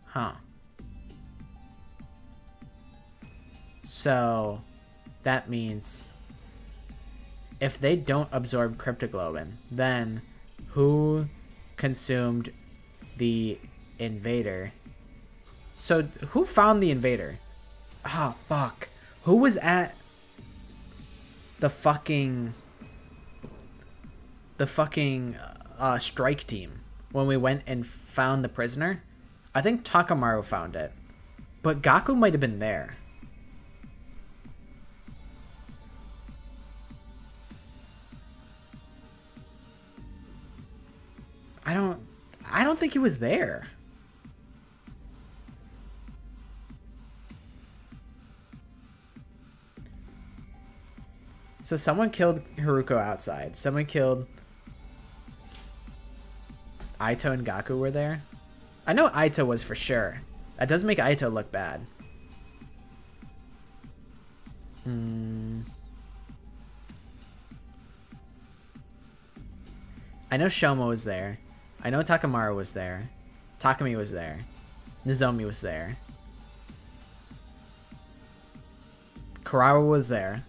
Huh. So, that means if they don't absorb cryptoglobin, then who consumed the invader? So, who found the invader? Ah, fuck. Who was at the fucking strike team when we went and found the prisoner? I think Takamaru found it, but Gaku might have been there. I don't think he was there. So someone killed Haruko outside. Someone killed Aito and Gaku were there. I know Aito was for sure. That does make Aito look bad. I know Shoma was there. I know Takamaru was there. Takumi was there. Nozomi was there. Karawa was there.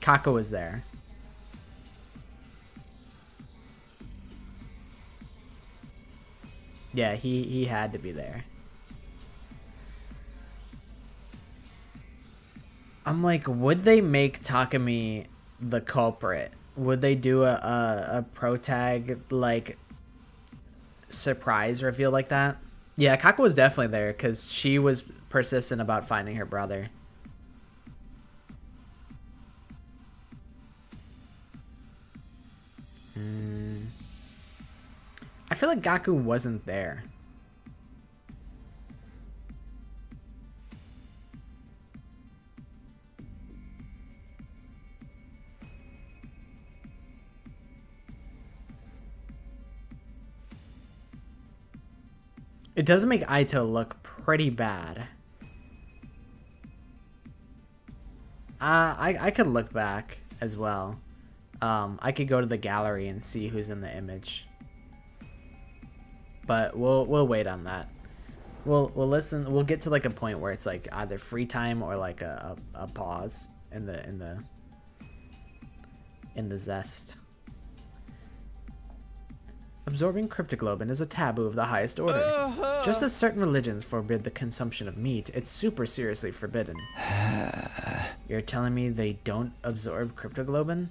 Kako was there. Yeah, he had to be there. I'm like, would they make Takumi the culprit? Would they do a pro tag like surprise reveal like that? Yeah, Kako was definitely there because she was persistent about finding her brother. I feel like Gaku wasn't there. It does make Aito look pretty bad. I could look back as well. I could go to the gallery and see who's in the image. But we'll wait on that. We'll listen. We'll get to like a point where it's like either free time or like a pause in the zest. Absorbing cryptoglobin is a taboo of the highest order. Just as certain religions forbid the consumption of meat, it's super seriously forbidden. You're telling me they don't absorb cryptoglobin?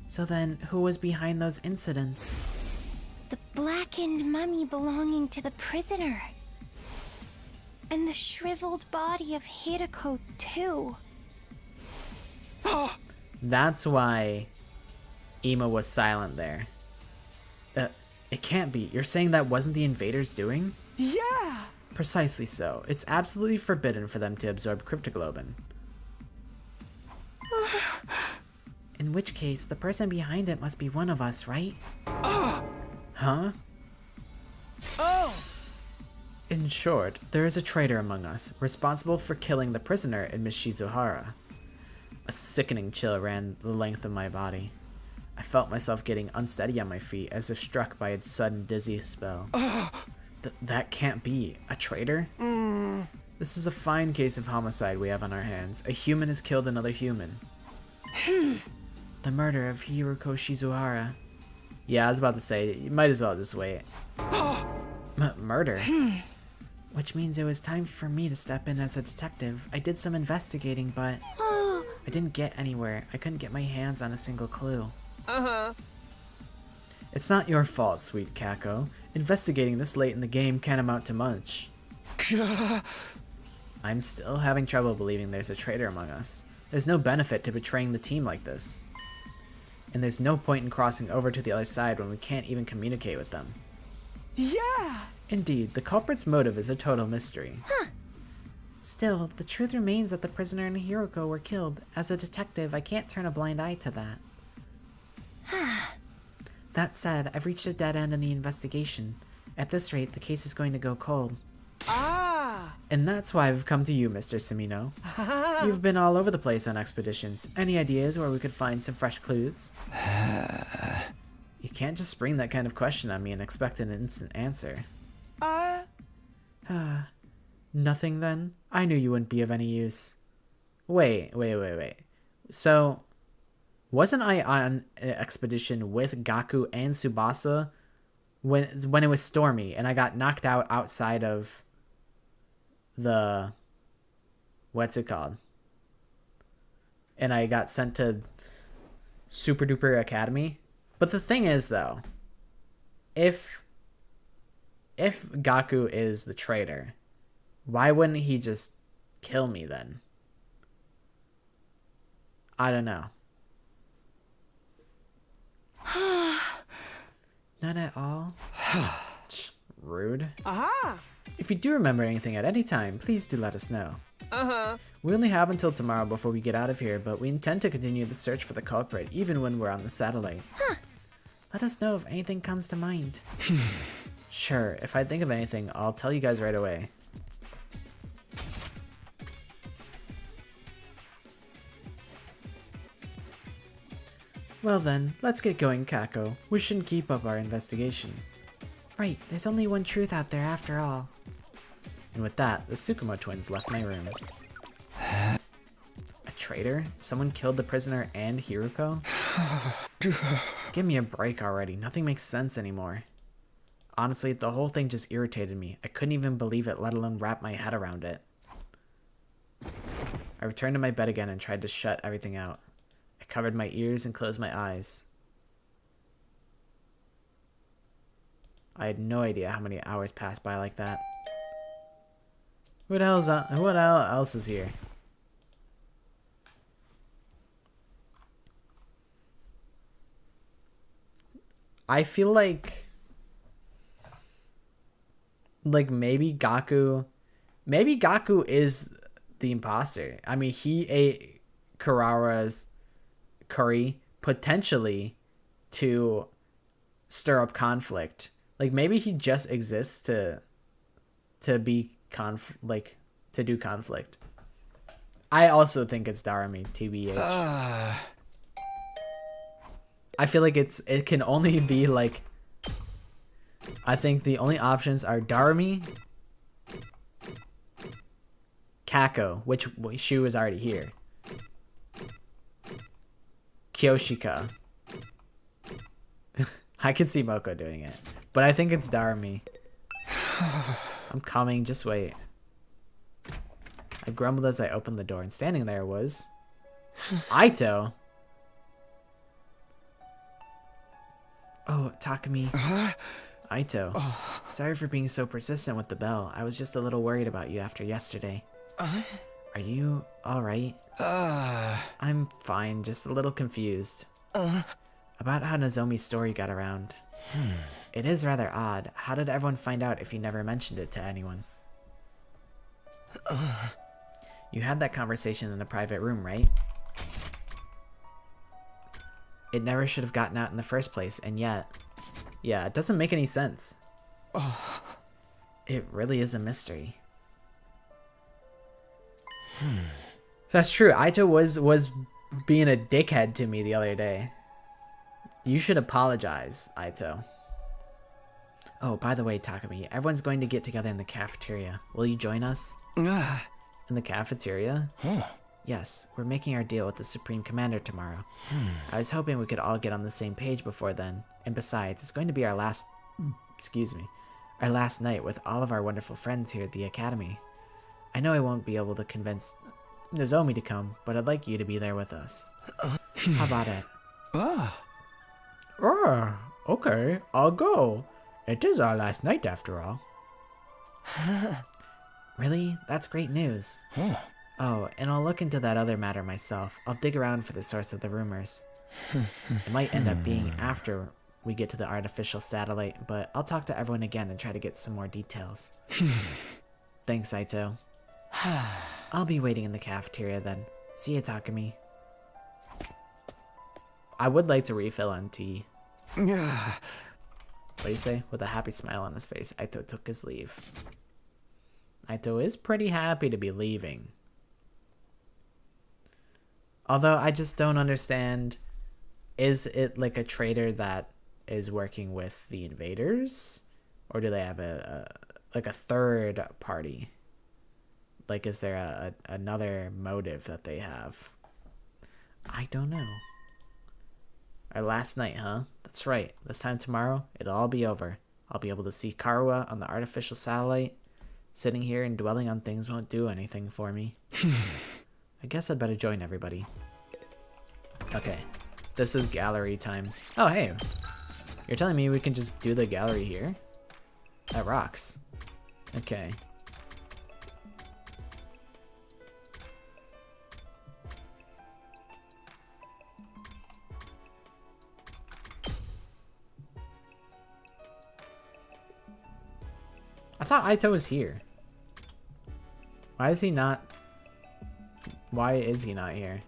So then, who was behind those incidents? The blackened mummy belonging to the prisoner. And the shriveled body of Hideko, too. That's why Ima was silent there. It can't be. You're saying that wasn't the invaders' doing? Yeah! Precisely so. It's absolutely forbidden for them to absorb cryptoglobin. In which case, the person behind it must be one of us, right? Huh? Oh! In short, there is a traitor among us, responsible for killing the prisoner in Miss Shizuhara. A sickening chill ran the length of my body. I felt myself getting unsteady on my feet, as if struck by a sudden dizzy spell. That can't be. A traitor? This is a fine case of homicide we have on our hands. A human has killed another human. The murder of Hiroko Shizuhara. Yeah, I was about to say, you might as well just wait. Murder? Which means it was time for me to step in as a detective. I did some investigating, but I didn't get anywhere. I couldn't get my hands on a single clue. It's not your fault, sweet Kako. Investigating this late in the game can't amount to much. I'm still having trouble believing there's a traitor among us. There's no benefit to betraying the team like this. And there's no point in crossing over to the other side when we can't even communicate with them. Yeah! Indeed, the culprit's motive is a total mystery. Still, the truth remains that the prisoner and Hiroko were killed. As a detective, I can't turn a blind eye to that. That said, I've reached a dead end in the investigation. At this rate, the case is going to go cold. And that's why I've come to you, Mr. Samino. You've been all over the place on expeditions. Any ideas where we could find some fresh clues? You can't just spring that kind of question on me and expect an instant answer. Nothing then? I knew you wouldn't be of any use. Wait. So, wasn't I on an expedition with Gaku and Tsubasa when it was stormy and I got knocked out outside of the... what's it called? And I got sent to Super Duper Academy? But the thing is, though, if Gaku is the traitor, why wouldn't he just kill me then? I don't know. Not at all? Rude. If you do remember anything at any time, please do let us know. We only have until tomorrow before we get out of here, but we intend to continue the search for the culprit, even when we're on the satellite. Let us know if anything comes to mind. Sure, if I think of anything, I'll tell you guys right away. Well then, let's get going, Kako. We shouldn't keep up our investigation. Right, there's only one truth out there after all. And with that, the Tsukumo twins left my room. A traitor? Someone killed the prisoner and Hiroko? Give me a break already. Nothing makes sense anymore. Honestly, the whole thing just irritated me. I couldn't even believe it, let alone wrap my head around it. I returned to my bed again and tried to shut everything out. I covered my ears and closed my eyes. I had no idea how many hours passed by like that. What else is here? I feel like maybe Gaku is the imposter. I mean, he ate Kurara's curry potentially to stir up conflict. Like maybe he just exists to be to do conflict. I also think it's Darami, TBH. I feel like it can only be like, I think the only options are Darami, Kako, which Shu is already here, Kyoshika. I could see Moko doing it, but I think it's Darami. I'm coming, just wait. I grumbled as I opened the door, and standing there was Aito. Oh, Takumi. Aito. Sorry for being so persistent with the bell. I was just a little worried about you after yesterday. Are you alright? I'm fine, just a little confused. About how Nozomi's story got around. It is rather odd. How did everyone find out if you never mentioned it to anyone? You had that conversation in a private room, right? It never should have gotten out in the first place, and yet... Yeah, it doesn't make any sense. It really is a mystery. That's true. Aito was being a dickhead to me the other day. You should apologize, Aito. Oh, by the way, Takumi, everyone's going to get together in the cafeteria. Will you join us? In the cafeteria? Yes, we're making our deal with the Supreme Commander tomorrow. I was hoping we could all get on the same page before then. And besides, it's going to be our last night with all of our wonderful friends here at the Academy. I know I won't be able to convince Nozomi to come, but I'd like you to be there with us. How about it? Okay, I'll go. It is our last night after all. Really? That's great news. Oh, and I'll look into that other matter myself. I'll dig around for the source of the rumors. It might end up being after we get to the artificial satellite, but I'll talk to everyone again and try to get some more details. Thanks, Aito. I'll be waiting in the cafeteria then. See you, Takumi. I would like to refill on tea. What do you say? With a happy smile on his face, Aito took his leave. Aito is pretty happy to be leaving. Although I just don't understand, is it like a traitor that is working with the invaders? Or do they have a third party? Like, is there another motive that they have? I don't know. Our last night, huh? That's right. This time tomorrow, it'll all be over. I'll be able to see Karuha on the artificial satellite. Sitting here and dwelling on things won't do anything for me. I guess I'd better join everybody. Okay. This is gallery time. Oh, hey. You're telling me we can just do the gallery here? That rocks. Okay. I thought Aito was here. Why is he not? Why is he not here?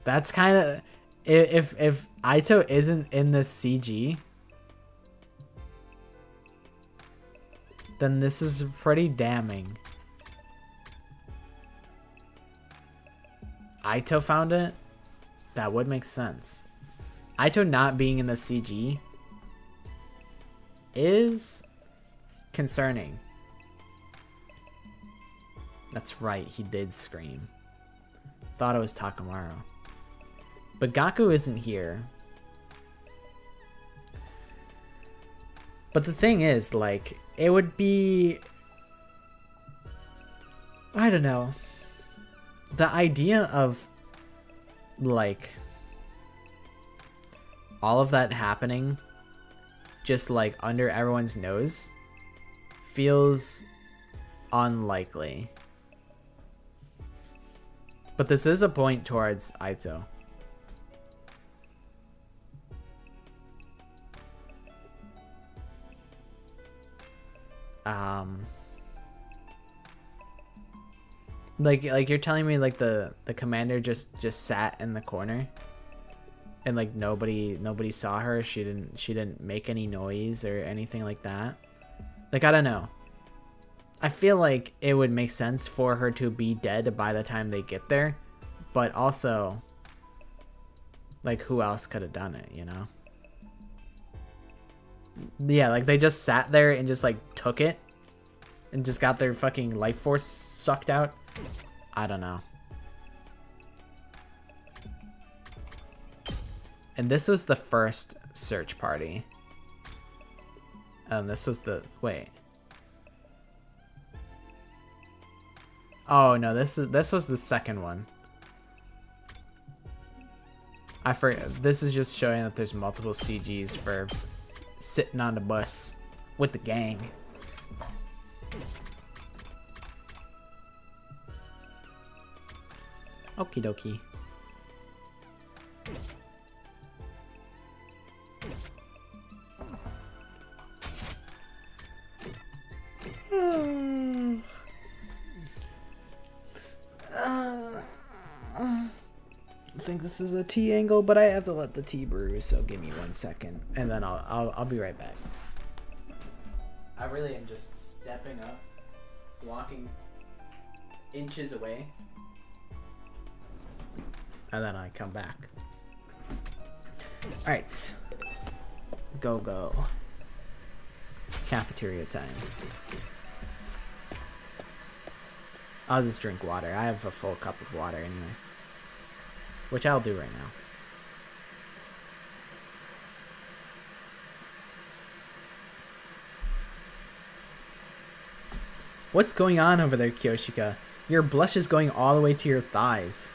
That's kind of, if Aito isn't in this CG, then this is pretty damning. Aito found it? That would make sense. Aito not being in the CG is concerning. That's right, he did scream. Thought it was Takamaru. But Gaku isn't here. But the thing is, like, it would be... I don't know. The idea of, like, all of that happening just, like, under everyone's nose feels unlikely. But this is a point towards Aito. Like you're telling me like the commander just sat in the corner and like nobody saw her. She didn't make any noise or anything like that. Like, I don't know. I feel like it would make sense for her to be dead by the time they get there, but also like who else could have done it, you know? Yeah, like they just sat there and just like took it and just got their fucking life force sucked out. I don't know. And this was the first search party. And this was the... Wait. Oh, no, this was the second one. I forget. This is just showing that there's multiple CGs for sitting on the bus with the gang. Okie dokie. I think this is a T angle, but I have to let the tea brew, so give me 1 second, and then I'll be right back. I really am just stepping up, walking inches away, and then I come back. All right, go. Cafeteria time. I'll just drink water. I have a full cup of water anyway. Which I'll do right now. What's going on over there, Kyoshika? Your blush is going all the way to your thighs.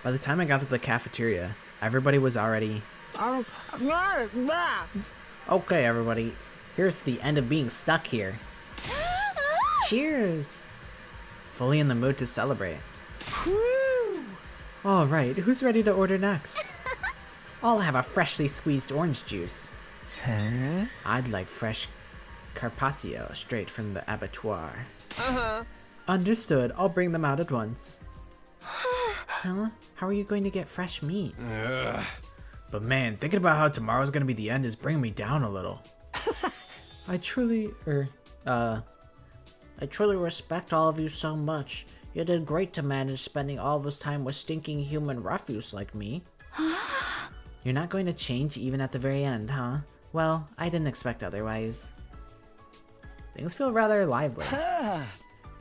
By the time I got to the cafeteria, everybody was already... Okay, everybody. Here's the end of being stuck here. Cheers! Fully in the mood to celebrate. All right, who's ready to order next? I'll have a freshly squeezed orange juice. Huh? I'd like fresh Carpaccio straight from the abattoir. Uh-huh. Understood. I'll bring them out at once. Huh? How are you going to get fresh meat? But man, thinking about how tomorrow's gonna be the end is bringing me down a little. I truly respect all of you so much. You did great to manage spending all this time with stinking human refuse like me. You're not going to change even at the very end, huh? Well, I didn't expect otherwise. Things feel rather lively.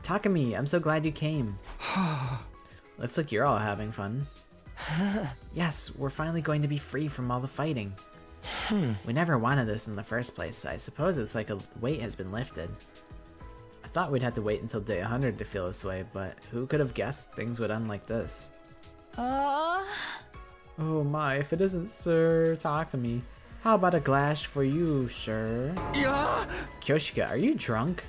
Takumi, I'm so glad you came. Looks like you're all having fun. Yes, we're finally going to be free from all the fighting. We never wanted this in the first place. I suppose it's like a weight has been lifted. I thought we'd have to wait until day 100 to feel this way, but who could have guessed things would end like this? Oh my, if it isn't Sir Takumi. How about a glass for you, sir? Kyoshika, are you drunk?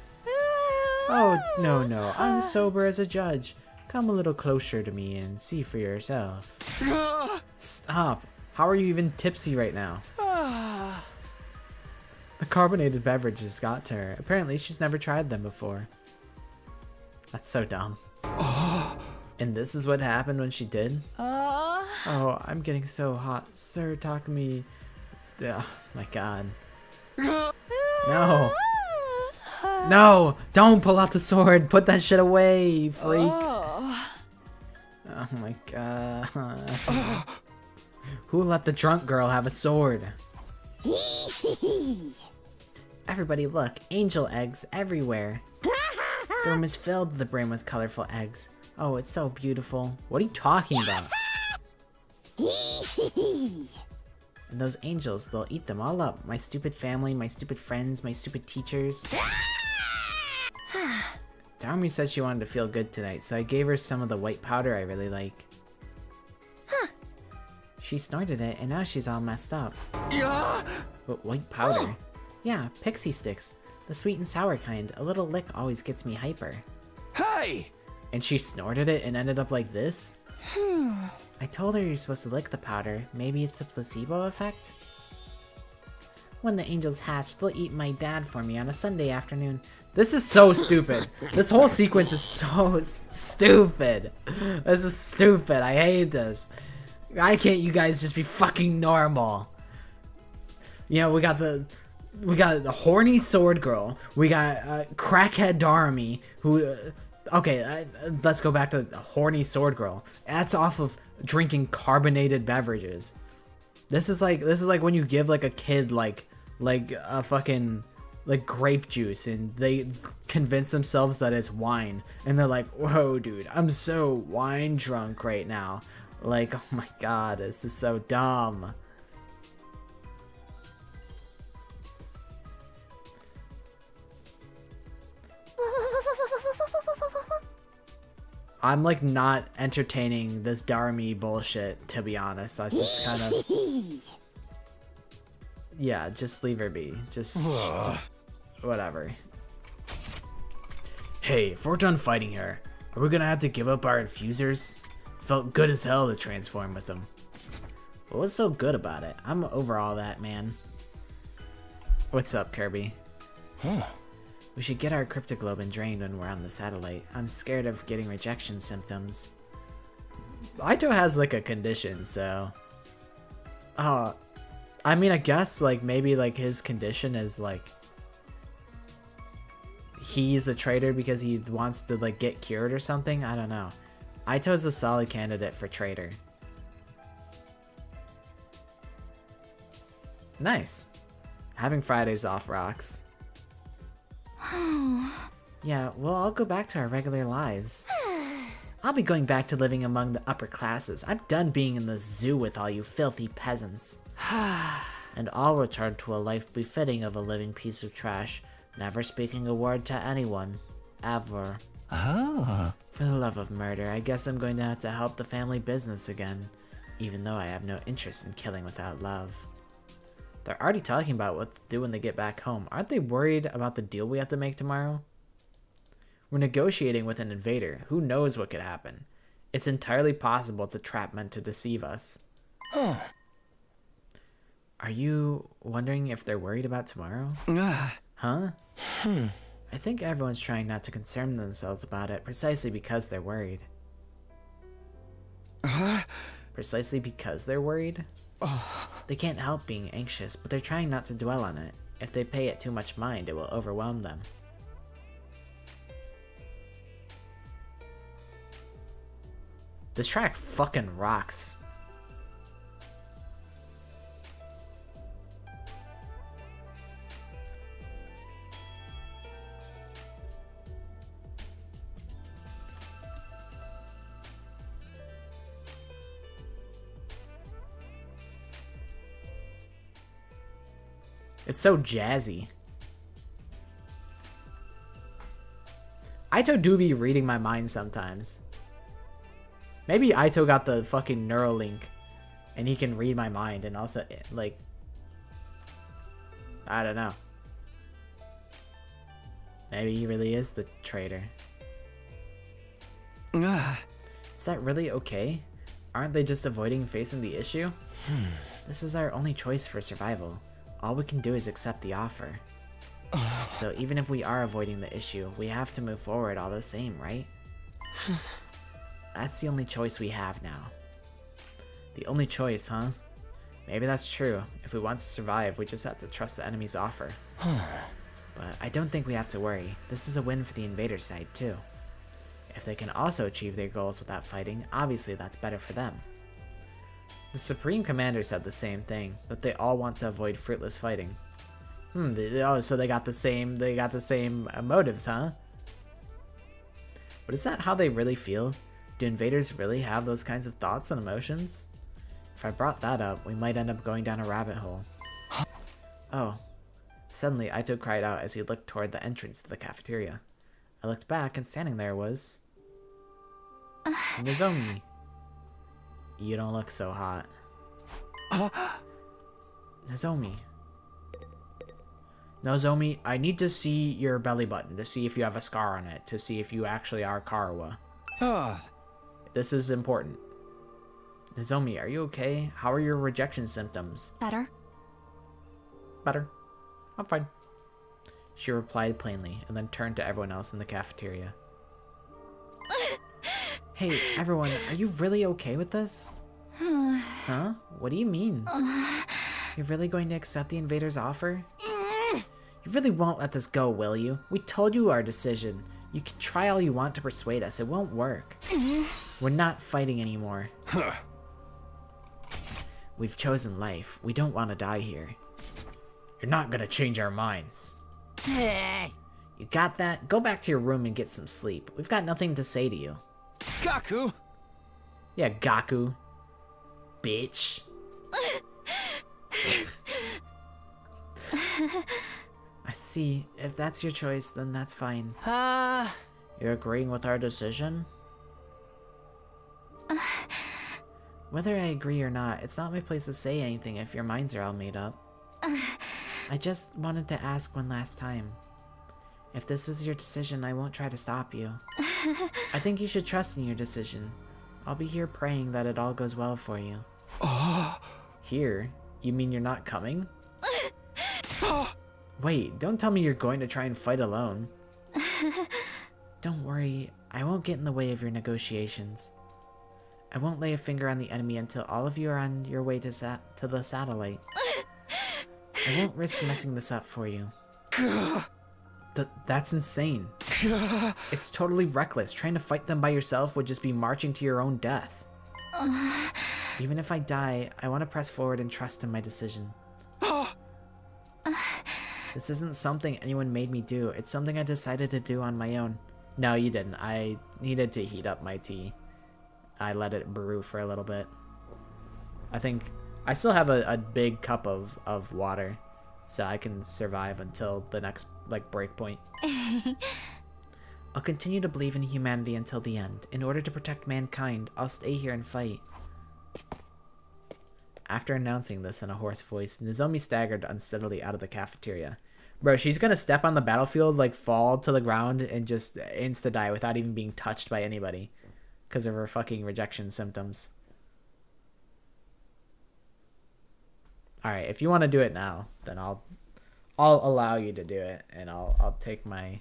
Oh, no, I'm sober as a judge. Come a little closer to me and see for yourself. Stop. How are you even tipsy right now? The carbonated beverages got to her. Apparently, she's never tried them before. That's so dumb. And this is what happened when she did? Oh, I'm getting so hot. Sir Takumi. Oh, my God. No. No! Don't pull out the sword! Put that shit away, you freak! Oh my God. Who let the drunk girl have a sword? Everybody look, angel eggs everywhere. The room is filled to the brim with colorful eggs. Oh, it's so beautiful. What are you talking about? And those angels, they'll eat them all up. My stupid family, my stupid friends, my stupid teachers. Darumi said she wanted to feel good tonight, so I gave her some of the white powder I really like. She snorted it, and now she's all messed up. Yeah. But white powder? Yeah, pixie sticks. The sweet and sour kind. A little lick always gets me hyper. Hey! And she snorted it and ended up like this? I told her you're supposed to lick the powder. Maybe it's a placebo effect? When the angels hatch, they'll eat my dad for me on a Sunday afternoon. This is so stupid. This whole sequence is so stupid. This is stupid. I hate this. Why can't you guys just be fucking normal? You know, we got the horny sword girl. We got crackhead Darumi, who okay, let's go back to the horny sword girl. That's off of drinking carbonated beverages. This is like when you give like a kid like a fucking like grape juice and they convince themselves that it's wine and they're like, whoa dude, I'm so wine drunk right now. Like, oh my god, this is so dumb. I'm like not entertaining this Darumi bullshit, to be honest. I just kind of... Yeah, just leave her be. Just whatever. Hey, if we're done fighting her, are we gonna have to give up our infusers? Felt good as hell to transform with them. What was so good about it? I'm over all that, man. What's up, Kirby? We should get our cryptoglobin drained when we're on the satellite. I'm scared of getting rejection symptoms. Aito has like a condition, so... I mean, I guess like maybe like his condition is like... He's a traitor because he wants to like get cured or something? I don't know. Aito's a solid candidate for traitor. Nice. Having Fridays off rocks. Yeah, well, I'll go back to our regular lives. I'll be going back to living among the upper classes. I'm done being in the zoo with all you filthy peasants. And I'll return to a life befitting of a living piece of trash, never speaking a word to anyone. Ever. For the love of murder, I guess I'm going to have to help the family business again, even though I have no interest in killing without love. They're already talking about what to do when they get back home. Aren't they worried about the deal we have to make tomorrow? We're negotiating with an invader. Who knows what could happen? It's entirely possible it's a trap meant to deceive us. Are you wondering if they're worried about tomorrow? Huh? I think everyone's trying not to concern themselves about it precisely because they're worried. Precisely because they're worried? They can't help being anxious, but they're trying not to dwell on it. If they pay it too much mind, it will overwhelm them. This track fucking rocks. It's so jazzy. Aito do be reading my mind sometimes. Maybe Aito got the fucking Neuralink and he can read my mind and also, like... I don't know. Maybe he really is the traitor. Is that really okay? Aren't they just avoiding facing the issue? This is our only choice for survival. All we can do is accept the offer. So even if we are avoiding the issue, we have to move forward all the same, right? That's the only choice we have now. The only choice, huh? Maybe that's true. If we want to survive, we just have to trust the enemy's offer. But I don't think we have to worry. This is a win for the invader side, too. If they can also achieve their goals without fighting, obviously that's better for them. The Supreme Commander said the same thing, that they all want to avoid fruitless fighting. Oh, so they got the same motives, huh? But is that how they really feel? Do invaders really have those kinds of thoughts and emotions? If I brought that up, we might end up going down a rabbit hole. Oh. Suddenly, Aito cried out as he looked toward the entrance to the cafeteria. I looked back, and standing there was... Nozomi. You don't look so hot. Nozomi. Nozomi, I need to see your belly button to see if you have a scar on it, to see if you actually are Karawa. This is important. Nozomi, are you okay? How are your rejection symptoms? Better? Better. I'm fine. She replied plainly, and then turned to everyone else in the cafeteria. Hey, everyone, are you really okay with this? Huh? What do you mean? You're really going to accept the invader's offer? You really won't let this go, will you? We told you our decision. You can try all you want to persuade us. It won't work. We're not fighting anymore. We've chosen life. We don't want to die here. You're not gonna change our minds. You got that? Go back to your room and get some sleep. We've got nothing to say to you. Gaku! Yeah, Gaku. Bitch. I see. If that's your choice, then that's fine. You're agreeing with our decision? Whether I agree or not, it's not my place to say anything if your minds are all made up. I just wanted to ask one last time. If this is your decision, I won't try to stop you. I think you should trust in your decision. I'll be here praying that it all goes well for you. Here? You mean you're not coming? Wait, don't tell me you're going to try and fight alone. Don't worry, I won't get in the way of your negotiations. I won't lay a finger on the enemy until all of you are on your way to the satellite. I won't risk messing this up for you. That's insane. It's totally reckless. Trying to fight them by yourself would just be marching to your own death. Even if I die, I want to press forward and trust in my decision. This isn't something anyone made me do. It's something I decided to do on my own. No, you didn't. I needed to heat up my tea. I let it brew for a little bit. I think I still have a big cup of water, so I can survive until the next break point. I'll continue to believe in humanity until the end. In order to protect mankind, I'll stay here and fight. After announcing this in a hoarse voice, Nozomi staggered unsteadily out of the cafeteria. Bro, she's gonna step on the battlefield, fall to the ground, and just insta-die without even being touched by anybody. Because of her fucking rejection symptoms. Alright, if you want to do it now, then I'll allow you to do it, and I'll take my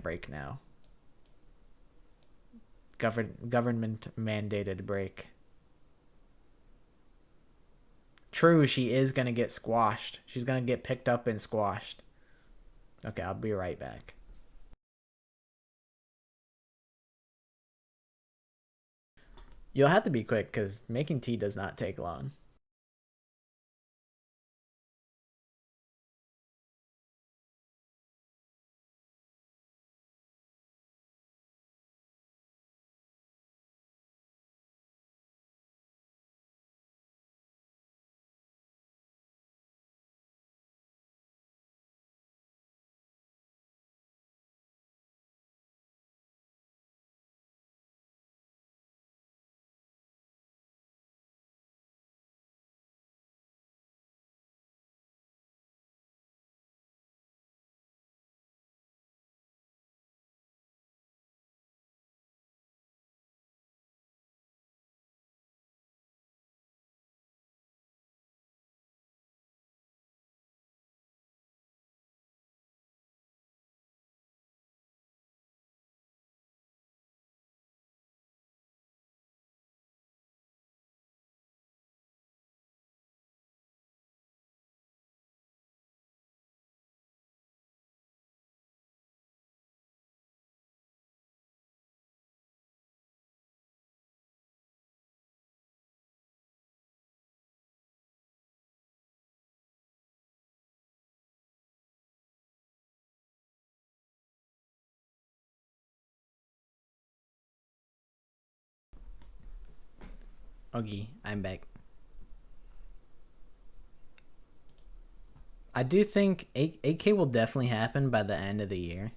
break now. Government mandated break. True, she is gonna get squashed. She's gonna get picked up and squashed. Okay, I'll be right back. You'll have to be quick because making tea does not take long. Okay, I'm back. I do think 8K will definitely happen by the end of the year.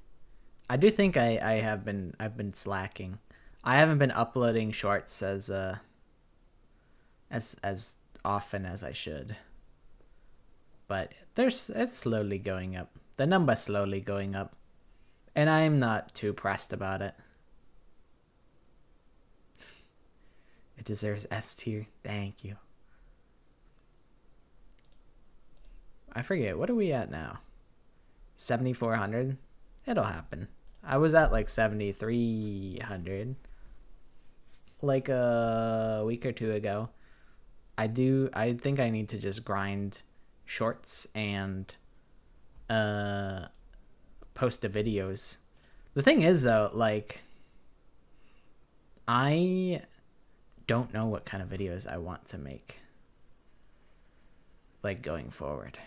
I do think I've been slacking. I haven't been uploading shorts as often as I should. But it's slowly going up. The number's slowly going up. And I'm not too pressed about it. It deserves S tier. Thank you. I forget. What are we at now? 7,400? It'll happen. I was at like 7,300 like a week or two ago. I think I need to just grind shorts and post the videos. The thing is though, like, I don't know what kind of videos I want to make, like, going forward.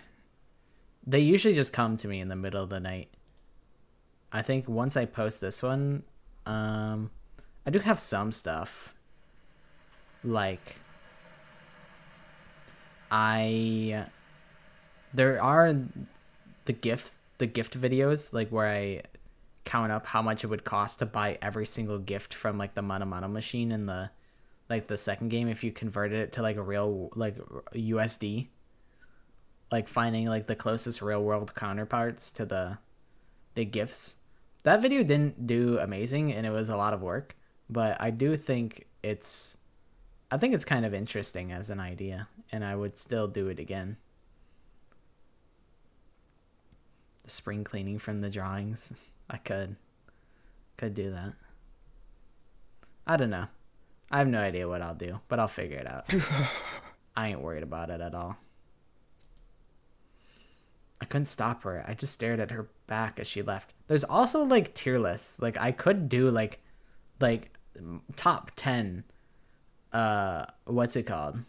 They usually just come to me in the middle of the night. I think once I post this one, I do have some stuff. Like, there are the gift videos, like, where I count up how much it would cost to buy every single gift from, like, the Mana Mana machine in the, like, the second game if you converted it to, like, a real, like, USD. Like, finding, like, the closest real world counterparts to the gifts. That video didn't do amazing and it was a lot of work, but I do think it's kind of interesting as an idea, and I would still do it again. The spring cleaning from the drawings. I could do that. I don't know. I have no idea what I'll do, but I'll figure it out. I ain't worried about it at all. I couldn't stop her. I just stared at her back as she left. There's also, like, tier lists. Like, I could do, like top 10, what's it called?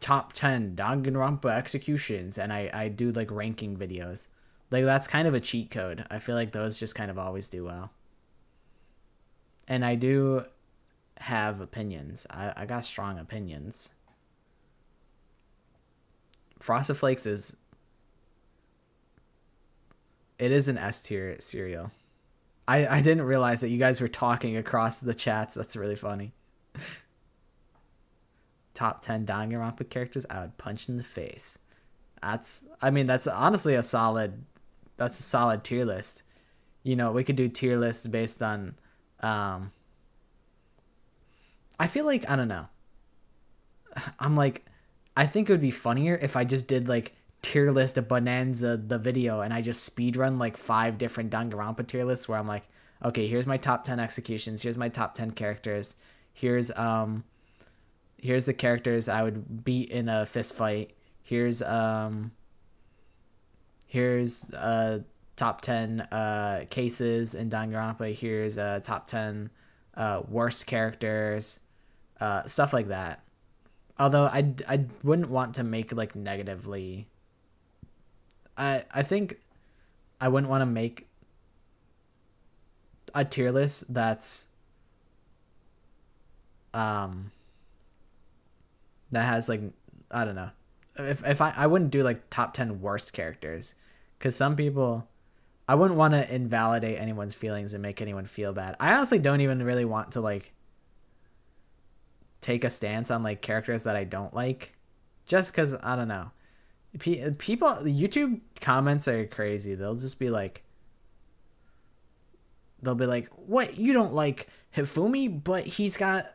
Top 10 Danganronpa executions, and I do, like, ranking videos. Like, that's kind of a cheat code. I feel like those just kind of always do well. And I do have opinions. I got strong opinions. Frosted Flakes is an S tier cereal. I didn't realize that you guys were talking across the chats. That's really funny. Top 10 Danganronpa characters I would punch in the face. That's honestly a solid tier list. You know, we could do tier lists based on I feel like, I don't know. I think it would be funnier if I just did, like, tier list of Bonanza the video, and I just speed run like 5 different Danganronpa tier lists where I'm like, okay, here's my top 10 executions, here's my top 10 characters, here's the characters I would beat in a fist fight, here's top 10 cases in Danganronpa, here's top 10 worst characters, stuff like that. Although I wouldn't want to make, like, negatively. I think I wouldn't want to make a tier list that's that has, like, I don't know. If I wouldn't do, like, top 10 worst characters, because some people, I wouldn't want to invalidate anyone's feelings and make anyone feel bad. I honestly don't even really want to, like, take a stance on, like, characters that I don't like, just because, I don't know. People, YouTube comments are crazy. They'll be like, what, you don't like Hifumi, but he's got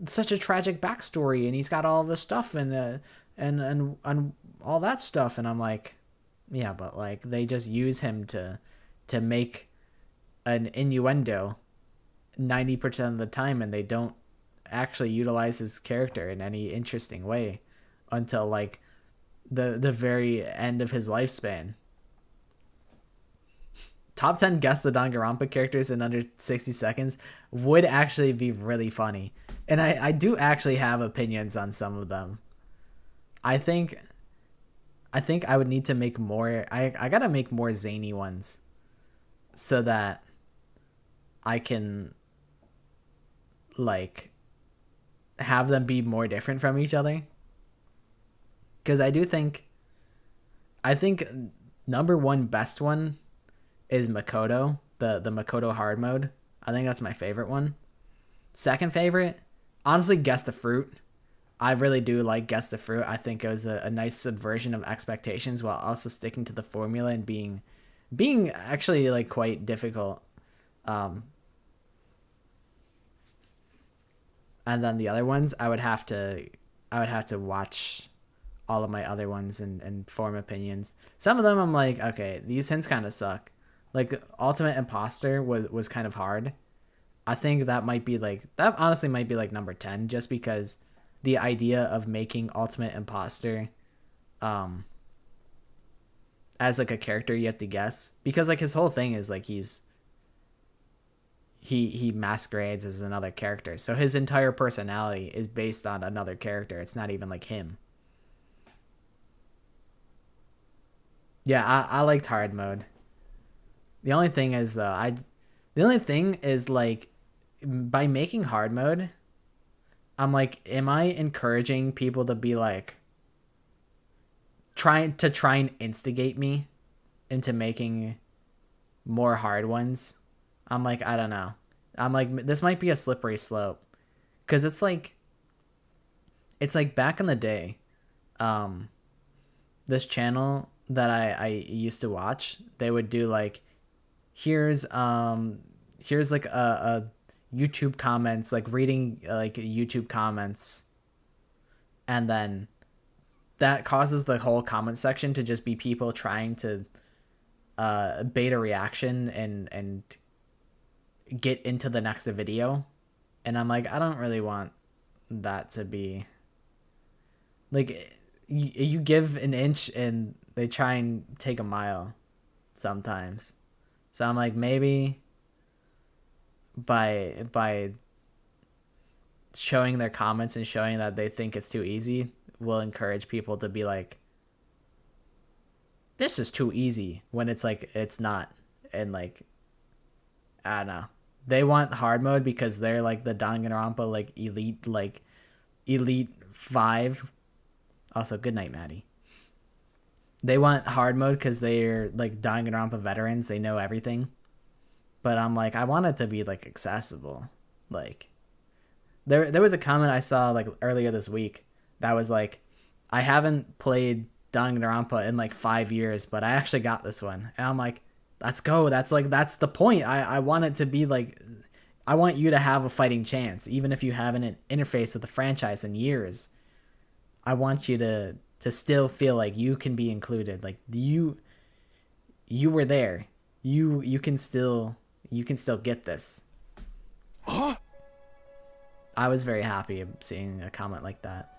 such a tragic backstory, and he's got all this stuff and all that stuff, and I'm like, yeah, but, like, they just use him to make an innuendo 90% of the time, and they don't actually utilize his character in any interesting way until, like, the very end of his lifespan. Top 10 guess the Danganronpa characters in under 60 seconds would actually be really funny. And I do actually have opinions on some of them. I think I would need to make more. I gotta make more zany ones so that I can, like, have them be more different from each other. Because I think number one best one is Makoto, the Makoto hard mode. I think that's my favorite one. Second favorite, honestly, Guess the Fruit. I really do like Guess the Fruit. I think it was a nice subversion of expectations while also sticking to the formula and being actually like quite difficult. And then the other ones, I would have to watch all of my other ones and form opinions. Some of them I'm like, okay, these hints kind of suck. Like Ultimate Imposter was kind of hard. I think that honestly might be like number 10, just because the idea of making Ultimate Imposter as like a character you have to guess, because like his whole thing is like he masquerades as another character, so his entire personality is based on another character. It's not even like him. Yeah, I liked hard mode. The only thing is like, by making hard mode, I'm like, am I encouraging people to be like try and instigate me into making more hard ones? I'm like, I don't know. I'm like, this might be a slippery slope, because it's like back in the day, this channel that I used to watch, they would do like, here's like a YouTube comments, like reading like YouTube comments, and then that causes the whole comment section to just be people trying to bait a reaction and get into the next video. And I'm like, I don't really want that to be like, you give an inch and they try and take a mile sometimes. So I'm like, maybe by showing their comments and showing that they think it's too easy will encourage people to be like, this is too easy, when it's like, it's not. And like, I don't know, they want hard mode because they're like the Danganronpa like elite 5. Also, good night, Maddie. They want hard mode because they're like Danganronpa veterans, they know everything. But I'm like, I want it to be like accessible. Like, there was a comment I saw like earlier this week that was like, I haven't played Danganronpa in like 5 years, but I actually got this one. And I'm like, let's go. That's the point. I want it to be like, I want you to have a fighting chance, even if you haven't interfaced with the franchise in years. I want you to still feel like you can be included. Like you were there. You can still get this. Huh? I was very happy seeing a comment like that.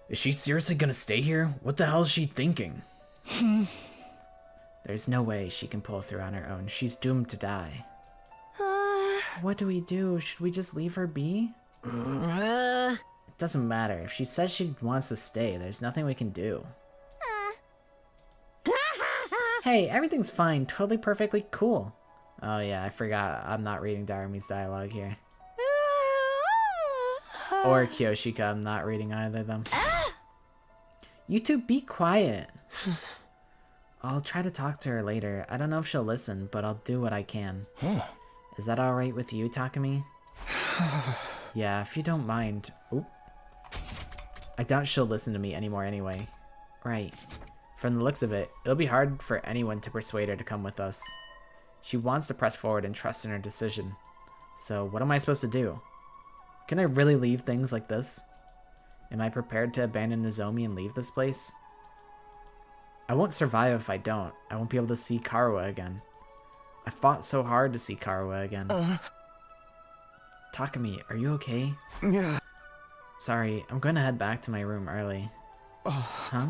Is she seriously gonna stay here? What the hell is she thinking? There's no way she can pull through on her own. She's doomed to die. What do we do? Should we just leave her be? It doesn't matter. If she says she wants to stay, there's nothing we can do. Hey, everything's fine. Totally perfectly cool. Oh yeah, I forgot. I'm not reading Darumi's dialogue here. Or Kyoshika. I'm not reading either of them. You two be quiet. I'll try to talk to her later. I don't know if she'll listen, but I'll do what I can. Is that alright with you, Takumi? Yeah, if you don't mind. Oop. I doubt she'll listen to me anymore anyway. Right. From the looks of it, it'll be hard for anyone to persuade her to come with us. She wants to press forward and trust in her decision. So what am I supposed to do? Can I really leave things like this? Am I prepared to abandon Nozomi and leave this place? I won't survive if I don't. I won't be able to see Karuha again. I fought so hard to see Karuha again. Takumi, are you okay? Yeah. Sorry, I'm going to head back to my room early. Huh?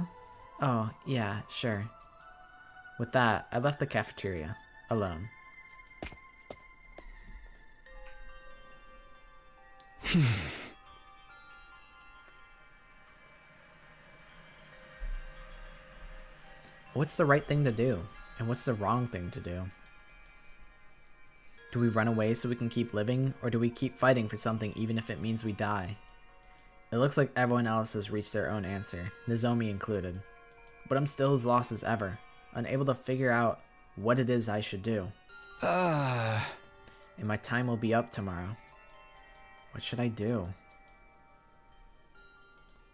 Oh, yeah, sure. With that, I left the cafeteria, alone. What's the right thing to do? And what's the wrong thing to do? Do we run away so we can keep living, or do we keep fighting for something even if it means we die? It looks like everyone else has reached their own answer, Nozomi included. But I'm still as lost as ever, unable to figure out what it is I should do. And my time will be up tomorrow. What should I do?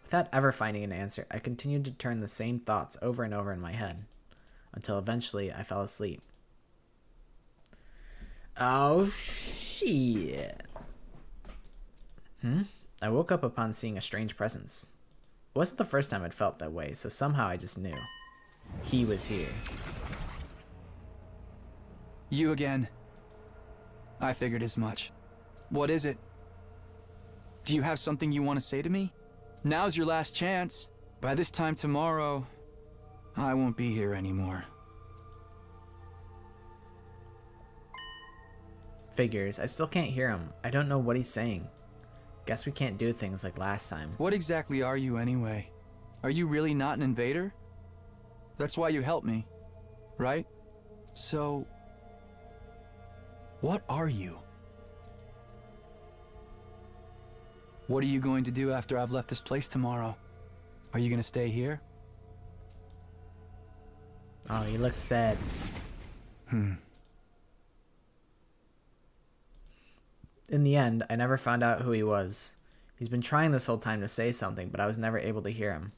Without ever finding an answer, I continued to turn the same thoughts over and over in my head, until eventually I fell asleep. Oh, shit. I woke up upon seeing a strange presence. It wasn't the first time I'd felt that way, so somehow I just knew. He was here. You again. I figured as much. What is it? Do you have something you want to say to me? Now's your last chance. By this time tomorrow, I won't be here anymore. Figures. I still can't hear him. I don't know what he's saying. Guess we can't do things like last time. What exactly are you anyway? Are you really not an invader? That's why you helped me, right? So, what are you? What are you going to do after I've left this place tomorrow? Are you going to stay here? Oh, he looks sad. In the end, I never found out who he was. He's been trying this whole time to say something, but I was never able to hear him.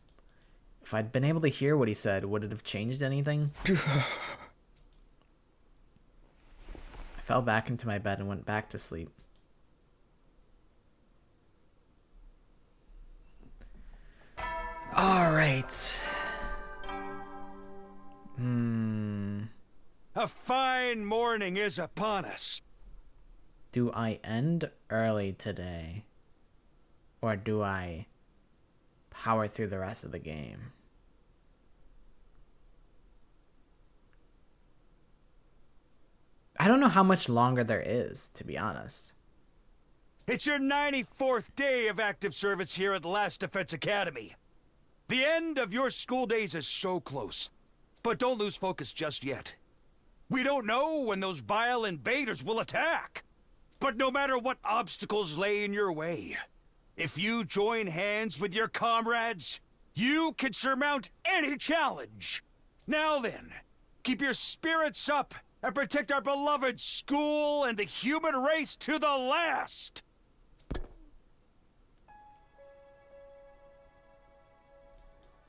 If I'd been able to hear what he said, would it have changed anything? I fell back into my bed and went back to sleep. Alright. A fine morning is upon us. Do I end early today? Or do I power through the rest of the game? I don't know how much longer there is, to be honest. It's your 94th day of active service here at the Last Defense Academy. The end of your school days is so close. But don't lose focus just yet. We don't know when those vile invaders will attack. But no matter what obstacles lay in your way, if you join hands with your comrades, you can surmount any challenge. Now then, keep your spirits up and protect our beloved school and the human race to the last.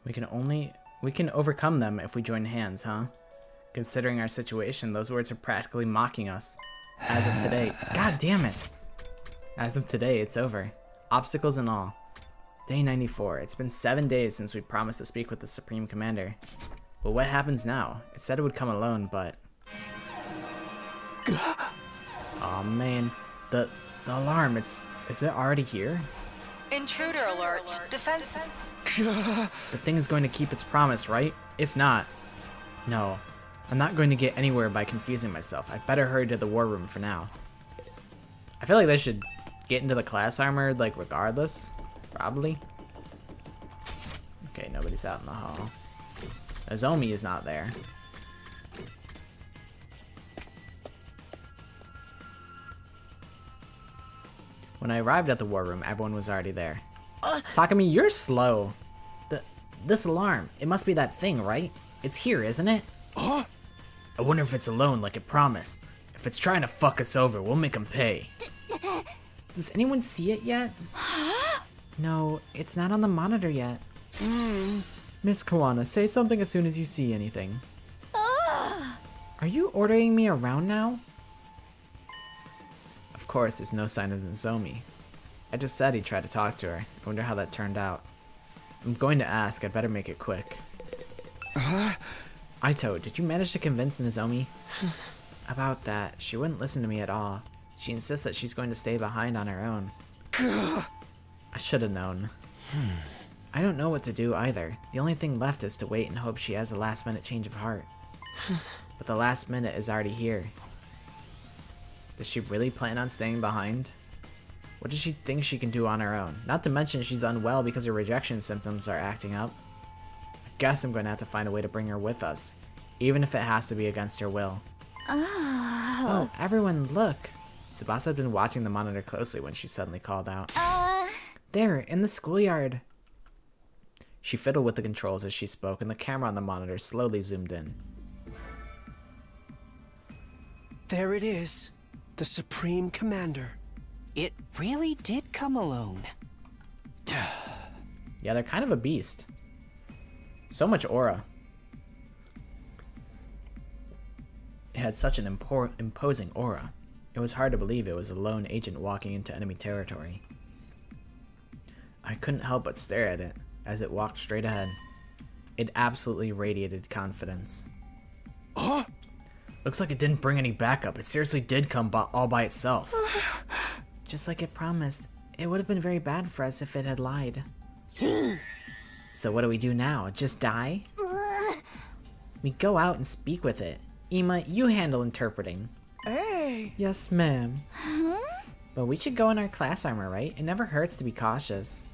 We can overcome them if we join hands, huh? Considering our situation, those words are practically mocking us. As of today, god damn it! As of today, it's over. Obstacles and all. Day 94. It's been 7 days since we promised to speak with the Supreme Commander. But what happens now? It said it would come alone, but... Aw, man. The alarm, is it already here? Intruder alert. Defense. The thing is going to keep its promise, right? If not... No. I'm not going to get anywhere by confusing myself. I better hurry to the war room for now. I feel like they should get into the class armor, like, regardless. Probably. Okay, nobody's out in the hall. Nozomi is not there. When I arrived at the war room, everyone was already there. Takumi, you're slow. This alarm, it must be that thing, right? It's here, isn't it? Huh? I wonder if it's alone like it promised. If it's trying to fuck us over, we'll make him pay. Does anyone see it yet? No, it's not on the monitor yet. Miss Kawana, say something as soon as you see anything. Are you ordering me around now? Of course, there's no sign of Nozomi. I just said he'd try to talk to her. I wonder how that turned out. If I'm going to ask, I'd better make it quick. Aito, did you manage to convince Nozomi? About that, she wouldn't listen to me at all. She insists that she's going to stay behind on her own. I should have known. I don't know what to do either. The only thing left is to wait and hope she has a last-minute change of heart. But the last minute is already here. Does she really plan on staying behind? What does she think she can do on her own? Not to mention she's unwell because her rejection symptoms are acting up. I guess I'm going to have to find a way to bring her with us, even if it has to be against her will. Oh, everyone, look. Tsubasa had been watching the monitor closely when she suddenly called out. There, in the schoolyard. She fiddled with the controls as she spoke, and the camera on the monitor slowly zoomed in. There it is. The Supreme Commander. It really did come alone. Yeah, they're kind of a beast. So much aura. It had such an imposing aura. It was hard to believe it was a lone agent walking into enemy territory. I couldn't help but stare at it as it walked straight ahead. It absolutely radiated confidence. Huh? Looks like it didn't bring any backup. It seriously did come all by itself. Just like it promised. It would have been very bad for us if it had lied. So what do we do now? Just die? We go out and speak with it. Ima, you handle interpreting. Hey! Yes, ma'am. But we should go in our class armor, right? It never hurts to be cautious.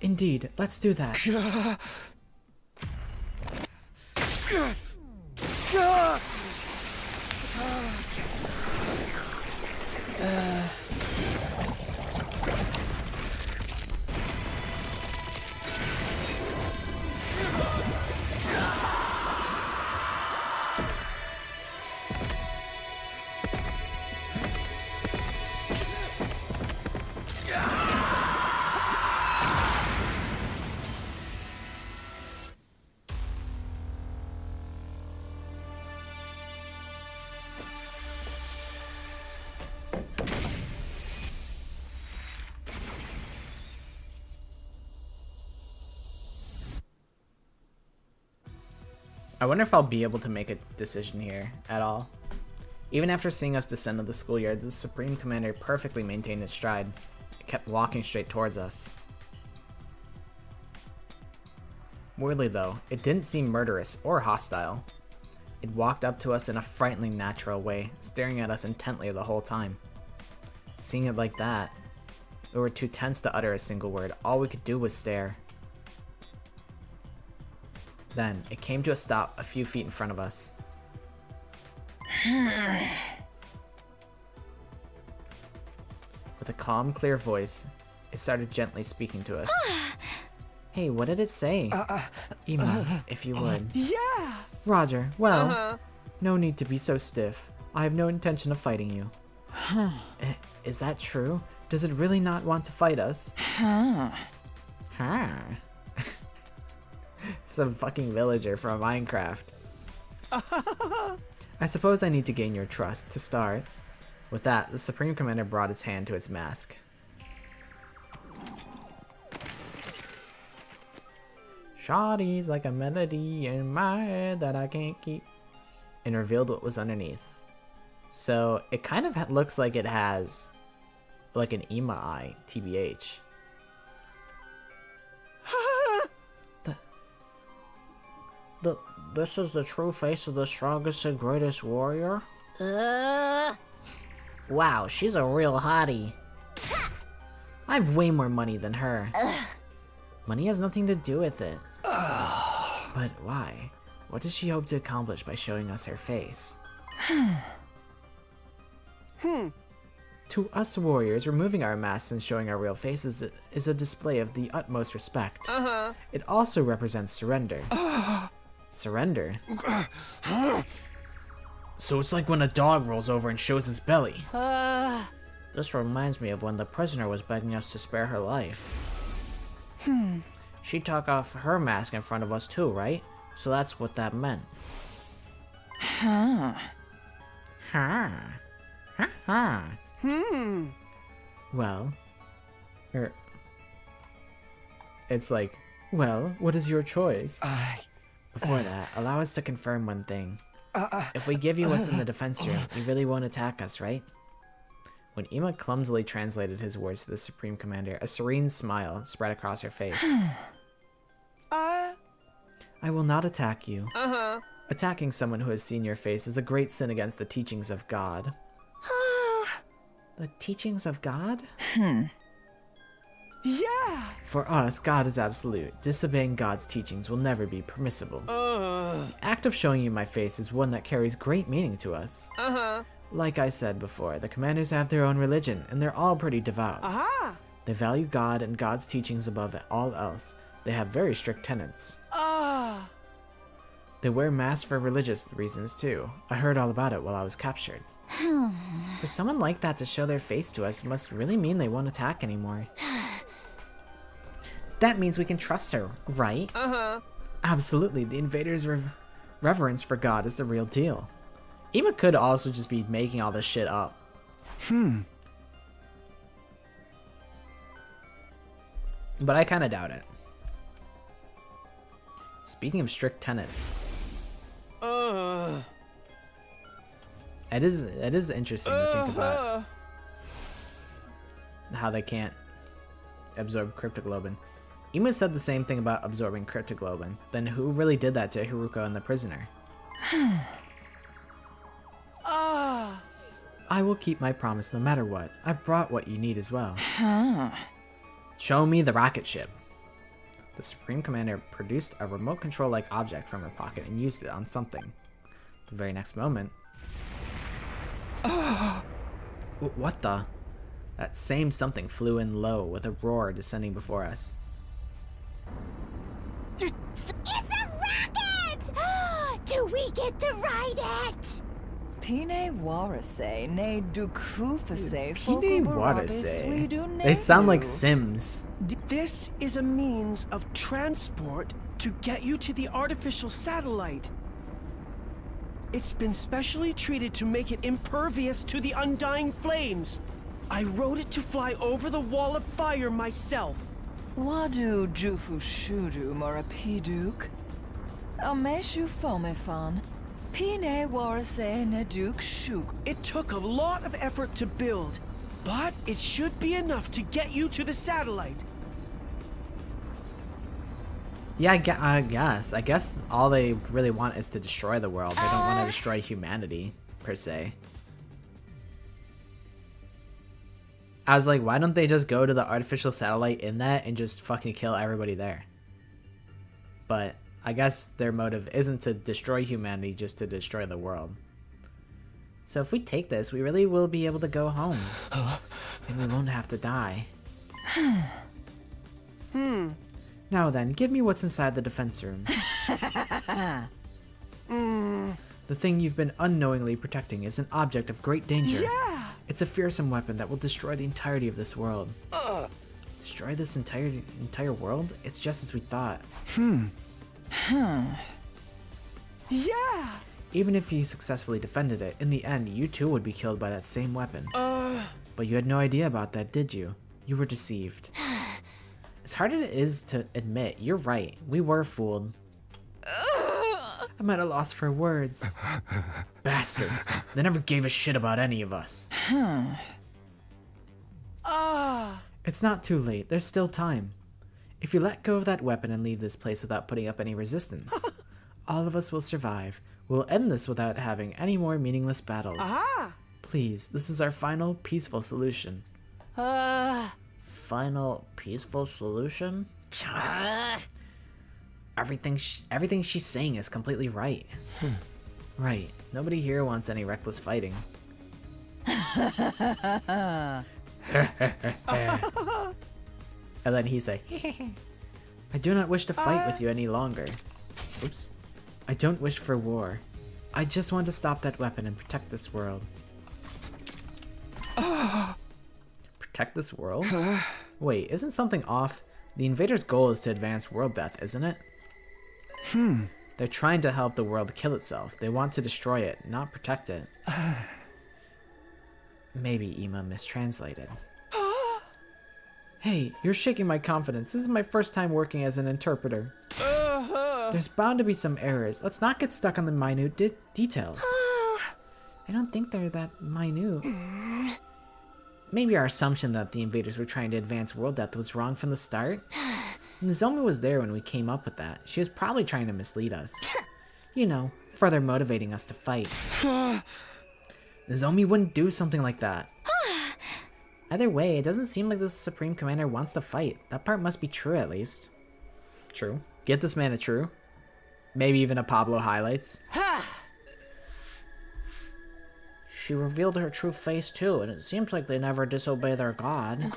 Indeed, let's do that. I wonder if I'll be able to make a decision here at all. Even after seeing us descend to the schoolyard, the Supreme Commander perfectly maintained its stride. It kept walking straight towards us. Weirdly though, it didn't seem murderous or hostile. It walked up to us in a frighteningly natural way, staring at us intently the whole time. Seeing it like that, we were too tense to utter a single word. All we could do was stare. Then, it came to a stop a few feet in front of us. With a calm, clear voice, it started gently speaking to us. Hey, what did it say? Ima, if you would. Yeah! Roger, well, no need to be so stiff. I have no intention of fighting you. Is that true? Does it really not want to fight us? Huh. Some fucking villager from Minecraft. I suppose I need to gain your trust to start. With that, the Supreme Commander brought his hand to its mask. Shawty's like a melody in my head that I can't keep. And revealed what was underneath. So it kind of looks like it has like an Ima eye, TBH. This is the true face of the strongest and greatest warrior? Wow, she's a real hottie. I have way more money than her. Money has nothing to do with it. But why? What does she hope to accomplish by showing us her face? To us warriors, removing our masks and showing our real faces is a display of the utmost respect. It also represents surrender. Surrender? So it's like when a dog rolls over and shows its belly. This reminds me of when the prisoner was begging us to spare her life. She took off her mask in front of us too, right? So that's what that meant. Well, it's like, well, what is your choice? Before that, allow us to confirm one thing. If we give you what's in the defense room, you really won't attack us, right? When Ima clumsily translated his words to the Supreme Commander, a serene smile spread across her face. I will not attack you. Attacking someone who has seen your face is a great sin against the teachings of God. The teachings of God? Yeah. For us, God is absolute. Disobeying God's teachings will never be permissible. The act of showing you my face is one that carries great meaning to us. Like I said before, the commanders have their own religion, and they're all pretty devout. Aha. They value God and God's teachings above all else. They have very strict tenets. Ah. They wear masks for religious reasons too. I heard all about it while I was captured. For someone like that to show their face to us must really mean they won't attack anymore. That means we can trust her, right? Absolutely, the invaders' reverence for God is the real deal. Ima could also just be making all this shit up. But I kind of doubt it. Speaking of strict tenets, it is interesting to think about how they can't absorb cryptoglobin. Ima said the same thing about absorbing cryptoglobin. Then who really did that to Haruko and the prisoner? I will keep my promise no matter what. I've brought what you need as well. Show me the rocket ship. The Supreme Commander produced a remote control-like object from her pocket and used it on something. The very next moment... What the? That same something flew in low with a roar descending before us. It's a rocket! Do we get to ride it? Pine warase ne dukufase Pine Warase. They sound like Sims. This is a means of transport to get you to the artificial satellite. It's been specially treated to make it impervious to the undying flames. I wrote it to fly over the wall of fire myself. Wadu jufu shudu morapiduk. Ameshu fomefan. Pine warase ne duk shuk. It took a lot of effort to build, but it should be enough to get you to the satellite. Yeah, I guess all they really want is to destroy the world. They don't want to destroy humanity, per se. I was like, why don't they just go to the artificial satellite in that and just fucking kill everybody there? But I guess their motive isn't to destroy humanity, just to destroy the world. So if we take this, we really will be able to go home. And we won't have to die. Now then, give me what's inside the defense room. The thing you've been unknowingly protecting is an object of great danger. Yeah. It's a fearsome weapon that will destroy the entirety of this world. Destroy this entire world? It's just as we thought. Yeah. Even if you successfully defended it, in the end, you too would be killed by that same weapon. But you had no idea about that, did you? You were deceived. As hard as it is to admit, you're right. We were fooled. I'm at a loss for words. Bastards. They never gave a shit about any of us. It's not too late. There's still time. If you let go of that weapon and leave this place without putting up any resistance, all of us will survive. We'll end this without having any more meaningless battles. Please, this is our final peaceful solution. Final peaceful solution? Everything she's saying is completely right. Right. Nobody here wants any reckless fighting. And then he say, I do not wish to fight with you any longer. Oops. I don't wish for war. I just want to stop that weapon and protect this world. Protect this world? Wait, isn't something off? The invaders' goal is to advance world death, isn't it? They're trying to help the world kill itself. They want to destroy it, not protect it. Maybe Ima mistranslated. Hey, you're shaking my confidence. This is my first time working as an interpreter. There's bound to be some errors. Let's not get stuck on the minute details. I don't think they're that minute. Maybe our assumption that the invaders were trying to advance world death was wrong from the start. Nozomi was there when we came up with that. She was probably trying to mislead us. You know, further motivating us to fight. Nozomi wouldn't do something like that. Either way, it doesn't seem like this Supreme Commander wants to fight. That part must be true, at least. True. Get this man a true. Maybe even a Pablo highlights. She revealed her true face too, and it seems like they never disobey their god.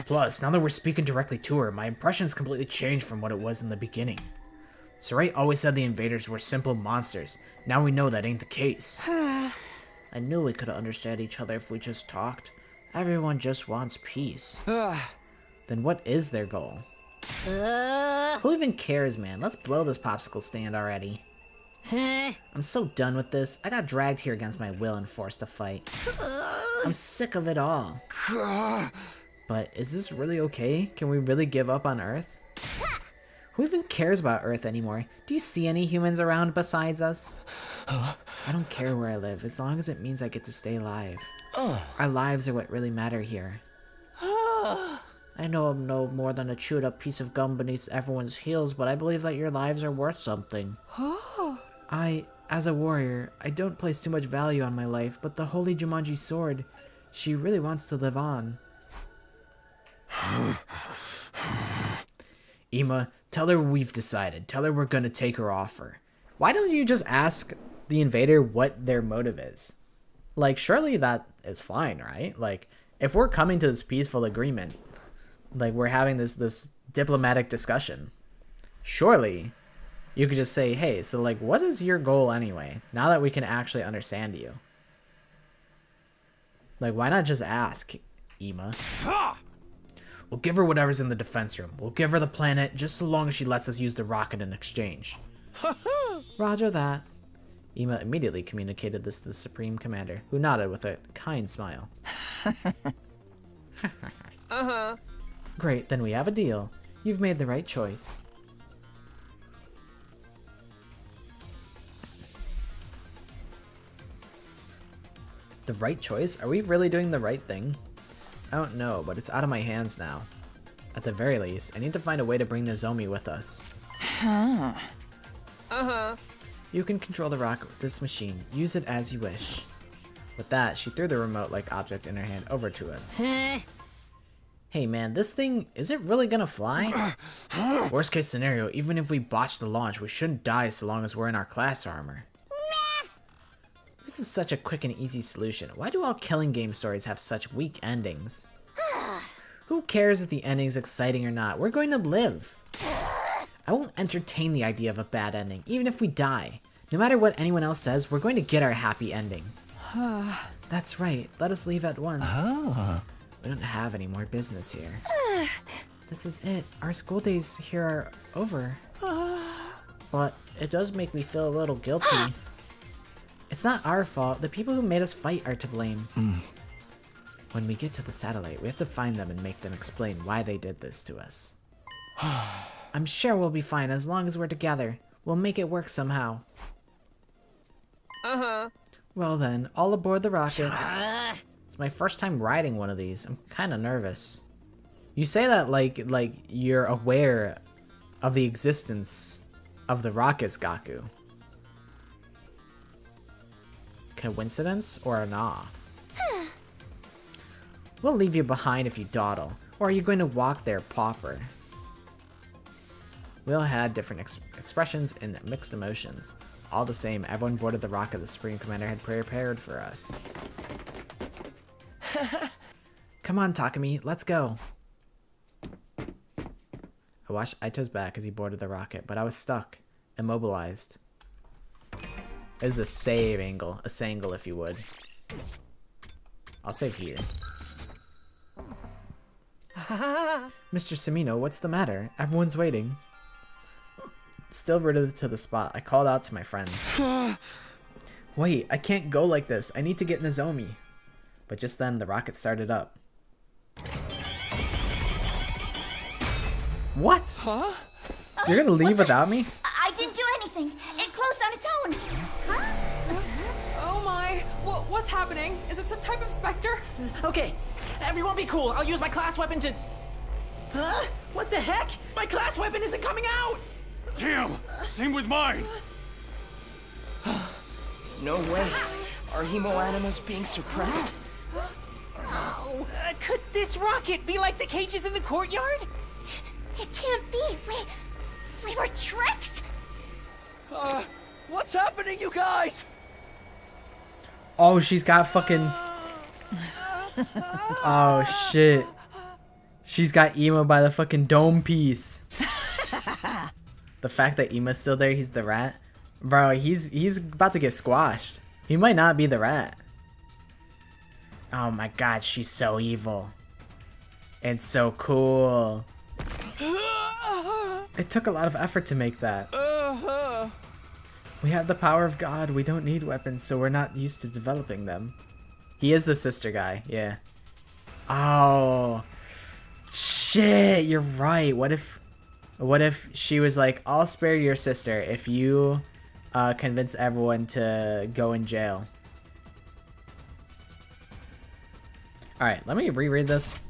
Plus, now that we're speaking directly to her, my impression's completely changed from what it was in the beginning. Sarai always said the invaders were simple monsters. Now we know that ain't the case. I knew we could understand each other if we just talked. Everyone just wants peace. Then what is their goal? Who even cares, man? Let's blow this popsicle stand already. I'm so done with this. I got dragged here against my will and forced to fight. I'm sick of it all. But is this really okay? Can we really give up on Earth? Who even cares about Earth anymore? Do you see any humans around besides us? I don't care where I live, as long as it means I get to stay alive. Our lives are what really matter here. I know I'm no more than a chewed up piece of gum beneath everyone's heels, but I believe that your lives are worth something. As a warrior, I don't place too much value on my life, but the Holy Jumanji Sword, she really wants to live on. Ima, tell her we've decided. Tell her we're gonna take her offer. Why don't you just ask the invader what their motive is? Like, surely that is fine, right? Like, if we're coming to this peaceful agreement, like, we're having this diplomatic discussion, surely you could just say, hey, so, like, what is your goal anyway? Now that we can actually understand you. Like, why not just ask, Ima? We'll give her whatever's in the defense room. We'll give her the planet, just so long as she lets us use the rocket in exchange. Roger that. Ima immediately communicated this to the Supreme Commander, who nodded with a kind smile. Great, then we have a deal. You've made the right choice. The right choice? Are we really doing the right thing? I don't know, but it's out of my hands now. At the very least, I need to find a way to bring Nozomi with us. You can control the rocket with this machine. Use it as you wish. With that, she threw the remote-like object in her hand over to us. Hey man, this thing, is it really gonna fly? Worst case scenario, even if we botch the launch, we shouldn't die so long as we're in our class armor. This is such a quick and easy solution. Why do all killing game stories have such weak endings? Who cares if the ending's exciting or not? We're going to live. I won't entertain the idea of a bad ending, even if we die. No matter what anyone else says, we're going to get our happy ending. That's right. Let us leave at once. We don't have any more business here. This is it. Our school days here are over. But it does make me feel a little guilty. It's not our fault. The people who made us fight are to blame. When we get to the satellite, we have to find them and make them explain why they did this to us. I'm sure we'll be fine as long as we're together. We'll make it work somehow. Well then, all aboard the rocket. It's my first time riding one of these. I'm kind of nervous. You say that like you're aware of the existence of the rockets, Gaku. Coincidence or a nah? We'll leave you behind if you dawdle. Or are you going to walk there, pauper? We all had different expressions and mixed emotions. All the same, everyone boarded the rocket the Supreme Commander had prepared for us. Come on, Takumi, let's go. I watched Aito's back as he boarded the rocket, but I was stuck, immobilized. This is a save angle, a sangle if you would. I'll save here. Mr. Samino, what's the matter? Everyone's waiting. Still rooted to the spot, I called out to my friends. Wait, I can't go like this. I need to get Nozomi. But just then, the rocket started up. What? Huh? You're gonna leave without me? I didn't do anything. It closed on its own. Oh my, what's happening? Is it some type of specter? Okay, everyone be cool. I'll use my class weapon to... Huh? What the heck? My class weapon isn't coming out! Damn! Same with mine! No way. Are hemo animals being suppressed? Could this rocket be like the cages in the courtyard? It can't be. We were tricked. What's happening, you guys? Oh, she's got fucking... Oh, shit. She's got Ema by the fucking dome piece. The fact that Ema's still there, he's the rat. Bro, he's about to get squashed. He might not be the rat. Oh my god, she's so evil. And so cool. It took a lot of effort to make that. We have the power of God. We don't need weapons, so we're not used to developing them. He is the sister guy, yeah. Oh. Shit, you're right. What if she was like, I'll spare your sister if you convince everyone to go in jail. Alright, let me reread this.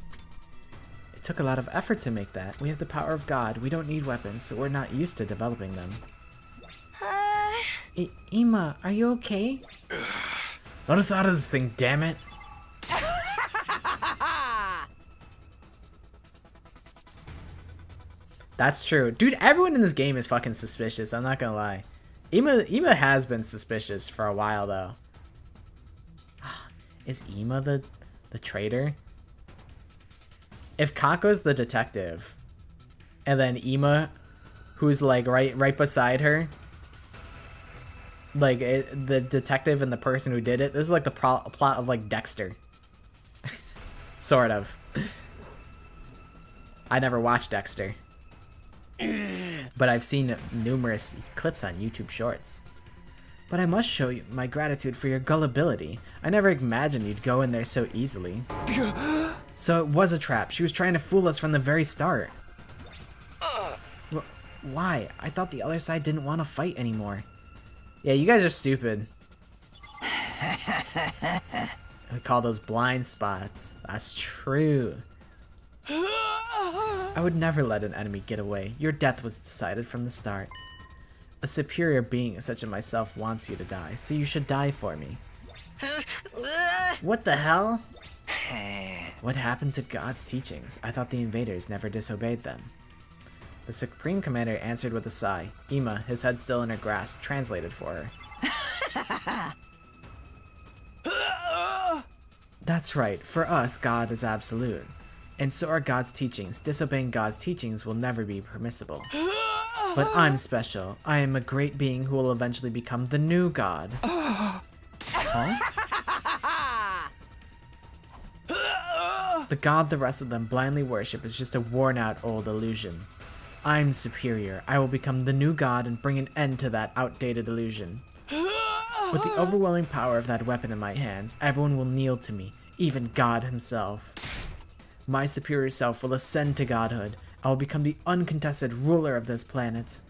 It took a lot of effort to make that. We have the power of God. We don't need weapons, so we're not used to developing them. Ema, are you okay? Let us out of this thing, damn it. That's true. Dude, everyone in this game is fucking suspicious, I'm not gonna lie. Ema has been suspicious for a while, though. Is Ema the traitor? If Kako's the detective, and then Ema, who's like right beside her, like the detective and the person who did it, this is like the plot of like Dexter. Sort of. I never watched Dexter. But I've seen numerous clips on YouTube Shorts. But I must show you my gratitude for your gullibility. I never imagined you'd go in there so easily. So it was a trap. She was trying to fool us from the very start. Why? I thought the other side didn't want to fight anymore. Yeah, you guys are stupid. We call those blind spots. That's true. I would never let an enemy get away. Your death was decided from the start. A superior being such as myself wants you to die, so you should die for me. What the hell? What happened to God's teachings? I thought the invaders never disobeyed them. The Supreme Commander answered with a sigh. Ema, his head still in her grasp, translated for her. That's right. For us, God is absolute. And so are God's teachings. Disobeying God's teachings will never be permissible. But I'm special. I am a great being who will eventually become the new God. Huh? The God the rest of them blindly worship is just a worn-out old illusion. I'm superior. I will become the new God and bring an end to that outdated illusion. With the overwhelming power of that weapon in my hands, everyone will kneel to me, even God himself. My superior self will ascend to godhood. I will become the uncontested ruler of this planet.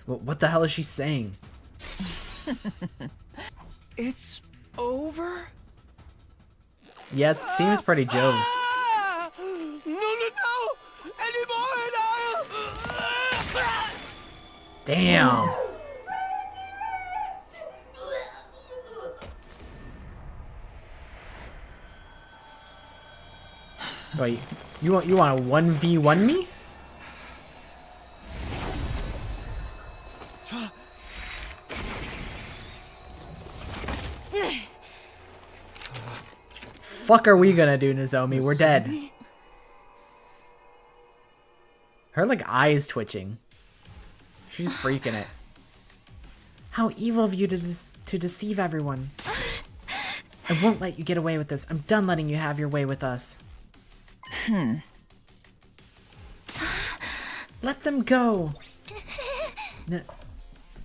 What the hell is she saying? It's over? Yeah, it seems pretty Jove. No! Anymore and I'll... Damn. Wait, you want to 1v1 me? Fuck are we gonna do, Nozomi? We're dead. Her like eyes twitching. She's freaking it. How evil of you to deceive everyone. I won't let you get away with this. I'm done letting you have your way with us. Let them go.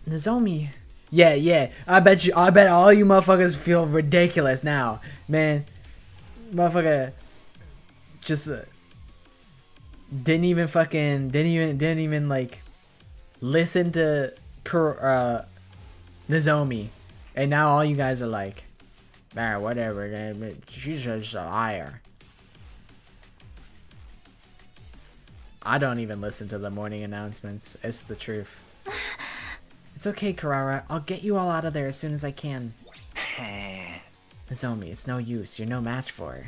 Nozomi. Yeah. I bet all you motherfuckers feel ridiculous now, man. Motherfucker just didn't even like listen to Nozomi, and now all you guys are like, man, whatever, she's just a liar. I don't even listen to the morning announcements. It's the truth. It's okay, Karara. I'll get you all out of there as soon as I can. Nozomi, it's no use. You're no match for her.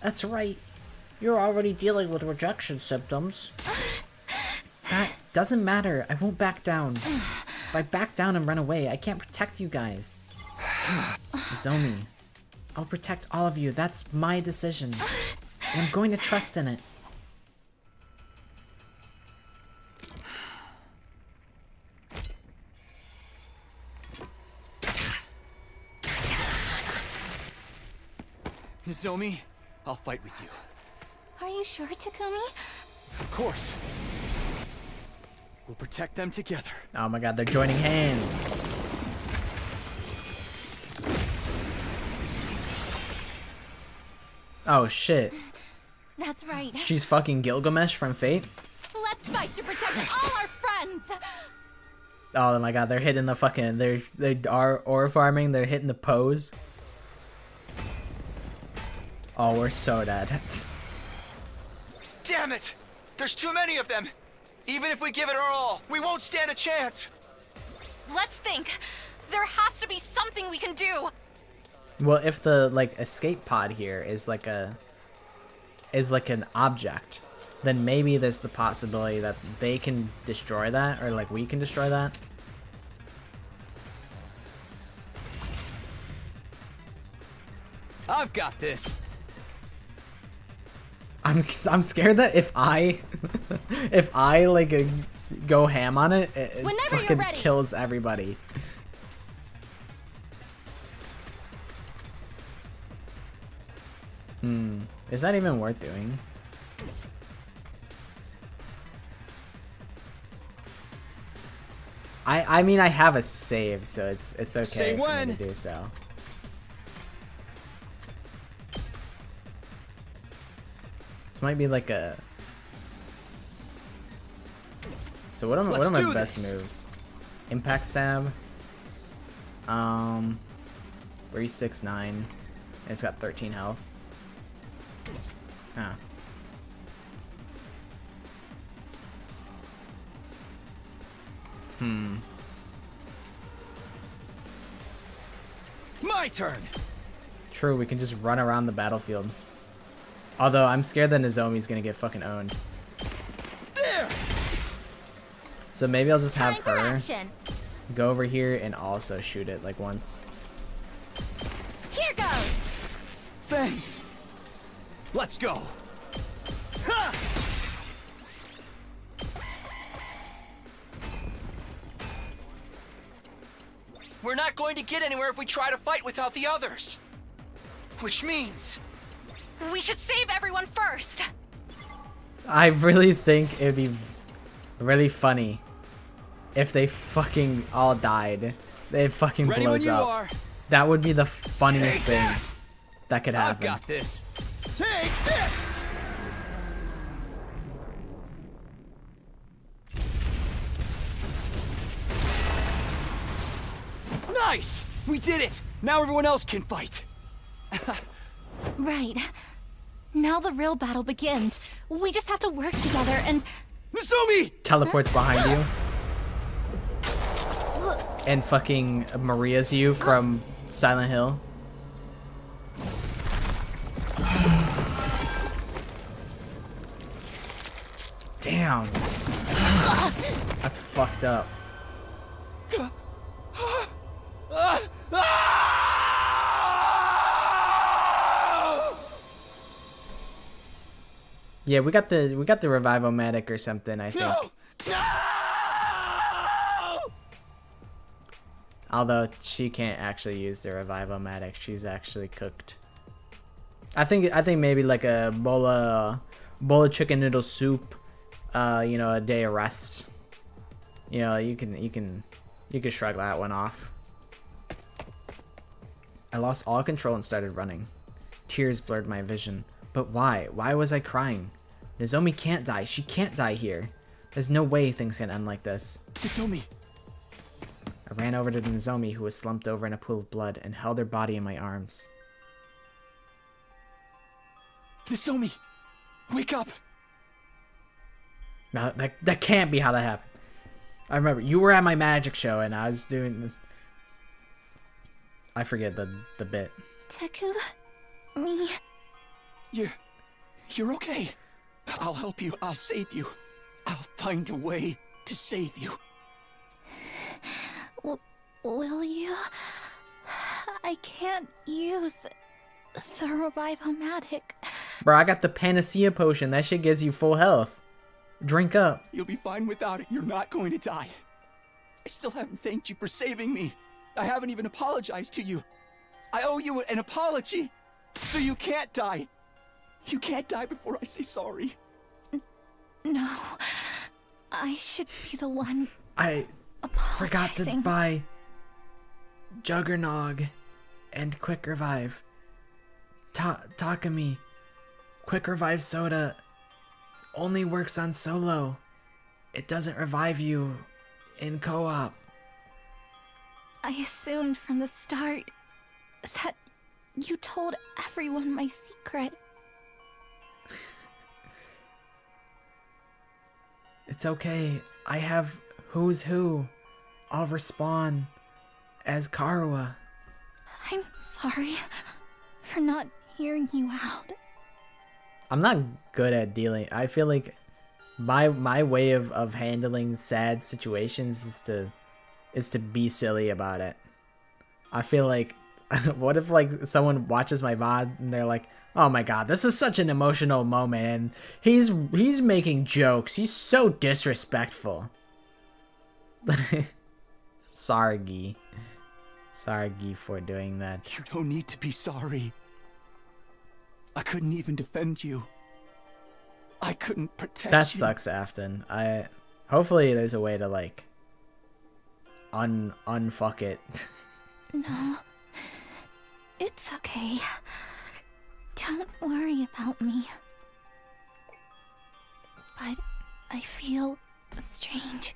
That's right. You're already dealing with rejection symptoms. That doesn't matter. I won't back down. If I back down and run away, I can't protect you guys. Nozomi, I'll protect all of you. That's my decision. And I'm going to trust in it. Nozomi, I'll fight with you. Are you sure, Takumi? Of course. We'll protect them together. Oh my god, they're joining hands. Oh shit. That's right. She's fucking Gilgamesh from Fate? Let's fight to protect all our friends! Oh my god, they're hitting the fucking... They are ore farming, they're hitting the pose. Oh, we're so dead. Damn it! There's too many of them! Even if we give it our all, we won't stand a chance! Let's think! There has to be something we can do! Well, if the, like, escape pod here is like a... is like an object, then maybe there's the possibility that they can destroy that, or like we can destroy that. I've got this! I'm scared that if I if I like go ham on it, it fucking kills everybody. Is that even worth doing? I mean I have a save, so it's okay for me to do so. This might be like a... So what are my best moves? Impact stab. 369. It's got 13 health. Huh. My turn! True, we can just run around the battlefield. Although I'm scared that Nozomi's gonna get fucking owned. There! So maybe I'll just have her go over here and also shoot it like once. Here goes! Thanks! Let's go! Ha! We're not going to get anywhere if we try to fight without the others! Which means... we should save everyone first! I really think it'd be really funny if they fucking all died. They fucking blows up. That would be the funniest thing that could happen. I've got this. Take this! Nice! We did it! Now everyone else can fight! Right. Now the real battle begins. We just have to work together and... Nozomi! Teleports behind you. And fucking Maria's you from Silent Hill. Damn. That's fucked up. Yeah, we got the Revive-O-Matic or something, I think. No! No! Although she can't actually use the Revive-O-Matic, she's actually cooked. I think maybe like a bowl of chicken noodle soup, you know, a day of rest. You know, you can shrug that one off. I lost all control and started running. Tears blurred my vision. But why? Why was I crying? Nozomi can't die. She can't die here. There's no way things can end like this. Nozomi. I ran over to Nozomi, who was slumped over in a pool of blood, and held her body in my arms. Nozomi, wake up! Now, that can't be how that happened. I remember, you were at my magic show, and I was doing... I forget the bit. Taku, me. You're okay. I'll help you. I'll save you. I'll find a way to save you. Will you? I can't use the Revive-O-Matic. Bro, I got the Panacea potion. That shit gives you full health. Drink up. You'll be fine without it. You're not going to die. I still haven't thanked you for saving me. I haven't even apologized to you. I owe you an apology. So you can't die. You can't die before I say sorry. No. I should be the one I forgot to apologizing. buy Juggernog and Quick Revive. Takumi, Quick Revive soda only works on solo. It doesn't revive you in co-op. I assumed from the start that you told everyone my secret. It's okay. I have Who's Who. I'll respawn as Karuha. I'm sorry for not hearing you out. I'm not good at dealing. I feel like my way of handling sad situations is to be silly about it. I feel like what if like someone watches my VOD and they're like, "Oh my god, this is such an emotional moment and he's making jokes. He's so disrespectful." Sorry, Guy. Sorry, Guy, for doing that. You don't need to be sorry. I couldn't even defend you. I couldn't protect That you. sucks, Afton. Hopefully there's a way to like unfuck it. No. It's okay. Don't worry about me. But I feel strange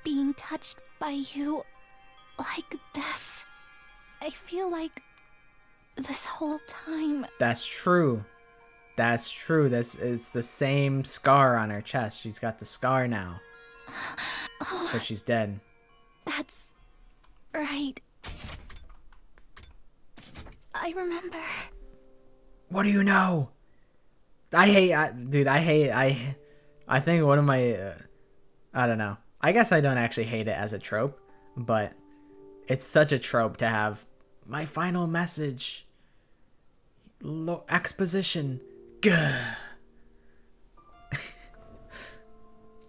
being touched by you like this. I feel like this whole time. That's true. That's true. It's the same scar on her chest. She's got the scar now. But she's dead. That's right. I remember. What do you know? I think one of my I don't know. I guess I don't actually hate it as a trope, but it's such a trope to have my final message. Exposition. Gah.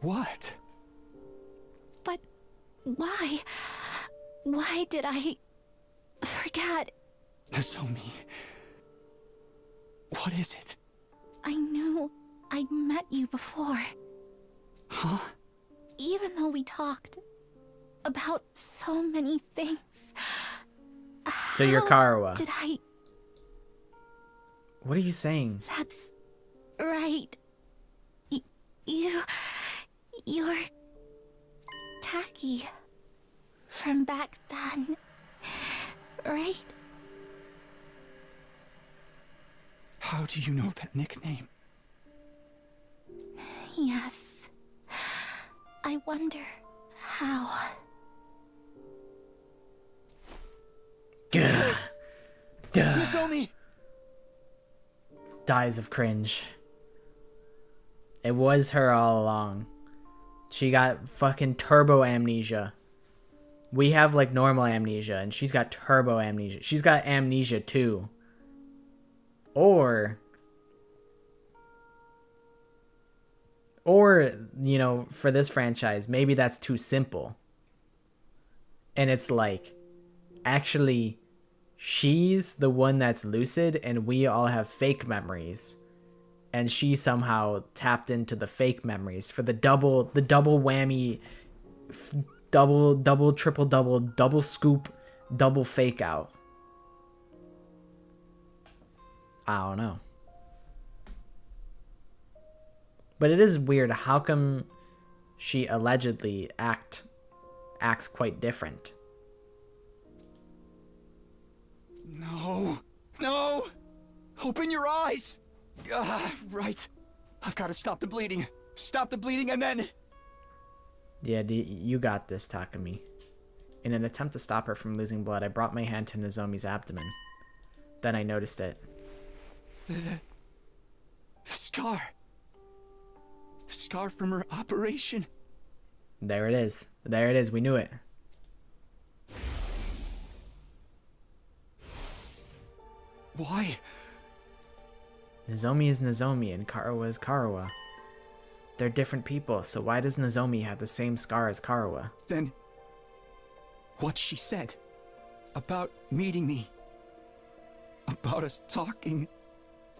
What? But why? Why did I forget? Nozomi. What is it? I knew I'd met you before. Huh? Even though we talked about so many things. So you're Karuha. Did I? What are you saying? That's right. You're Tacky from back then, right? How do you know that nickname? Yes. I wonder how. Gah. Duh. Nozomi! Dies of cringe. It was her all along. She got fucking turbo amnesia. We have like normal amnesia and she's got turbo amnesia. She's got amnesia too. Or, you know, for this franchise, maybe that's too simple. And it's like, actually, she's the one that's lucid and we all have fake memories. And she somehow tapped into the fake memories for the double whammy, double, triple, double scoop, double fake out. I don't know. But it is weird. How come she allegedly acts quite different? No. No! Open your eyes! Right. I've got to stop the bleeding. Stop the bleeding and then... Yeah, you got this, Takumi. In an attempt to stop her from losing blood, I brought my hand to Nozomi's abdomen. Then I noticed it. The scar. The scar from her operation. There it is. There it is. We knew it. Why? Nozomi is Nozomi and Karawa is Karawa. They're different people, so why does Nozomi have the same scar as Karawa? Then, what she said about meeting me, about us talking,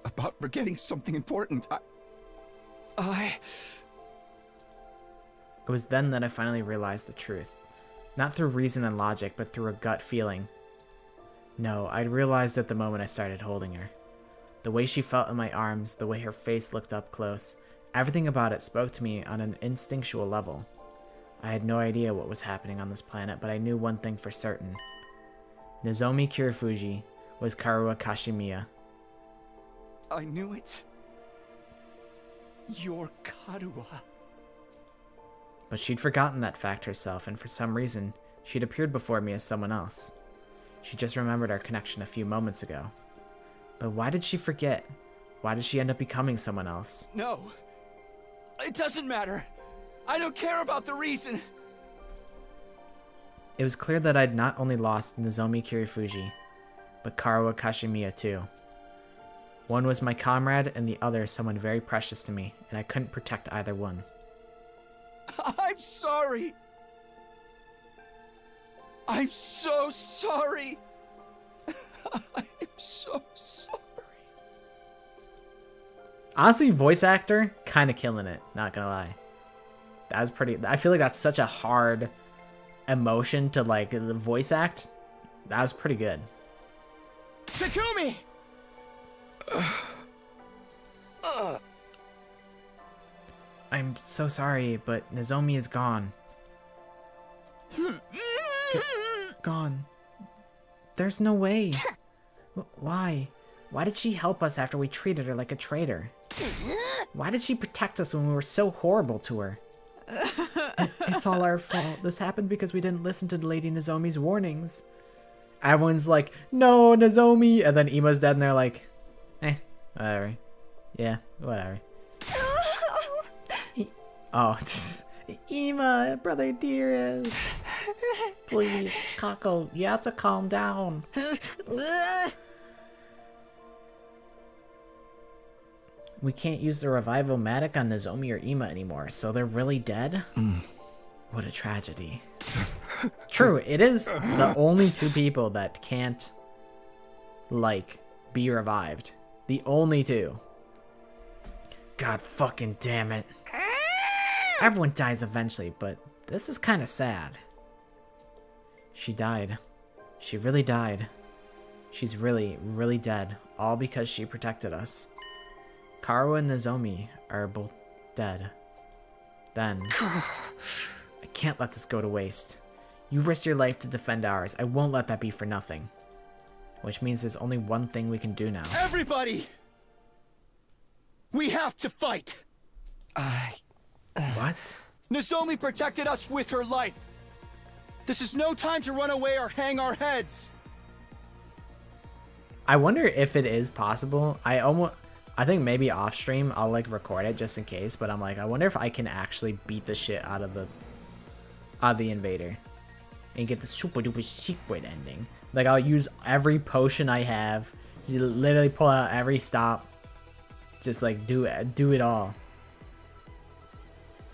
about forgetting something important, It was then that I finally realized the truth. Not through reason and logic, but through a gut feeling. No, I'd realized it the moment I started holding her. The way she felt in my arms, the way her face looked up close, everything about it spoke to me on an instinctual level. I had no idea what was happening on this planet, but I knew one thing for certain. Nozomi Kirifuji was Karawa Kashimiya. I knew it. You're Karawa. But she'd forgotten that fact herself, and for some reason, she'd appeared before me as someone else. She just remembered our connection a few moments ago. But why did she forget? Why did she end up becoming someone else? No. It doesn't matter. I don't care about the reason. It was clear that I'd not only lost Nozomi Kirifuji, but Karawa Kashimiya too. One was my comrade and the other someone very precious to me, and I couldn't protect either one. I'm sorry. I'm so sorry. I'm so sorry. Honestly, voice actor, kind of killing it, not gonna lie. That was pretty... I feel like that's such a hard emotion to, like, the voice act. That was pretty good. Takumi! I'm so sorry, but Nozomi is gone. Gone. There's no way. Why? Why did she help us after we treated her like a traitor? Why did she protect us when we were so horrible to her? It's all our fault. This happened because we didn't listen to Lady Nozomi's warnings. Everyone's like, no, Nozomi! And then Ima's dead and they're like, whatever. Yeah, whatever. Oh, Ima, brother dearest. Please, Kako, you have to calm down. We can't use the revival-matic on Nozomi or Ima anymore, so they're really dead? What a tragedy. True, it is the only two people that can't, like, be revived. The only two. God fucking damn it. Everyone dies eventually, but this is kind of sad. She died. She really died. She's really, really dead, all because she protected us. Karawa and Nozomi are both dead. Then, I can't let this go to waste. You risked your life to defend ours. I won't let that be for nothing. Which means there's only one thing we can do now. Everybody! We have to fight! What? Nozomi protected us with her life. This is no time to run away or hang our heads. I wonder if it is possible. I think maybe off stream I'll like record it just in case, but I'm like, I wonder if I can actually beat the shit out of the invader and get the super duper secret ending. Like, I'll use every potion I have, you literally pull out every stop, just like do it all.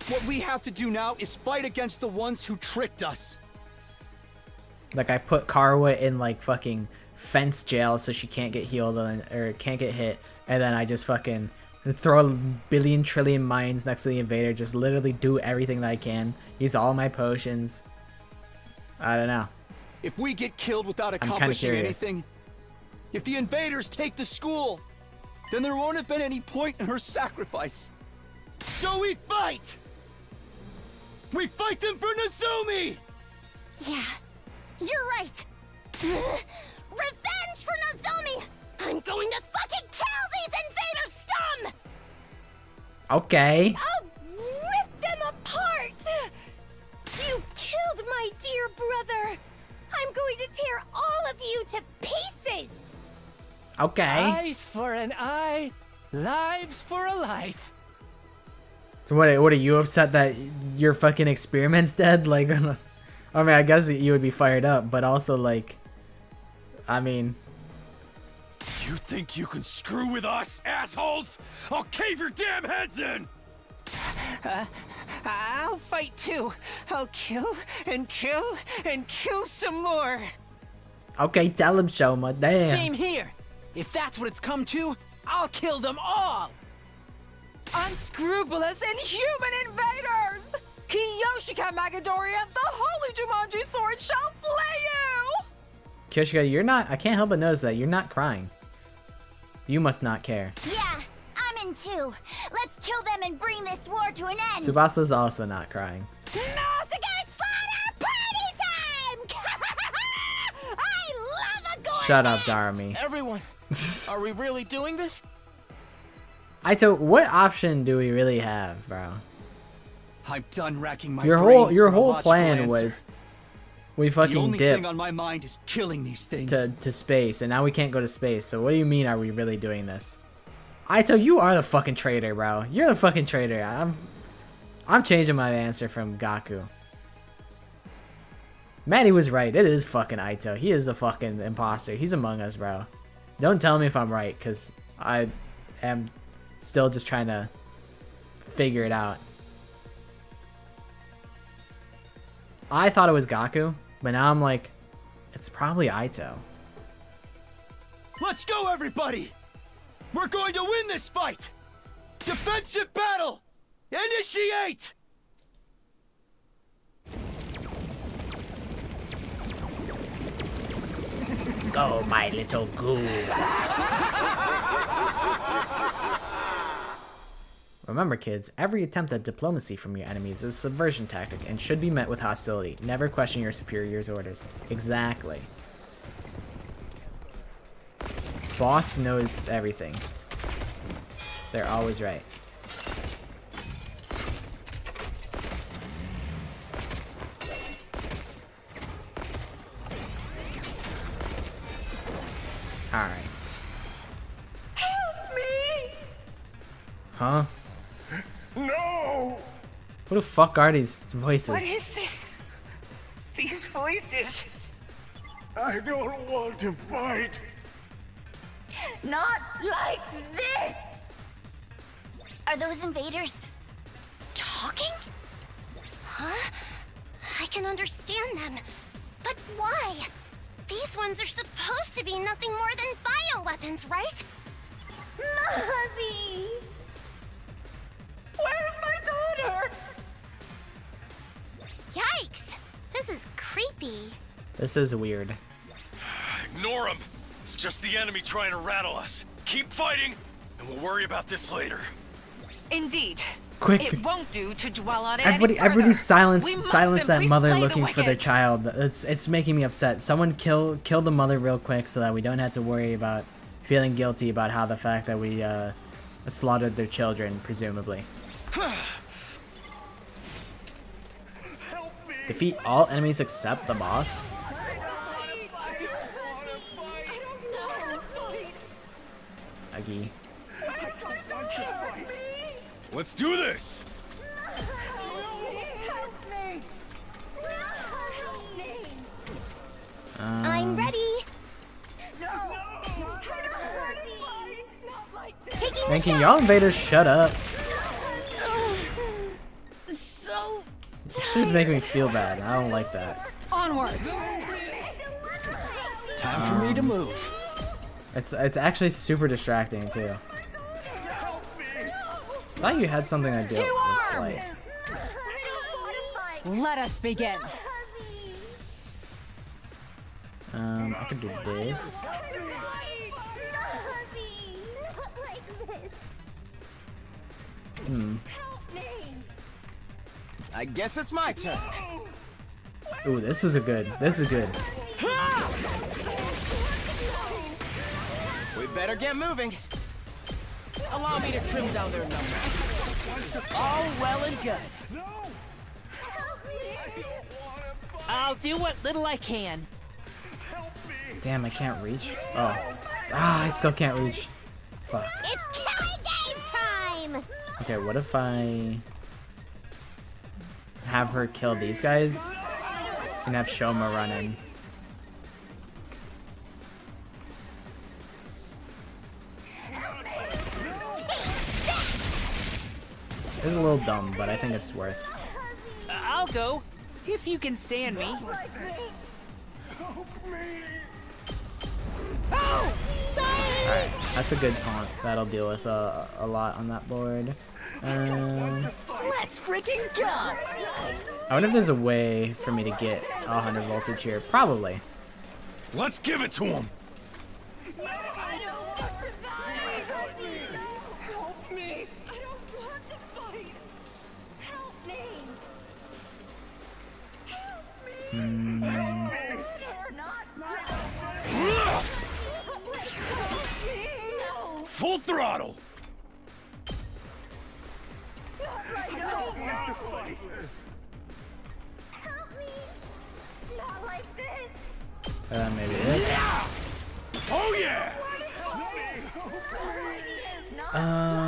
What we have to do now is fight against the ones who tricked us. Like, I put Karawa in like fucking fence jail so she can't get healed or can't get hit, and then I just fucking throw a billion trillion mines next to the invader, just literally do everything that I can, use all my potions. I don't know. If we get killed without accomplishing anything, if the invaders take the school, then there won't have been any point in her sacrifice. So we fight! We fight them for Nozomi! Yeah, you're right. Revenge for Nozomi! I'm going to fucking kill these invader scum! Okay. I'll rip them apart! You killed my dear brother! all of you to pieces! Okay. Eyes for an eye, lives for a life. So what are you upset that your fucking experiment's dead? Like, I mean, I guess you would be fired up, but also like, I mean, You think you can screw with us, assholes? I'll cave your damn heads in! I'll fight too. I'll kill and kill and kill some more. okay, tell him, Shoma. Damn. Same here. If that's what it's come to, I'll kill them all. Unscrupulous, inhuman invaders! Kiyoshika Magadoria, the holy Jumanji sword shall slay you! Kyoshika, you're not. I can't help but notice that you're not crying. You must not care. Yeah, I'm in too. Let's kill them and bring this war to an end. Tsubasa's also not crying. Massacre slaughter party time! I love a gore Shut up, fest! Darami. Everyone, are we really doing this? Aito, what option do we really have, bro? I'm done racking my Your brains whole for a logical plan answer. was we The fucking only dip thing on my mind is killing these things. to space, and now we can't go to space. So what do you mean? Are we really doing this? Aito, you are the fucking traitor, bro. You're the fucking traitor. I'm changing my answer from Gaku. Maddie was right. It is fucking Aito. He is the fucking imposter. He's among us, bro. Don't tell me if I'm right, because I am still just trying to figure it out. I thought it was Gaku, but now I'm like, it's probably Aito. Let's go, everybody! We're going to win this fight! Defensive battle! Initiate! Go, my little goose. Remember, kids, every attempt at diplomacy from your enemies is a subversion tactic and should be met with hostility. Never question your superior's orders. Exactly. Boss knows everything. They're always right. Alright. Help me! Huh? No! Who the fuck are these voices? What is this? These voices. I don't want to fight. Not like this! Are those invaders talking? Huh? I can understand them. But why? These ones are supposed to be nothing more than bioweapons, right? Mommy! Where's my daughter? Yikes! This is creepy. This is weird. Ignore him. It's just the enemy trying to rattle us. Keep fighting, and we'll worry about this later. Indeed. Quick. It won't do to dwell on it Everybody any silence We must that simply mother slay the looking for their wicked. child. It's making me upset. Someone kill the mother real quick so that we don't have to worry about feeling guilty about how the fact that we slaughtered their children, presumably. Defeat all enemies except the boss. Aggie. Let's do this! I'm ready. Taking the Man, can shot. y'all invaders shut up? So This shit's making me feel bad. I don't like that. Onward. Time for me to move. It's actually super distracting too. I thought you had something to do with flight. Let us begin. I could do this. I guess it's my turn. Ooh, this is good. This is good. We better get moving. Allow me to trim down their numbers. All well and good. I'll do what little I can. Damn, I can't reach. Oh. Ah, I still can't reach. Fuck. It's killing game time! Okay, what if I have her kill these guys and have Shoma run in? It's a little dumb, but I think it's worth. I'll go, if you can stand me. Alright, that's a good taunt. That'll deal with a lot on that board. Let's freaking go! I wonder if there's a way for me to get 100 voltage here. Probably. Let's give it to him! Full throttle! Maybe this. Oh yeah!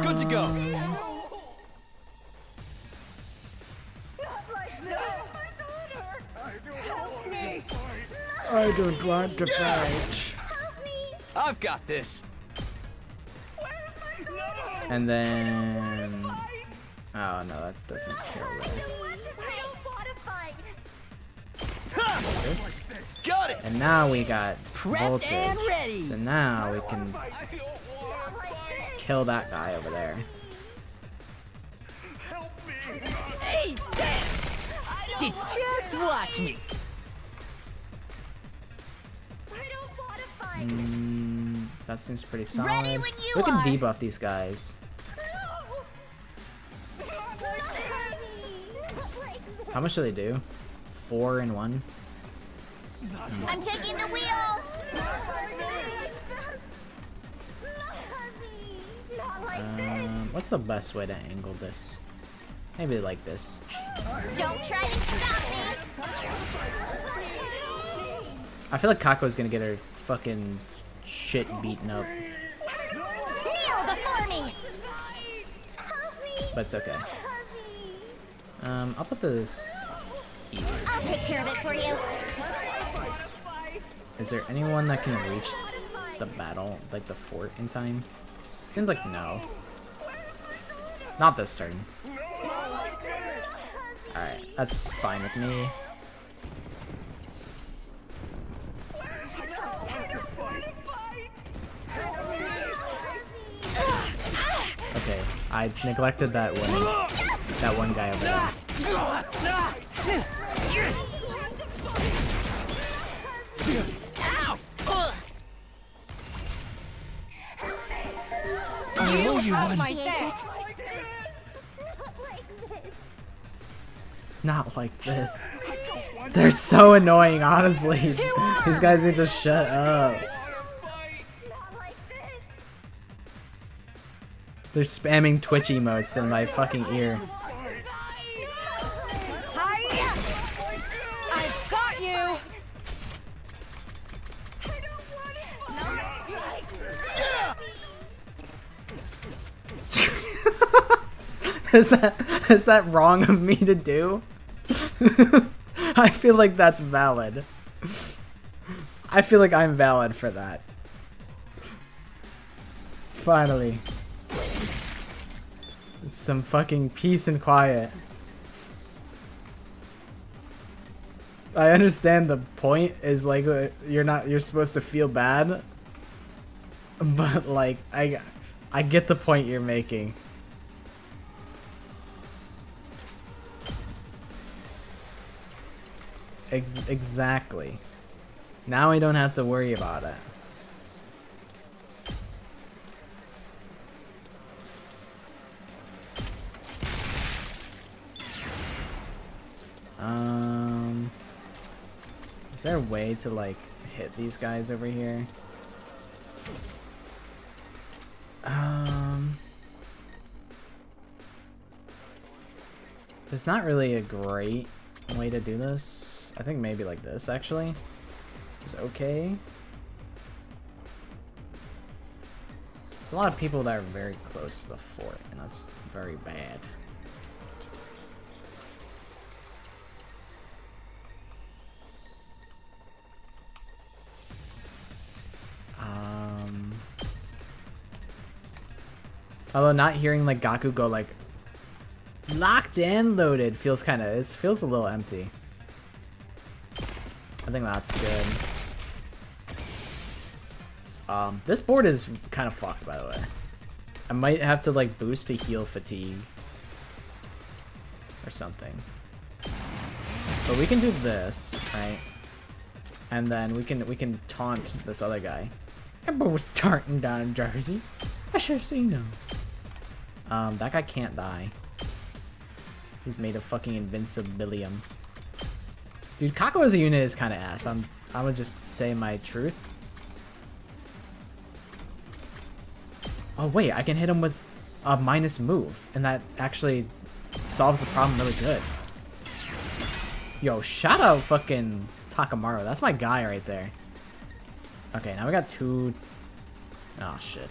Good to go. I don't want to fight. I've got this. And then... Oh no, that doesn't kill that. This. Got it. And now we got Prepped voltage. and ready. So now we can kill that guy over there. Hey, this! Just watch me. That seems pretty solid. Ready when you We can are. debuff these guys. How much do they do? 4 in 1? I'm taking the wheel! What's the best way to angle this? Maybe like this. Don't try to stop me! I feel like Kako's gonna get her fucking shit beaten up. Kneel before me! But it's okay. I'll put this here. I'll take care of it for you. Is there anyone that can reach the battle, like the fort in time? Seems like no. Not this turn. Alright, that's fine with me. Okay, I neglected that one guy over there. I owe you one. Not like this. They're so annoying, honestly. These guys need to shut up. They're spamming Twitch emotes in my fucking ear. I've got you! Is that wrong of me to do? I feel like that's valid. I feel like I'm valid for that. Finally. Some fucking peace and quiet. I understand the point is like you're supposed to feel bad, but like I get the point you're making. Exactly. Now I don't have to worry about it. Is there a way to like hit these guys over here? There's not really a great way to do this. I think maybe like this actually is okay. There's a lot of people that are very close to the fort, and that's very bad. Although not hearing like Gaku go like locked and loaded feels kind of, it feels a little empty. I think that's good. This board is kind of fucked, by the way. I might have to like boost to heal fatigue or something. But we can do this, right? And then we can taunt this other guy. Everybody was taunting down in Jersey. I should have seen him. That guy can't die. He's made of fucking invincibilium. Dude, Kako as a unit is kind of ass. I'm gonna just say my truth. Oh wait, I can hit him with a minus move, and that actually solves the problem really good. Yo, shout out fucking Takamaru. That's my guy right there. Okay, now we got two. Oh shit.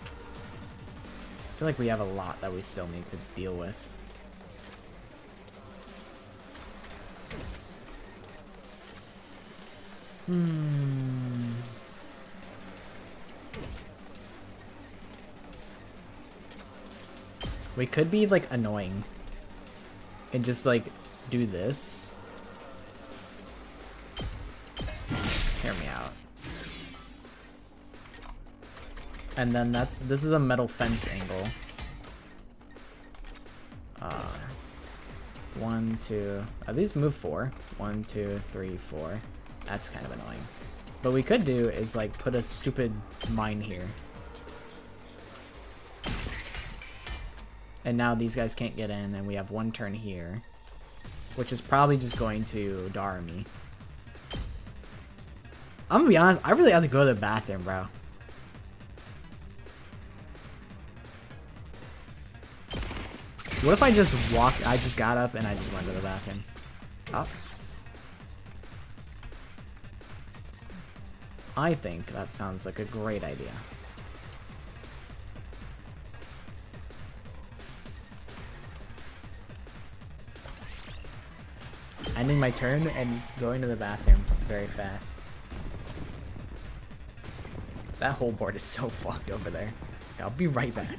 I feel like we have a lot that we still need to deal with. We could be like annoying and just like do this. Hear me out. And then this is a metal fence angle. 1, 2, at least move 4. 1, 2, 3, 4. That's kind of annoying. What we could do is like put a stupid mine here. And now these guys can't get in, and we have one turn here, which is probably just going to Dara me. I'm gonna be honest, I really have to go to the bathroom, bro. What if I just walked, I just got up and I just went to the bathroom? Thoughts? I think that sounds like a great idea. Ending my turn and going to the bathroom very fast. That whole board is so fucked over there. I'll be right back.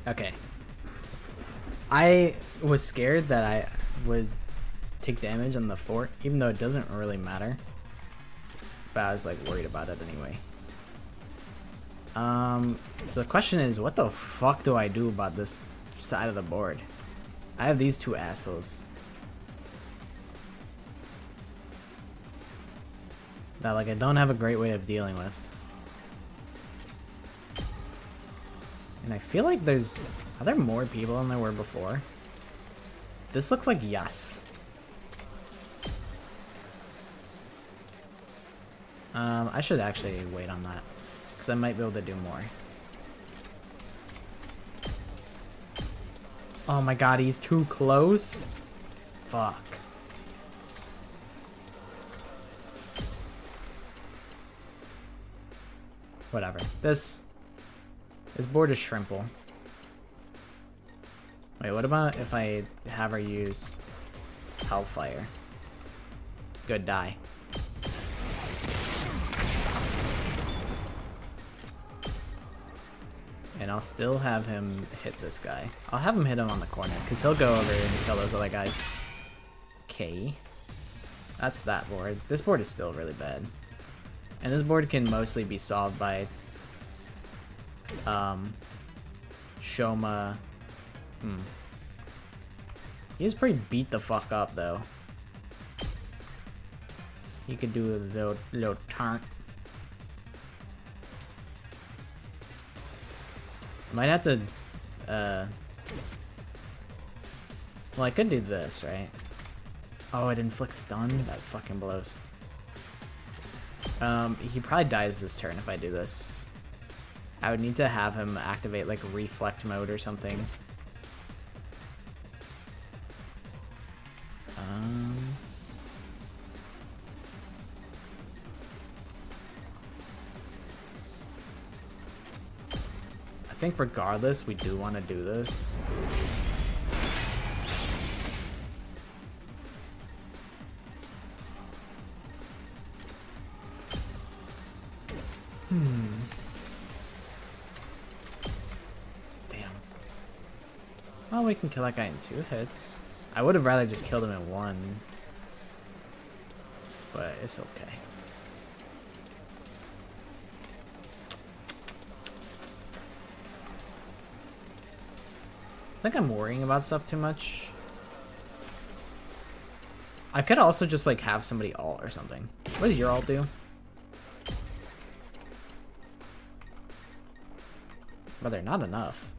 Okay. I was scared that I would take damage on the fort, even though it doesn't really matter. But I was like worried about it anyway. So the question is, what the fuck do I do about this side of the board? I have these two assholes. that like I don't have a great way of dealing with. And I feel like are there more people than there were before? This looks like yes. I should actually wait on that, because I might be able to do more. Oh my god, he's too close. Fuck. Whatever. This board is shrimple. Wait, what about if I have her use Hellfire? Good die. And I'll still have him hit this guy. I'll have him hit him on the corner, because he'll go over and kill those other guys. Okay. That's that board. This board is still really bad. And this board can mostly be solved by Shoma. He's pretty beat the fuck up though. He could do a little turn. Might have to well, I could do this, right? Oh, it inflicts stun? That fucking blows. He probably dies this turn if I do this. I would need to have him activate like reflect mode or something. I think regardless, we do want to do this. Damn. Well, we can kill that guy in 2 hits. I would have rather just killed him in 1. But it's okay. I think I'm worrying about stuff too much. I could also just like have somebody ult or something. What does your ult do? Brother, not enough.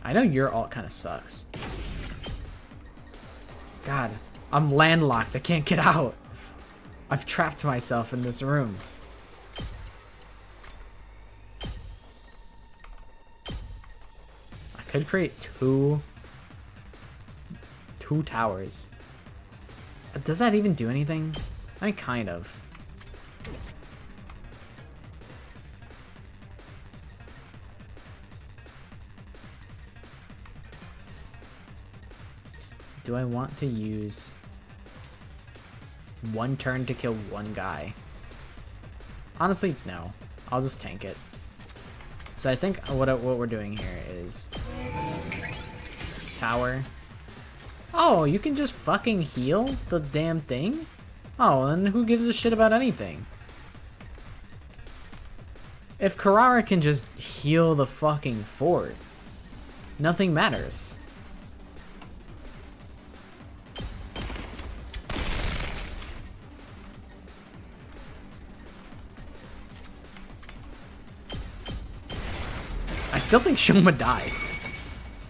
I know your ult kind of sucks. God, I'm landlocked. I can't get out. I've trapped myself in this room. I could create two towers. Does that even do anything? I mean, kind of. Do I want to use 1 turn to kill 1 guy? Honestly, no. I'll just tank it. So I think what we're doing here is tower. Oh, you can just fucking heal the damn thing? Oh, then who gives a shit about anything? If Carrara can just heal the fucking fort, nothing matters. I still think Shoma dies.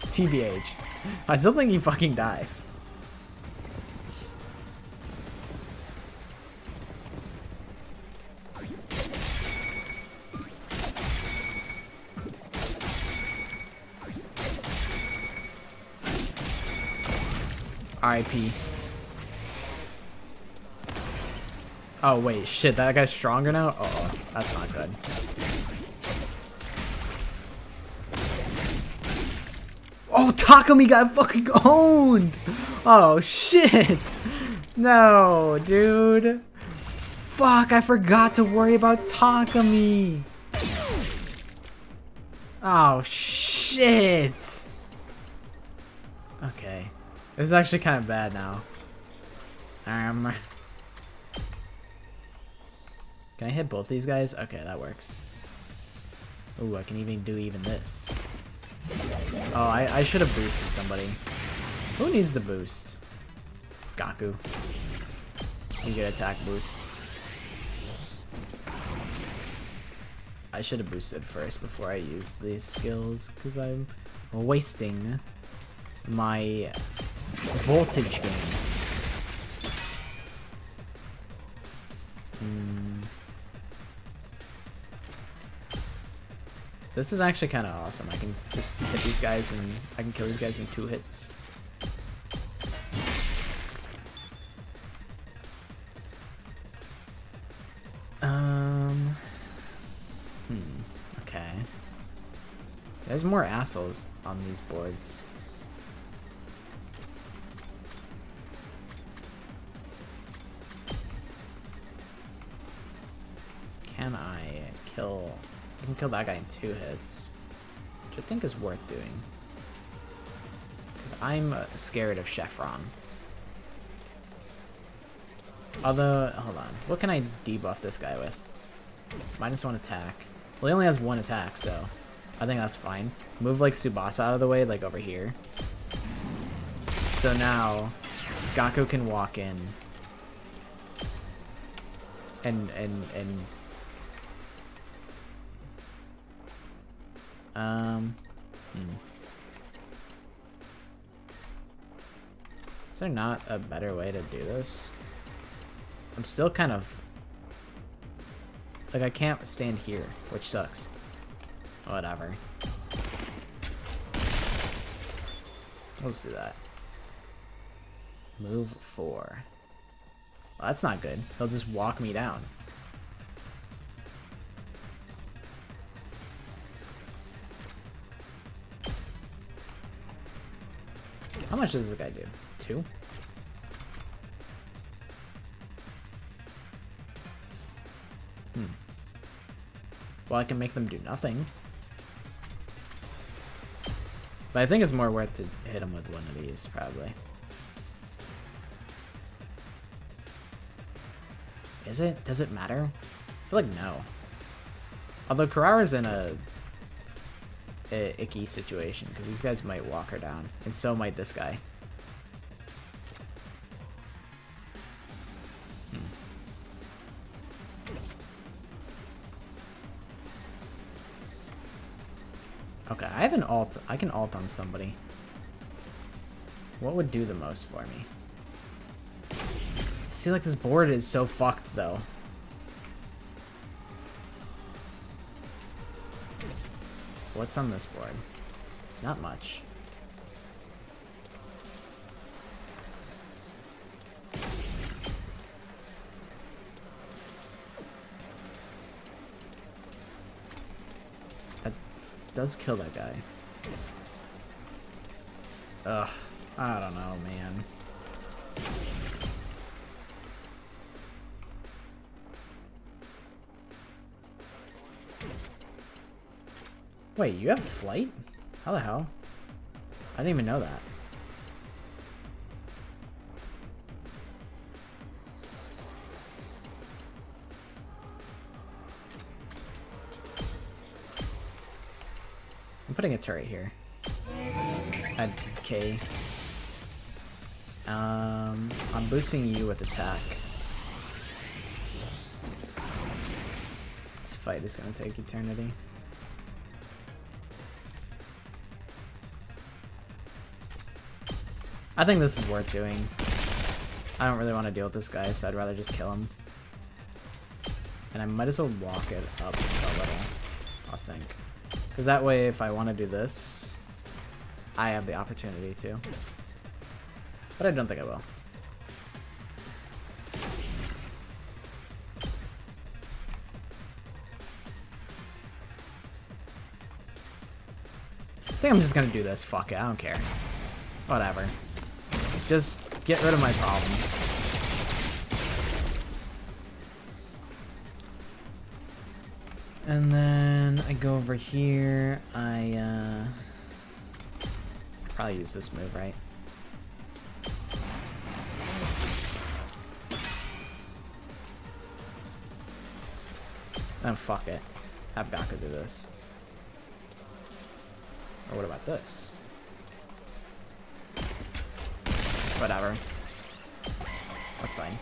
TBH. I still think he fucking dies. RIP. Oh wait, shit, that guy's stronger now? Uh-oh, that's not good. Oh, Takumi got fucking owned! Oh, shit! No, dude. Fuck, I forgot to worry about Takumi. Oh, shit. Okay. This is actually kind of bad now. Can I hit both these guys? Okay, that works. Ooh, I can even do this. Oh, I should have boosted somebody. Who needs the boost? Gaku. You get attack boost. I should have boosted first before I used these skills, because I'm wasting my voltage gain. This is actually kind of awesome. I can just hit these guys and I can kill these guys in 2 hits. Okay. There's more assholes on these boards. Can I kill... I can kill that guy in 2 hits, which I think is worth doing. Because I'm scared of Chevron. Although, hold on. What can I debuff this guy with? -1 attack. Well, he only has 1 attack, so I think that's fine. Move, like, Tsubasa out of the way, like, over here. So now, Gakko can walk in. And Is there not a better way to do this? I'm still kind of... Like, I can't stand here, which sucks. Whatever. Let's do that. Move 4. Well, that's not good. He'll just walk me down. How much does this guy do? 2? Well, I can make them do nothing. But I think it's more worth to hit him with one of these, probably. Is it? Does it matter? I feel like no. Although Kurara's in a icky situation, because these guys might walk her down, and so might this guy. Okay, I have an alt. I can alt on somebody. What would do the most for me? See, like, this board is so fucked, though. What's on this board? Not much. That does kill that guy. Ugh, I don't know, man. Wait, you have flight? How the hell? I didn't even know that. I'm putting a turret here. At K. I'm boosting you with attack. This fight is gonna take eternity. I think this is worth doing. I don't really want to deal with this guy, so I'd rather just kill him. And I might as well walk it up a little, I think. Because that way, if I want to do this, I have the opportunity to. But I don't think I will. I think I'm just gonna do this. Fuck it, I don't care. Whatever. Just get rid of my problems. And then I go over here. I probably use this move, right? Oh, fuck it. Have Gakko do this. Or what about this? Whatever. That's fine.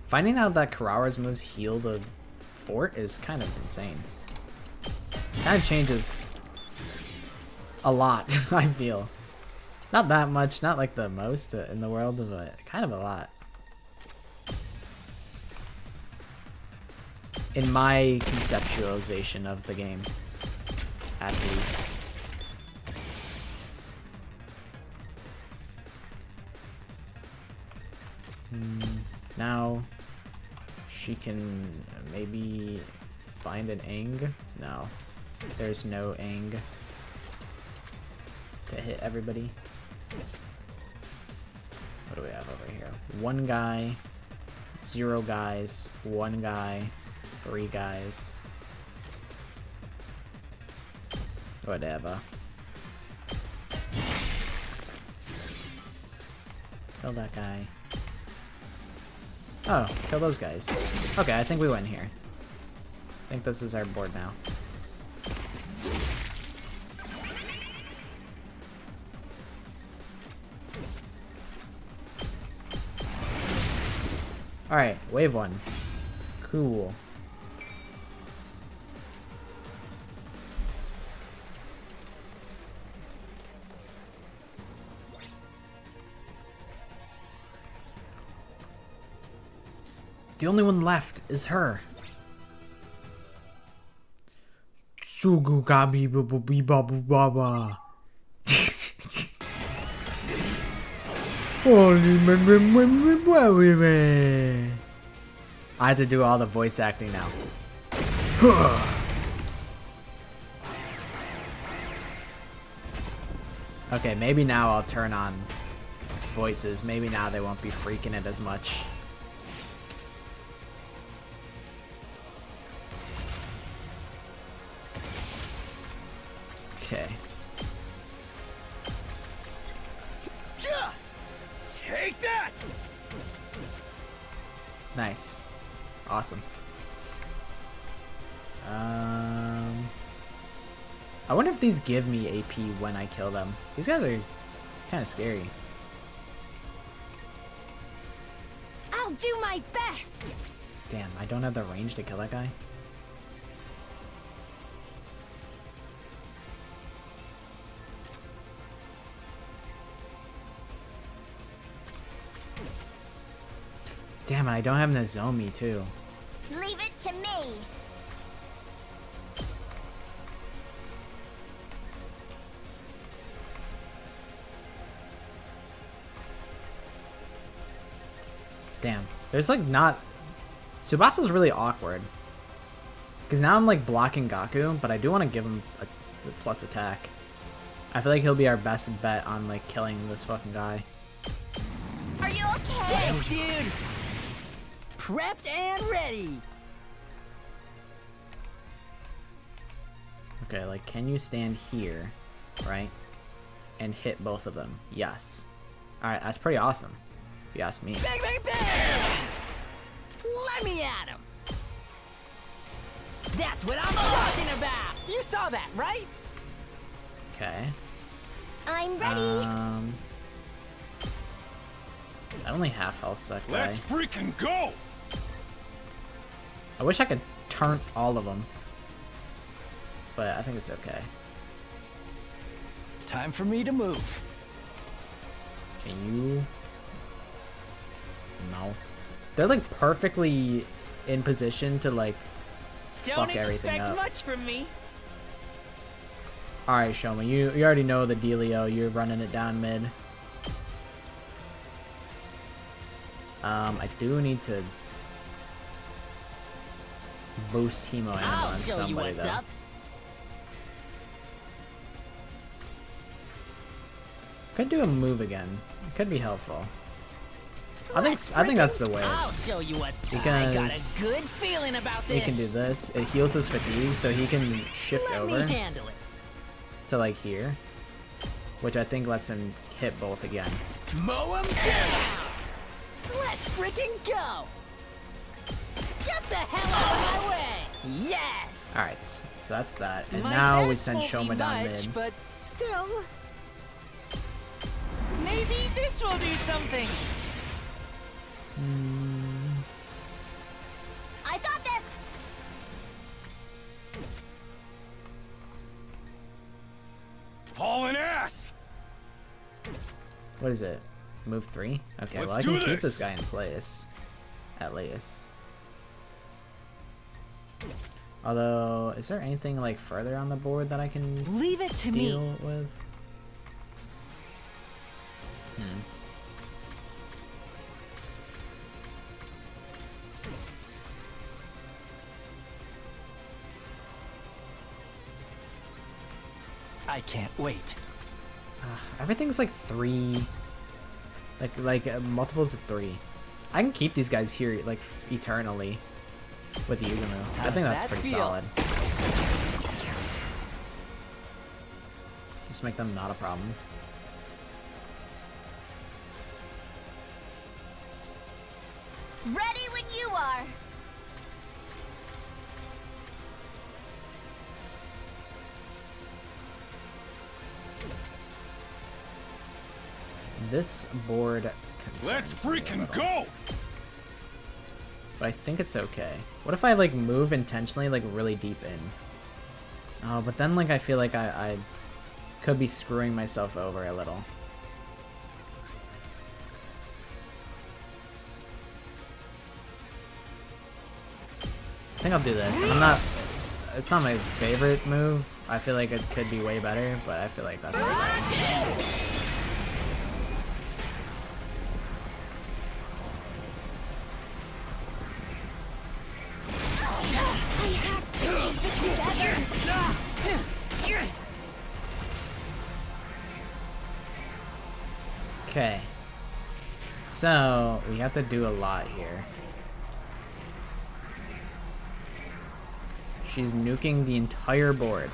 Finding out that Karawa's moves heal the fort is kind of insane. Kind of changes a lot, I feel. Not that much, not like the most in the world, but kind of a lot. In my conceptualization of the game, at least. Now, she can maybe find an Aang? No, there's no Aang to hit everybody. What do we have over here? 1 guy, 0 guys, 1 guy, 3 guys. Whatever. Kill that guy. Oh, kill those guys. Okay, I think we win here. I think this is our board now. Alright, wave 1. Cool. The only one left is her. Sugugabi babu baba. I have to do all the voice acting now. Okay, maybe now I'll turn on voices. Maybe now they won't be freaking it as much. Okay. Yeah! Take that! Nice. Awesome. I wonder if these give me AP when I kill them. These guys are kind of scary. I'll do my best. Damn, I don't have the range to kill that guy. Damn it, I don't have Nozomi too. Leave it to me. Damn. There's like not... Tsubasa's really awkward. Because now I'm like blocking Gaku, but I do want to give him a plus attack. I feel like he'll be our best bet on like killing this fucking guy. Are you okay? Thanks, dude. Prepped and ready. Okay, like can you stand here, right? And hit both of them? Yes. Alright, that's pretty awesome. If you ask me. Bang, bang, bang! Let me at him. That's what I'm talking about. You saw that, right? Okay. I'm ready. I only half health that guy. Let's freaking go! I wish I could turn all of them. But I think it's okay. Time for me to move. Can you... No. They're like perfectly in position to like fuck everything up. Don't expect much from me. Alright, Shoma, you already know the dealio. You're running it down mid. I do need to boost Hemo Ammo on somebody though. Up. Could do a move again. It could be helpful. I think that's the way. I'll show you what's Because I got a good feeling about this. he can do this. It heals his fatigue, so he can shift Let over me handle it. to like here, which I think lets him hit both again. Mow him down. Let's freaking go. Get the hell out of my way. Yes. All right, so that's that, and My now we best send won't be Shoma down much, mid. But still, maybe this will do something. ass! What is it? Move 3? Okay, well I can keep this guy in place. At least. Although, is there anything like further on the board that I can leave it to deal me with? I can't wait. Everything's like 3, like multiples of 3. I can keep these guys here like eternally with Yugumu. I think that's pretty solid. Just make them not a problem. Ready when you are. This board Let's concerns me a freaking little. go! But I think it's okay. What if I like move intentionally like really deep in? Oh, but then like I feel like I could be screwing myself over a little. I think I'll do this. I'm not. It's not my favorite move. I feel like it could be way better, but I feel like that's. Okay. So, we have to do a lot here. She's nuking the entire board.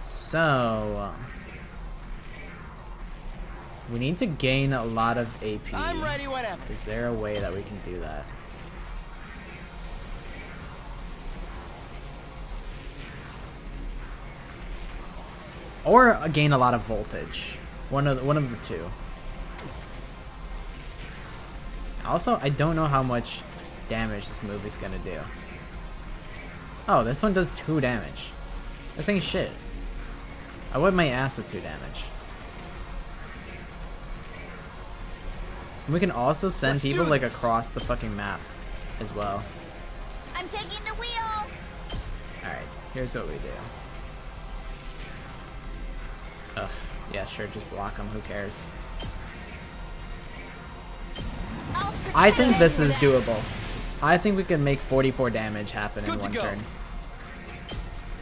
So, we need to gain a lot of AP. I'm ready whenever. Is there a way that we can do that? Or gain a lot of voltage. One of the two. Also, I don't know how much damage this move is gonna do. Oh, this one does 2 damage. This ain't shit. I whip my ass with 2 damage. And we can also send people like across the fucking map as well. I'm taking the wheel. Alright, here's what we do. Ugh, yeah, sure, just block them, who cares? I think this is doable. I think we can make 44 damage happen in one turn.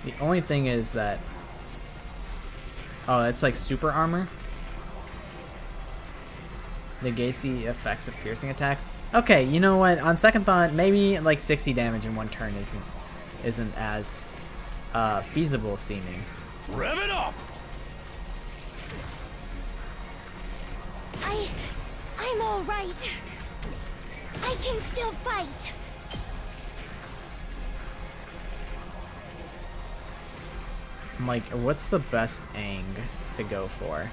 The only thing is that... Oh, it's like super armor? Negates the effects of piercing attacks. Okay, you know what? On second thought, maybe like 60 damage in one turn isn't as feasible seeming. Rev it up! I'm all right. I can still fight. I'm like, what's the best ang to go for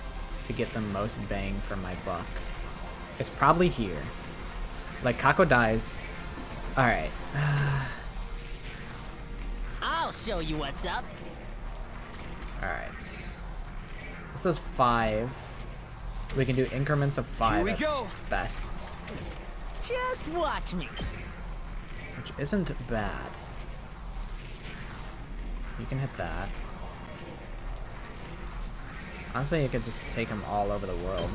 to get the most bang for my buck? It's probably here. Like, Kako dies. Alright. I'll show you what's up. Alright. This is 5. We can do increments of 5 at best. Just watch me. Which isn't bad. You can hit that. Honestly, you could just take them all over the world.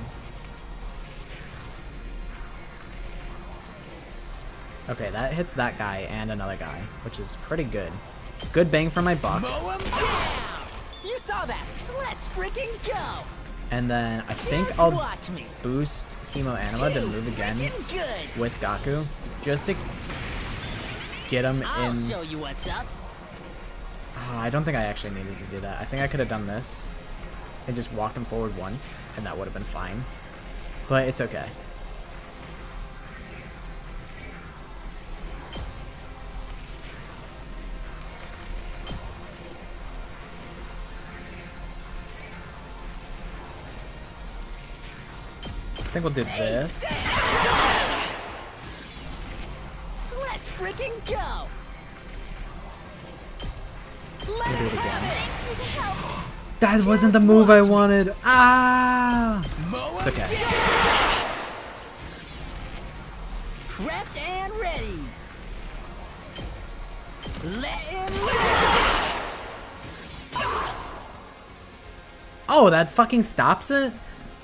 Okay, that hits that guy and another guy, which is pretty good. Good bang for my buck. Mow him down! You saw that. Let's freaking go. And then I think I'll boost Hemo Anima to move again with Gaku, just to get him in. I'll show you what's up. Oh, I don't think I actually needed to do that. I think I could have done this and just walked him forward once, and that would have been fine. But it's okay. I think we'll do this. Let's freaking go. We'll do it again. That wasn't the move I wanted. Ah! It's okay. Prepped and ready. Let him Oh, that fucking stops it?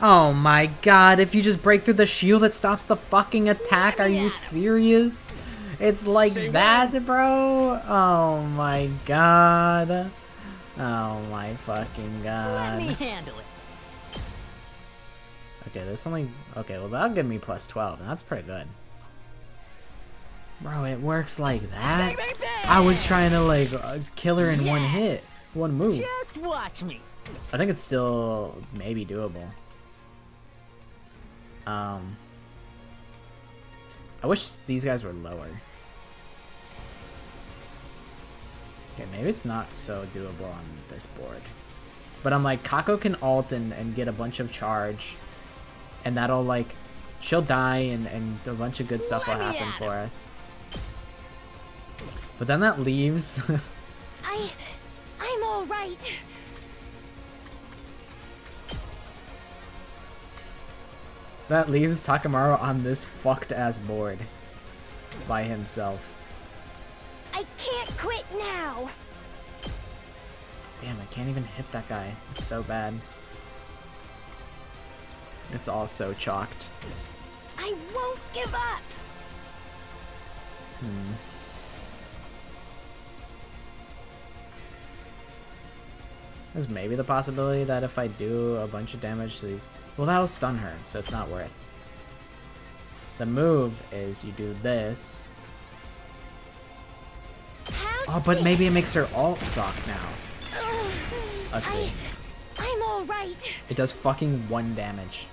Oh my god, if you just break through the shield, it stops the fucking attack. Are you serious? It's like that, bro? Oh my god. Oh my fucking god. Let me handle it. Okay, this only... Okay, well that'll give me plus 12, and that's pretty good. Bro, it works like that? I was trying to, like, kill her in one hit. One move. Just watch me. I think it's still maybe doable. I wish these guys were lower. Okay, maybe it's not so doable on this board. But I'm like, Kako can ult and get a bunch of charge. And that'll, like, she'll die and a bunch of good stuff will happen for us. But then that leaves... I'm all right. That leaves Takamaru on this fucked ass board by himself. I can't quit now. Damn, I can't even hit that guy. It's so bad. It's all so chalked. I won't give up. There's maybe the possibility that if I do a bunch of damage to these... Well, that'll stun her, so it's not worth. The move is you do this. Oh, but maybe it makes her ult suck now. Let's see. I'm all right. It does fucking 1 damage.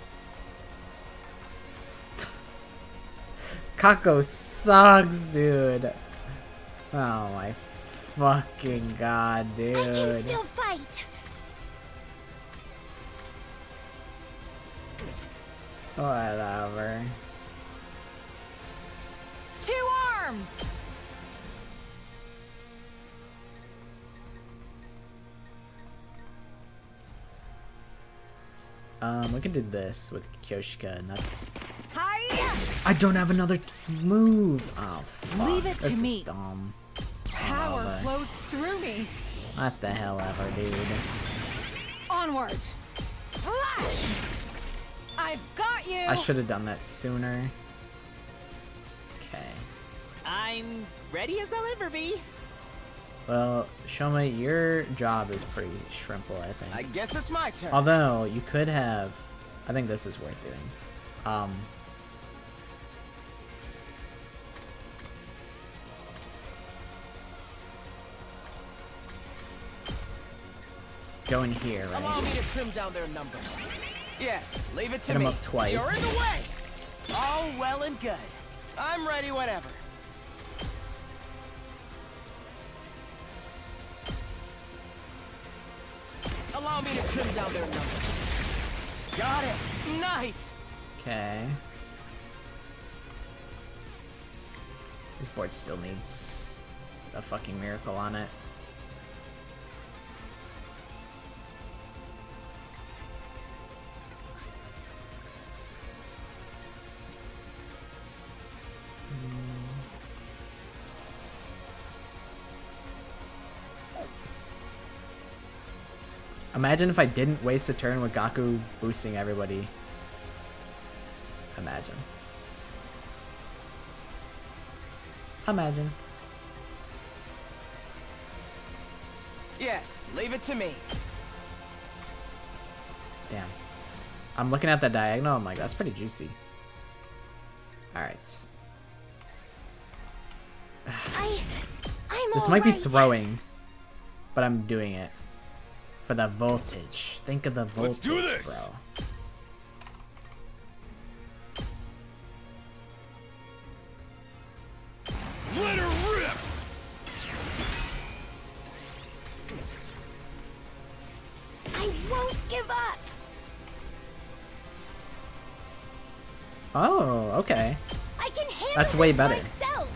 Kako sucks, dude. Oh my fucking god, dude. I can still fight. Whatever. 2 arms. We can do this with Kyoshika, and that's... Hi. I don't have another move! Oh, fuck. Leave it to This me. is dumb. Power Whatever. flows through me. What the hell ever, dude. Onward. Flash. I've got you. I should have done that sooner. Okay. I'm ready as I'll ever be. Well, Shoma, your job is pretty shrimple, I think. I guess it's my turn. Although, you could have... I think this is worth doing. Go in here, right? Allow me to trim down their numbers. Yes, leave it to Hit me. him up twice. You're in the way. All well and good. I'm ready whenever. Allow me to trim down their numbers. Got it. Nice. Okay. This board still needs a fucking miracle on it. Imagine if I didn't waste a turn with Gaku boosting everybody. Imagine. Imagine. Yes, leave it to me. Damn. I'm looking at that diagonal, I'm like, that's pretty juicy. Alright. This might be throwing, but I'm doing it. For the voltage. Think of the voltage, Let's do this. bro. Let her rip. I won't give up. Oh, okay. I can handle That's way this better. myself.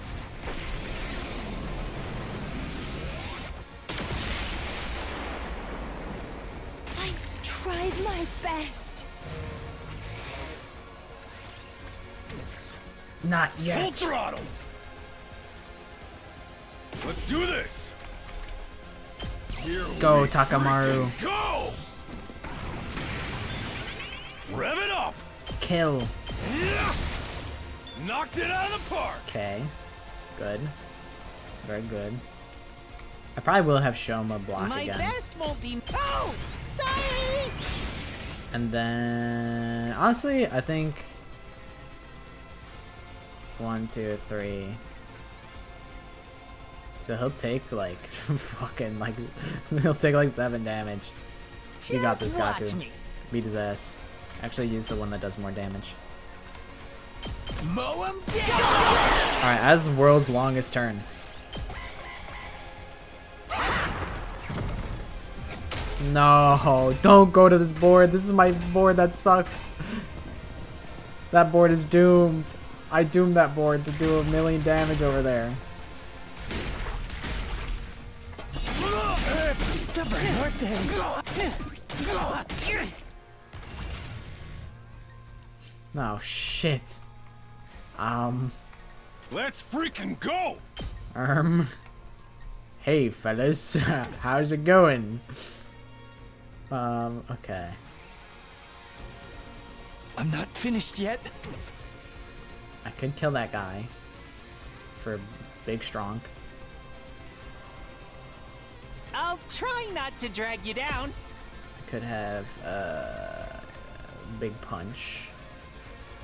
my best. Not yet. Full throttle. Let's do this. Here Go, we Takamaru. freaking Go. Rev it up. Kill. Yeah. Knocked it out of the park. Okay. Good. Very good. I probably will have Shoma block My again. best won't be. Oh, sorry. And then, honestly, I think 1, 2, 3. So he'll take like fucking like he'll take like 7 damage. You got this, Gaku. Beat his ass. Actually, use the one that does more damage. Mow him down. All right, as world's longest turn. No, don't go to this board. This is my board that sucks. That board is doomed. I doomed that board to do 1,000,000 damage over there. Stubborn, aren't they? Oh shit. Let's freaking go. Hey fellas, how's it going? Okay. I'm not finished yet. I could kill that guy for big strong. I'll try not to drag you down. I could have big punch.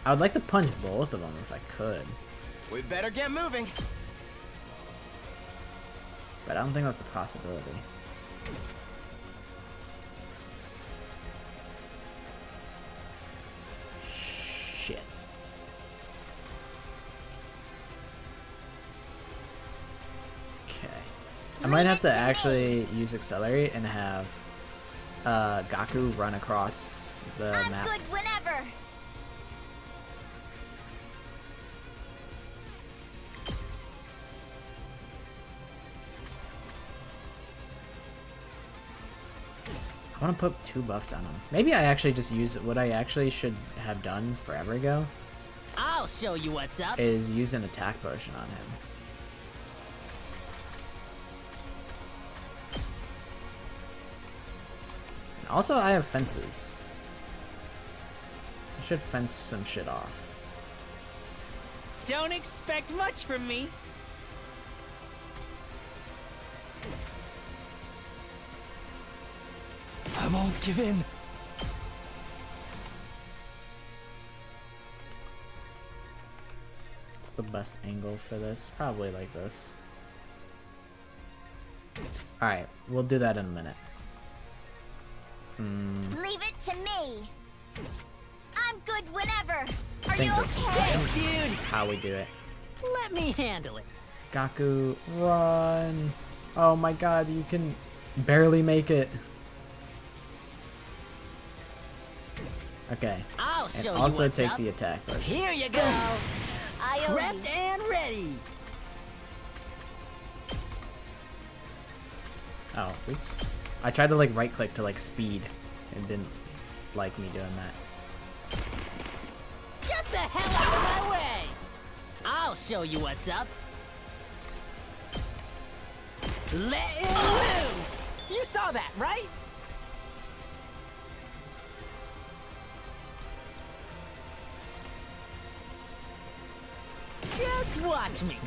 I would like to punch both of them if I could, We better get moving. but I don't think that's a possibility. Shit. Okay. I might have to actually use Accelerate and have Gaku run across the map. I'm good whenever. I want to put 2 buffs on him. Maybe I actually just use what I actually should have done forever ago. I'll show you what's up. Is use an attack potion on him. And also, I have fences. I should fence some shit off. Don't expect much from me. I won't give in. What's the best angle for this? Probably like this. Alright, we'll do that in a minute. Leave it to me. I'm good whenever. I Are think you this is Thanks, dude. how we do it. Let me handle it. Gaku, run! Oh my god, you can barely make it. Okay. I'll And show you also what's take up. the attack potion. Here you go. I owe Prepped you. and ready. Oh, oops. I tried to like right click to like speed. It didn't like me doing that. Get the hell out of my way. I'll show you what's up. Let it loose. You saw that, right? Just watch me.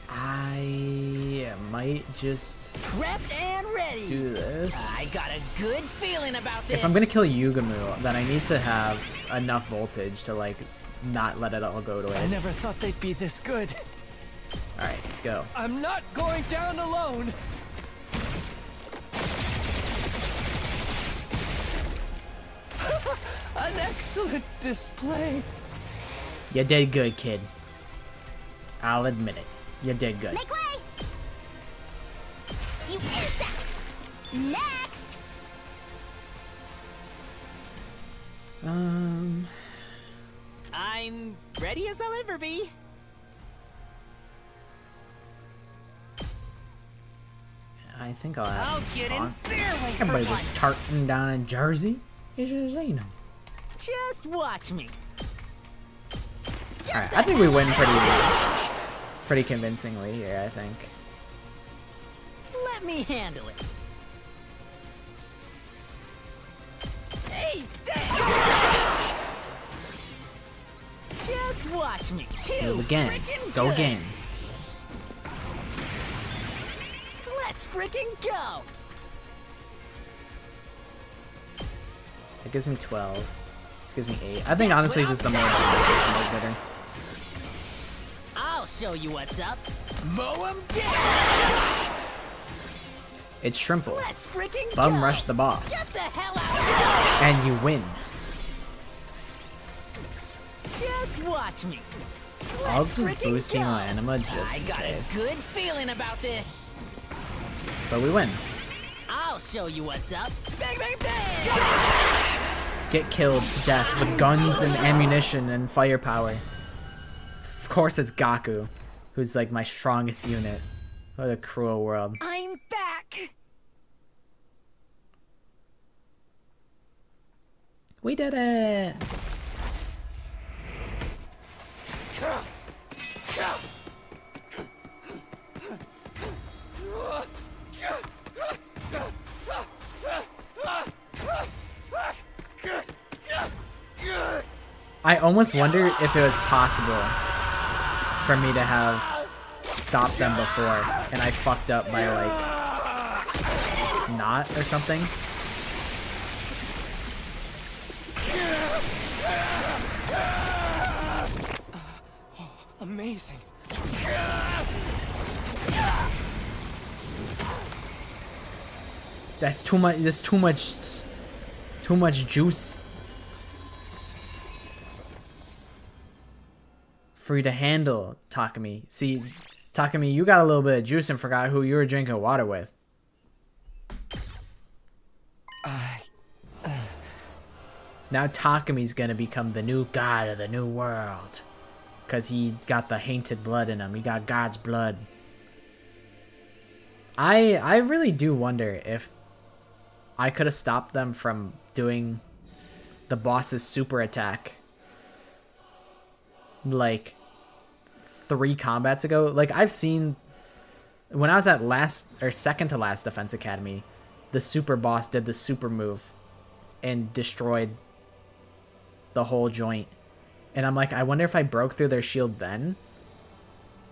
I might just Prepped and ready. do this. I got a good feeling about this. If I'm gonna kill Yugamu, then I need to have enough voltage to like not let it all go to I waste. never thought they'd be this good. Alright, go. I'm not going down alone. An excellent display. You did good, kid. I'll admit it. You did good. Make way! You insect! Next! I'm ready as I'll ever be. I think I'll have I'll get in their way for everybody once. was tarting down in Jersey. You should have seen them. Just watch me. Alright, I think we win pretty convincingly here, I think. Let me handle it. Hey, just watch me. Move again. Go again. Let's freaking go. That gives me 12. This gives me 8. I think honestly just the more better. I'll show you what's up. Mow 'em down. It's Shrimple. Let's freaking Bum go. rush the boss. Get the hell out of And you win. here. Just watch me. I'll Let's just freaking boost go. Hema Anima just I in got case. a good feeling about this. But we win. I'll show you what's up. Bang, bang, bang! Get killed to death with guns and ammunition and firepower. Of course it's Gaku, who's like my strongest unit. What a cruel world. I'm back. We did it! I almost wonder if it was possible for me to have stopped them before, and I fucked up by like not or something. Amazing. That's too much. That's too much. Too much juice for you to handle, Takumi. See, Takumi, you got a little bit of juice and forgot who you were drinking water with. Now Takumi's gonna become the new god of the new world. Because he got the hainted blood in him. He got God's blood. I really do wonder if I could have stopped them from doing the boss's super attack like 3 combats ago. Like, I've seen when I was at second to last Defense Academy, the super boss did the super move and destroyed the whole joint. And I'm like, I wonder if I broke through their shield then,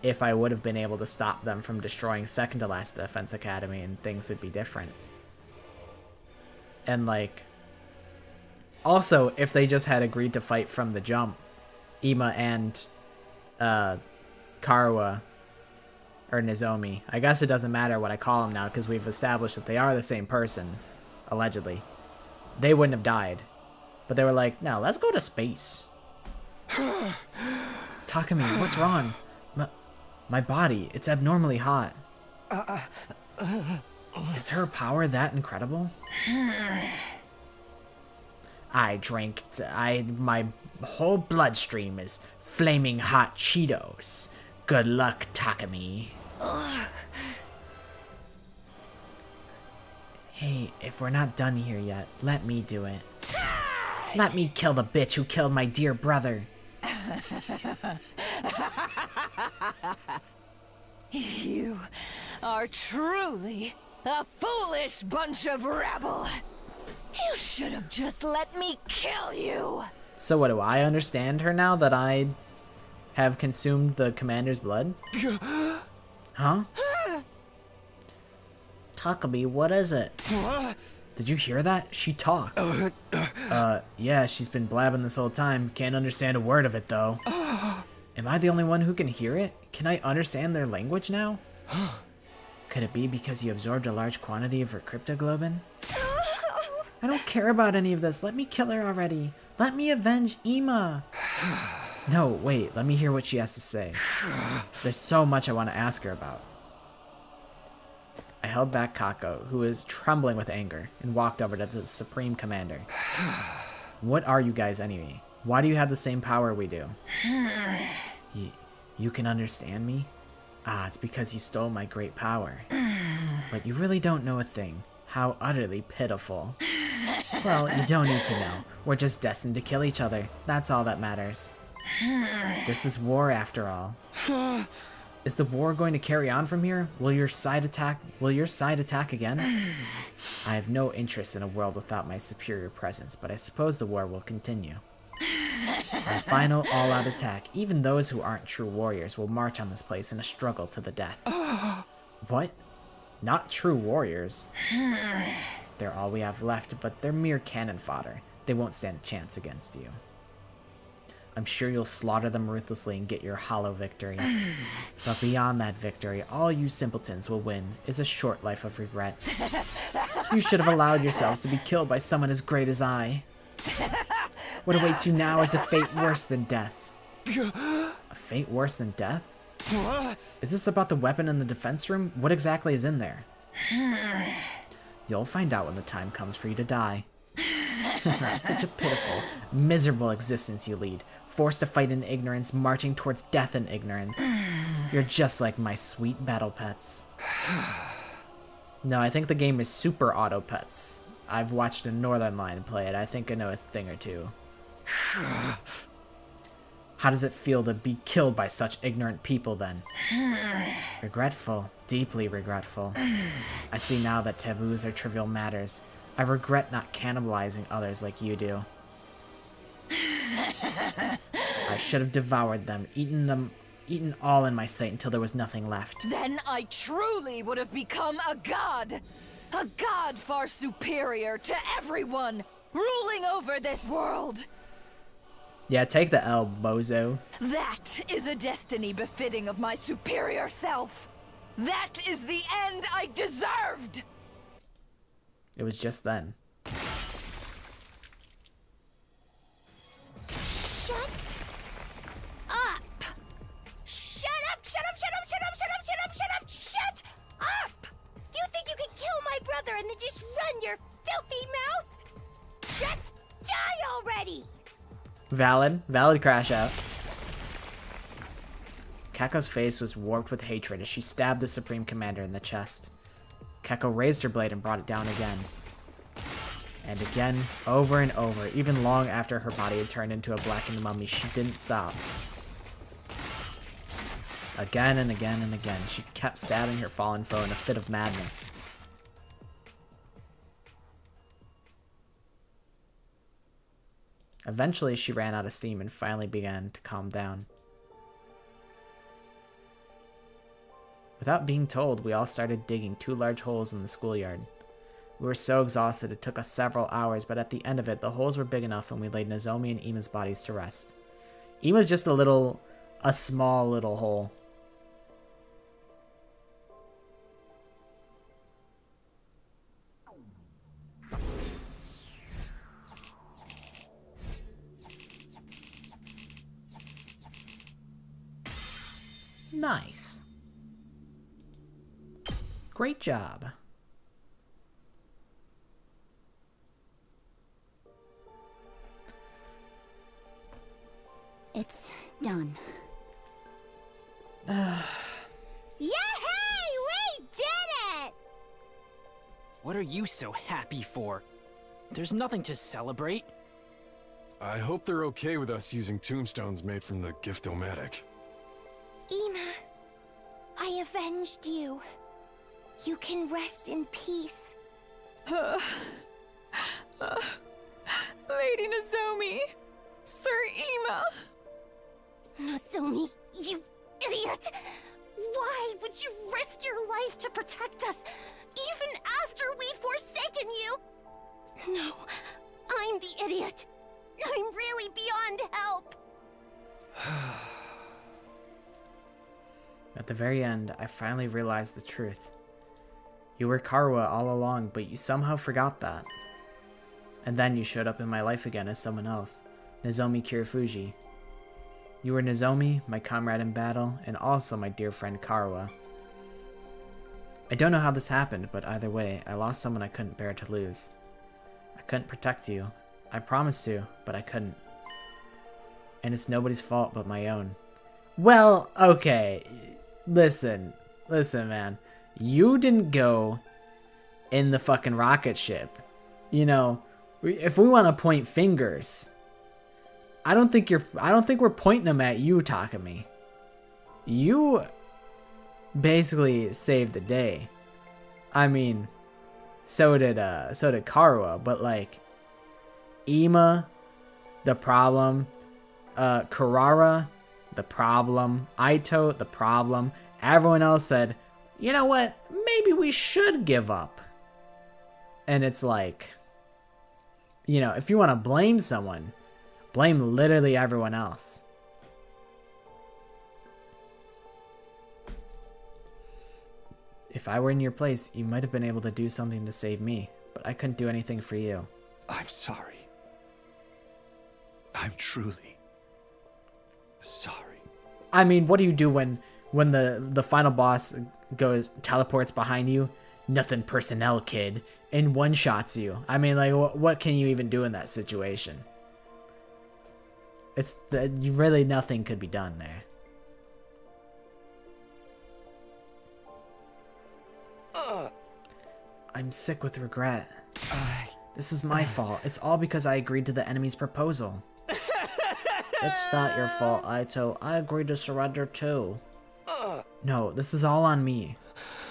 if I would have been able to stop them from destroying second to last Defense Academy, and things would be different. And like, also, if they just had agreed to fight from the jump, Ima and Karuwa, or Nozomi, I guess it doesn't matter what I call them now because we've established that they are the same person, allegedly. They wouldn't have died. But they were like, no, let's go to space. Takumi, what's wrong? My body, it's abnormally hot. Is her power that incredible? My whole bloodstream is flaming hot Cheetos. Good luck, Takumi. Hey, if we're not done here yet, let me do it. Let me kill the bitch who killed my dear brother. You are truly a foolish bunch of rabble. You should have just let me kill you. So what, do I understand her now that I have consumed the commander's blood? Huh? Takumi, what is it? Did you hear that? She talked. Yeah, she's been blabbing this whole time. Can't understand a word of it, though. Am I the only one who can hear it? Can I understand their language now? Could it be because you absorbed a large quantity of her cryptoglobin? I don't care about any of this. Let me kill her already. Let me avenge Ima. No, wait. Let me hear what she has to say. There's so much I want to ask her about. I held back Kako, who was trembling with anger, and walked over to the Supreme Commander. What are you guys anyway? Why do you have the same power we do? You can understand me? Ah, it's because you stole my great power. But you really don't know a thing. How utterly pitiful. Well, you don't need to know. We're just destined to kill each other. That's all that matters. This is war after all. Is the war going to carry on from here? Will your side attack again? I have no interest in a world without my superior presence, but I suppose the war will continue. Our final all-out attack, even those who aren't true warriors will march on this place in a struggle to the death. What? Not true warriors? They're all we have left, but they're mere cannon fodder. They won't stand a chance against you. I'm sure you'll slaughter them ruthlessly and get your hollow victory. But beyond that victory, all you simpletons will win is a short life of regret. You should have allowed yourselves to be killed by someone as great as I. What awaits you now is a fate worse than death. A fate worse than death? Is this about the weapon in the defense room? What exactly is in there? You'll find out when the time comes for you to die. Such a pitiful, miserable existence you lead, forced to fight in ignorance, marching towards death in ignorance. You're just like my sweet battle pets. No, I think the game is Super Auto Pets. I've watched a Northern Line play it. I think I know a thing or two. How does it feel to be killed by such ignorant people, then? Regretful. Deeply regretful. I see now that taboos are trivial matters. I regret not cannibalizing others like you do. I should have devoured them, eaten all in my sight until there was nothing left. Then I truly would have become a god! A god far superior to everyone, ruling over this world! Yeah, take the L, bozo. That is a destiny befitting of my superior self! That is the end I deserved! It was just then. Shut up! Shut up! Shut up! Shut up! Shut up! Shut up! Shut up! Shut up! Shut up! You think you can kill my brother and then just run your filthy mouth? Just die already! Valid crash out. Keko's face was warped with hatred as she stabbed the Supreme Commander in the chest. Keko raised her blade and brought it down again. And again, over and over, even long after her body had turned into a blackened mummy, she didn't stop. Again and again and again, she kept stabbing her fallen foe in a fit of madness. Eventually, she ran out of steam and finally began to calm down. Without being told, we all started digging 2 large holes in the schoolyard. We were so exhausted it took us several hours, but at the end of it, the holes were big enough and we laid Nozomi and Ima's bodies to rest. Ima's just a small little hole. Nice. Great job. It's done. Yay! We did it! What are you so happy for? There's nothing to celebrate. I hope they're okay with us using tombstones made from the Gift-O-Matic. Ima, I avenged you. You can rest in peace. Lady Nozomi, Sir Ima. Nozomi, you idiot! Why would you risk your life to protect us, even after we'd forsaken you? No, I'm the idiot. I'm really beyond help. At the very end, I finally realized the truth. You were Karuha all along, but you somehow forgot that. And then you showed up in my life again as someone else, Nozomi Kirifuji. You were Nozomi, my comrade in battle, and also my dear friend Karuha. I don't know how this happened, but either way, I lost someone I couldn't bear to lose. I couldn't protect you. I promised to, but I couldn't. And it's nobody's fault but my own. Well, okay. Listen, man. You didn't go in the fucking rocket ship. You know, if we want to point fingers, I don't think we're pointing them at you, Takumi. You basically saved the day. I mean, so did Karua, but like Ima, the problem, Karara, the problem, Aito, the problem. Everyone else said, you know what, maybe we should give up. And it's like, you know, if you want to blame someone, blame literally everyone else. If I were in your place, you might have been able to do something to save me, but I couldn't do anything for you. I'm sorry. I'm truly sorry. I mean, what do you do when the final boss teleports behind you? Nothing personnel, kid, and one-shots you. I mean, like, what can you even do in that situation? Really nothing could be done there. I'm sick with regret. This is my fault. It's all because I agreed to the enemy's proposal. It's not your fault, Aito. I agreed to surrender too. No, this is all on me.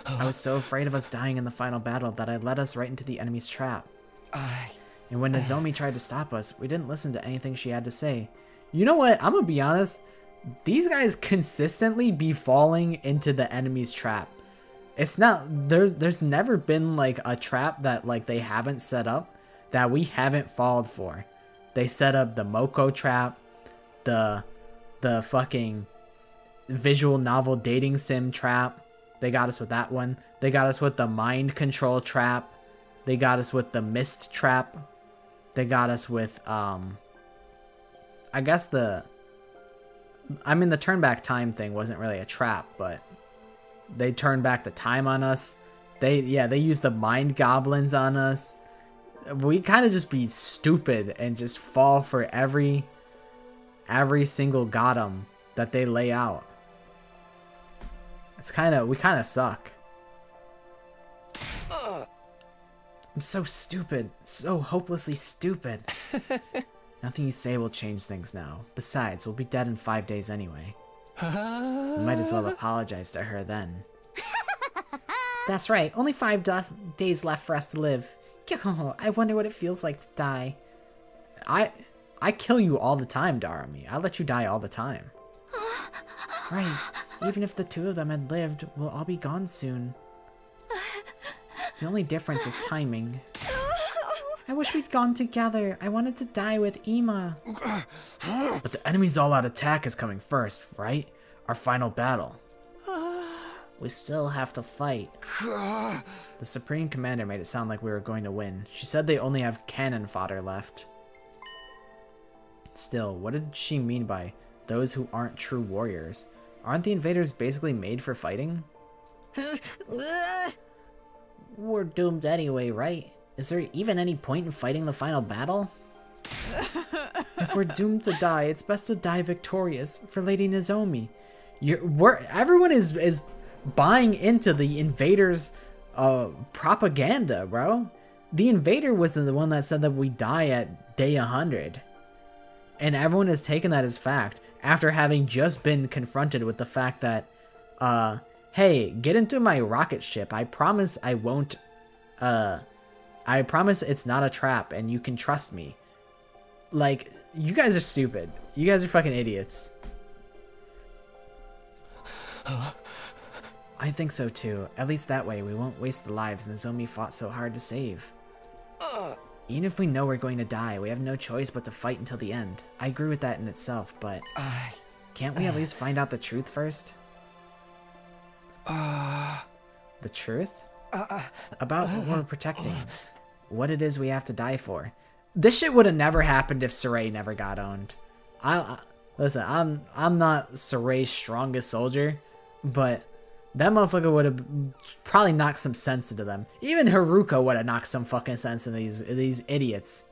I was so afraid of us dying in the final battle that I led us right into the enemy's trap. And when Nozomi tried to stop us, we didn't listen to anything she had to say. You know what? I'm gonna be honest. These guys consistently be falling into the enemy's trap. It's not, there's never been like a trap that like they haven't set up that we haven't fallen for. They set up the Moko trap, the fucking visual novel dating sim trap. They got us with that one. They got us with the mind control trap. They got us with the mist trap. They got us with I guess the turn back time thing wasn't really a trap, but they turned back the time on us. They used the mind goblins on us. We kind of just be stupid and just fall for every single goddamn that they lay out. We kind of suck. I'm so stupid, so hopelessly stupid. Nothing you say will change things now. Besides, we'll be dead in 5 days anyway. We might as well apologize to her then. That's right, only 5 days left for us to live. I wonder what it feels like to die. I kill you all the time, Darumi. I let you die all the time. Right, even if the two of them had lived, we'll all be gone soon. The only difference is timing. I wish we'd gone together. I wanted to die with Ima. But the enemy's all-out attack is coming first, right? Our final battle. We still have to fight. The Supreme Commander made it sound like we were going to win. She said they only have cannon fodder left. Still, what did she mean by those who aren't true warriors? Aren't the invaders basically made for fighting? We're doomed anyway, right? Is there even any point in fighting the final battle? If we're doomed to die, it's best to die victorious for Lady Nozomi. Everyone is buying into the invaders' propaganda, bro. The invader was the one that said that we die at day 100. And everyone has taken that as fact after having just been confronted with the fact that, hey, get into my rocket ship. I promise I won't, I promise it's not a trap and you can trust me. Like, you guys are stupid. You guys are fucking idiots. I think so too. At least that way we won't waste the lives Nozomi fought so hard to save. Even if we know we're going to die, we have no choice but to fight until the end. I agree with that in itself, but can't we at least find out the truth first? The truth? About what we're protecting. What it is we have to die for. This shit would have never happened if Saray never got owned. Listen, I'm not Saray's strongest soldier, but that motherfucker would have probably knocked some sense into them. Even Haruka would have knocked some fucking sense into these idiots.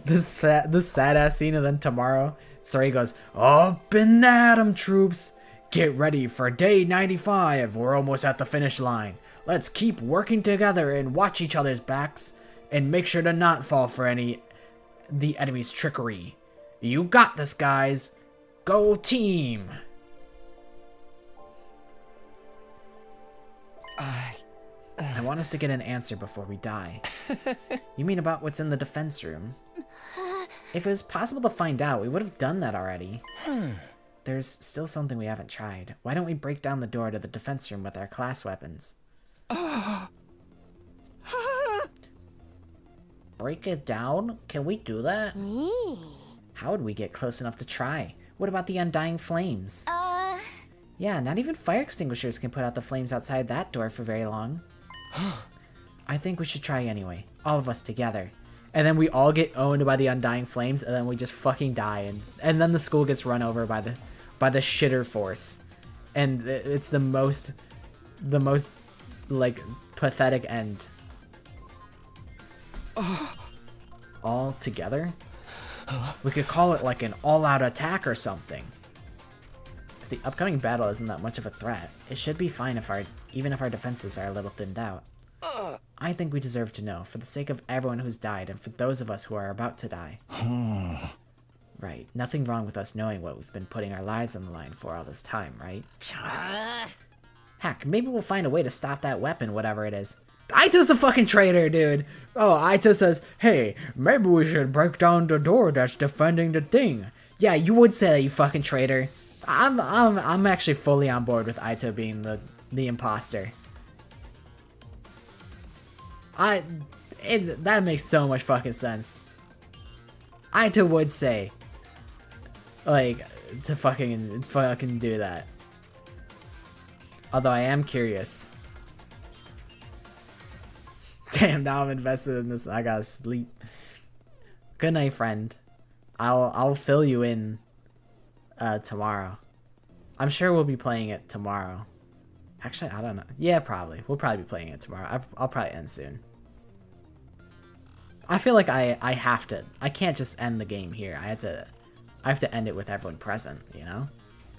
this sad ass scene, and then tomorrow, Saray goes, "Up and at 'em, troops! Get ready for day 95. We're almost at the finish line. Let's keep working together and watch each other's backs and make sure to not fall for the enemy's trickery. You got this, guys. Go team. I want us to get an answer before we die. You mean about what's in the defense room? If it was possible to find out, we would have done that already. There's still something we haven't tried. Why don't we break down the door to the defense room with our class weapons? Break it down? Can we do that? How would we get close enough to try? What about the undying flames? Yeah, not even fire extinguishers can put out the flames outside that door for very long. I think we should try anyway. All of us together. And then we all get owned by the undying flames, and then we just fucking die. And then the school gets run over by the shitter force. And it's the most like pathetic end. All together? We could call it like an all-out attack or something. If the upcoming battle isn't that much of a threat, it should be fine even if our defenses are a little thinned out. I think we deserve to know, for the sake of everyone who's died and for those of us who are about to die. Right, nothing wrong with us knowing what we've been putting our lives on the line for all this time, right? Heck, maybe we'll find a way to stop that weapon, whatever it is. Aito's a fucking traitor, dude! Oh, Aito says, hey, maybe we should break down the door that's defending the thing. Yeah, you would say that, you fucking traitor. I'm actually fully on board with Aito being the imposter. That makes so much fucking sense. Aito would say, like, to fucking do that. Although I am curious. Damn, now I'm invested in this. I gotta sleep. Good night, friend. I'll fill you in tomorrow. I'm sure we'll be playing it tomorrow. Actually, I don't know. Yeah, probably. We'll probably be playing it tomorrow. I'll probably end soon. I feel like I have to. I can't just end the game here. I have to end it with everyone present, you know?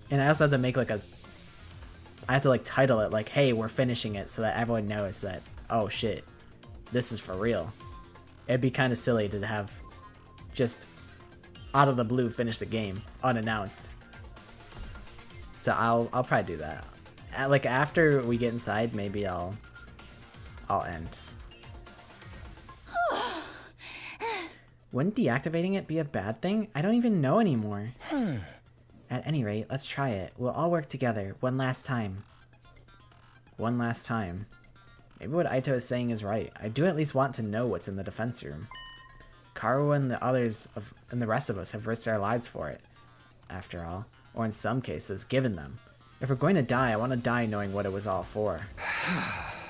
And I also have to make like I have to like title it like, hey, we're finishing it, so that everyone knows that, oh shit, this is for real. It'd be kind of silly to have just out of the blue finish the game unannounced. So I'll probably do that. Like after we get inside, maybe I'll end. Wouldn't deactivating it be a bad thing? I don't even know anymore. At any rate, let's try it. We'll all work together. One last time. One last time. Maybe what Aito is saying is right. I do at least want to know what's in the defense room. Karu and the rest of us have risked our lives for it, after all. Or in some cases, given them. If we're going to die, I want to die knowing what it was all for.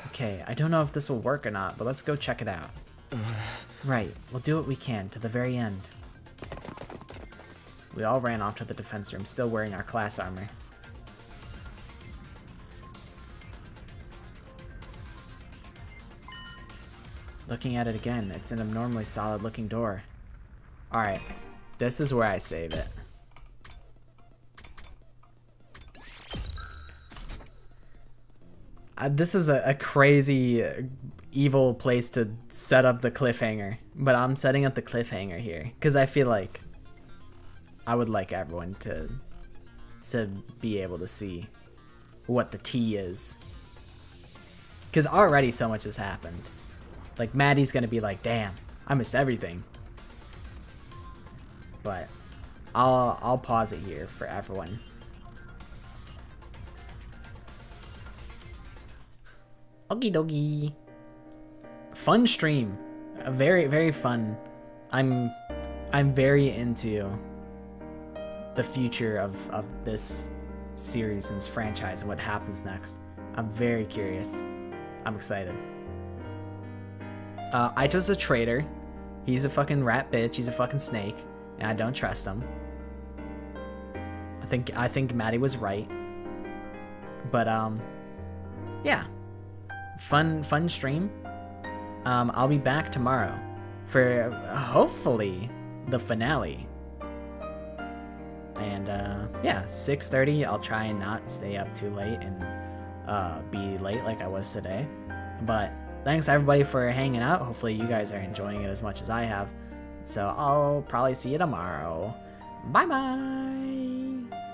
Okay, I don't know if this will work or not, but let's go check it out. Right, we'll do what we can, to the very end. We all ran off to the defense room, still wearing our class armor. Looking at it again, it's an abnormally solid looking door. Alright, this is where I save it. This is a crazy, evil place to set up the cliffhanger. But I'm setting up the cliffhanger here. Because I feel like I would like everyone to be able to see what the tea is. Because already so much has happened. Like, Maddie's going to be like, damn, I missed everything. But I'll pause it here for everyone. Okie dokie. Fun stream. Very, very fun. I'm very into the future of this series and this franchise and what happens next. I'm very curious. I'm excited. Aito's a traitor. He's a fucking rat bitch. He's a fucking snake. And I don't trust him. I think Maddie was right. But, yeah. Fun stream. I'll be back tomorrow for hopefully the finale. And yeah, 6:30. I'll try and not stay up too late and be late like I was today. But thanks everybody for hanging out. Hopefully you guys are enjoying it as much as I have. So I'll probably see you tomorrow. Bye bye.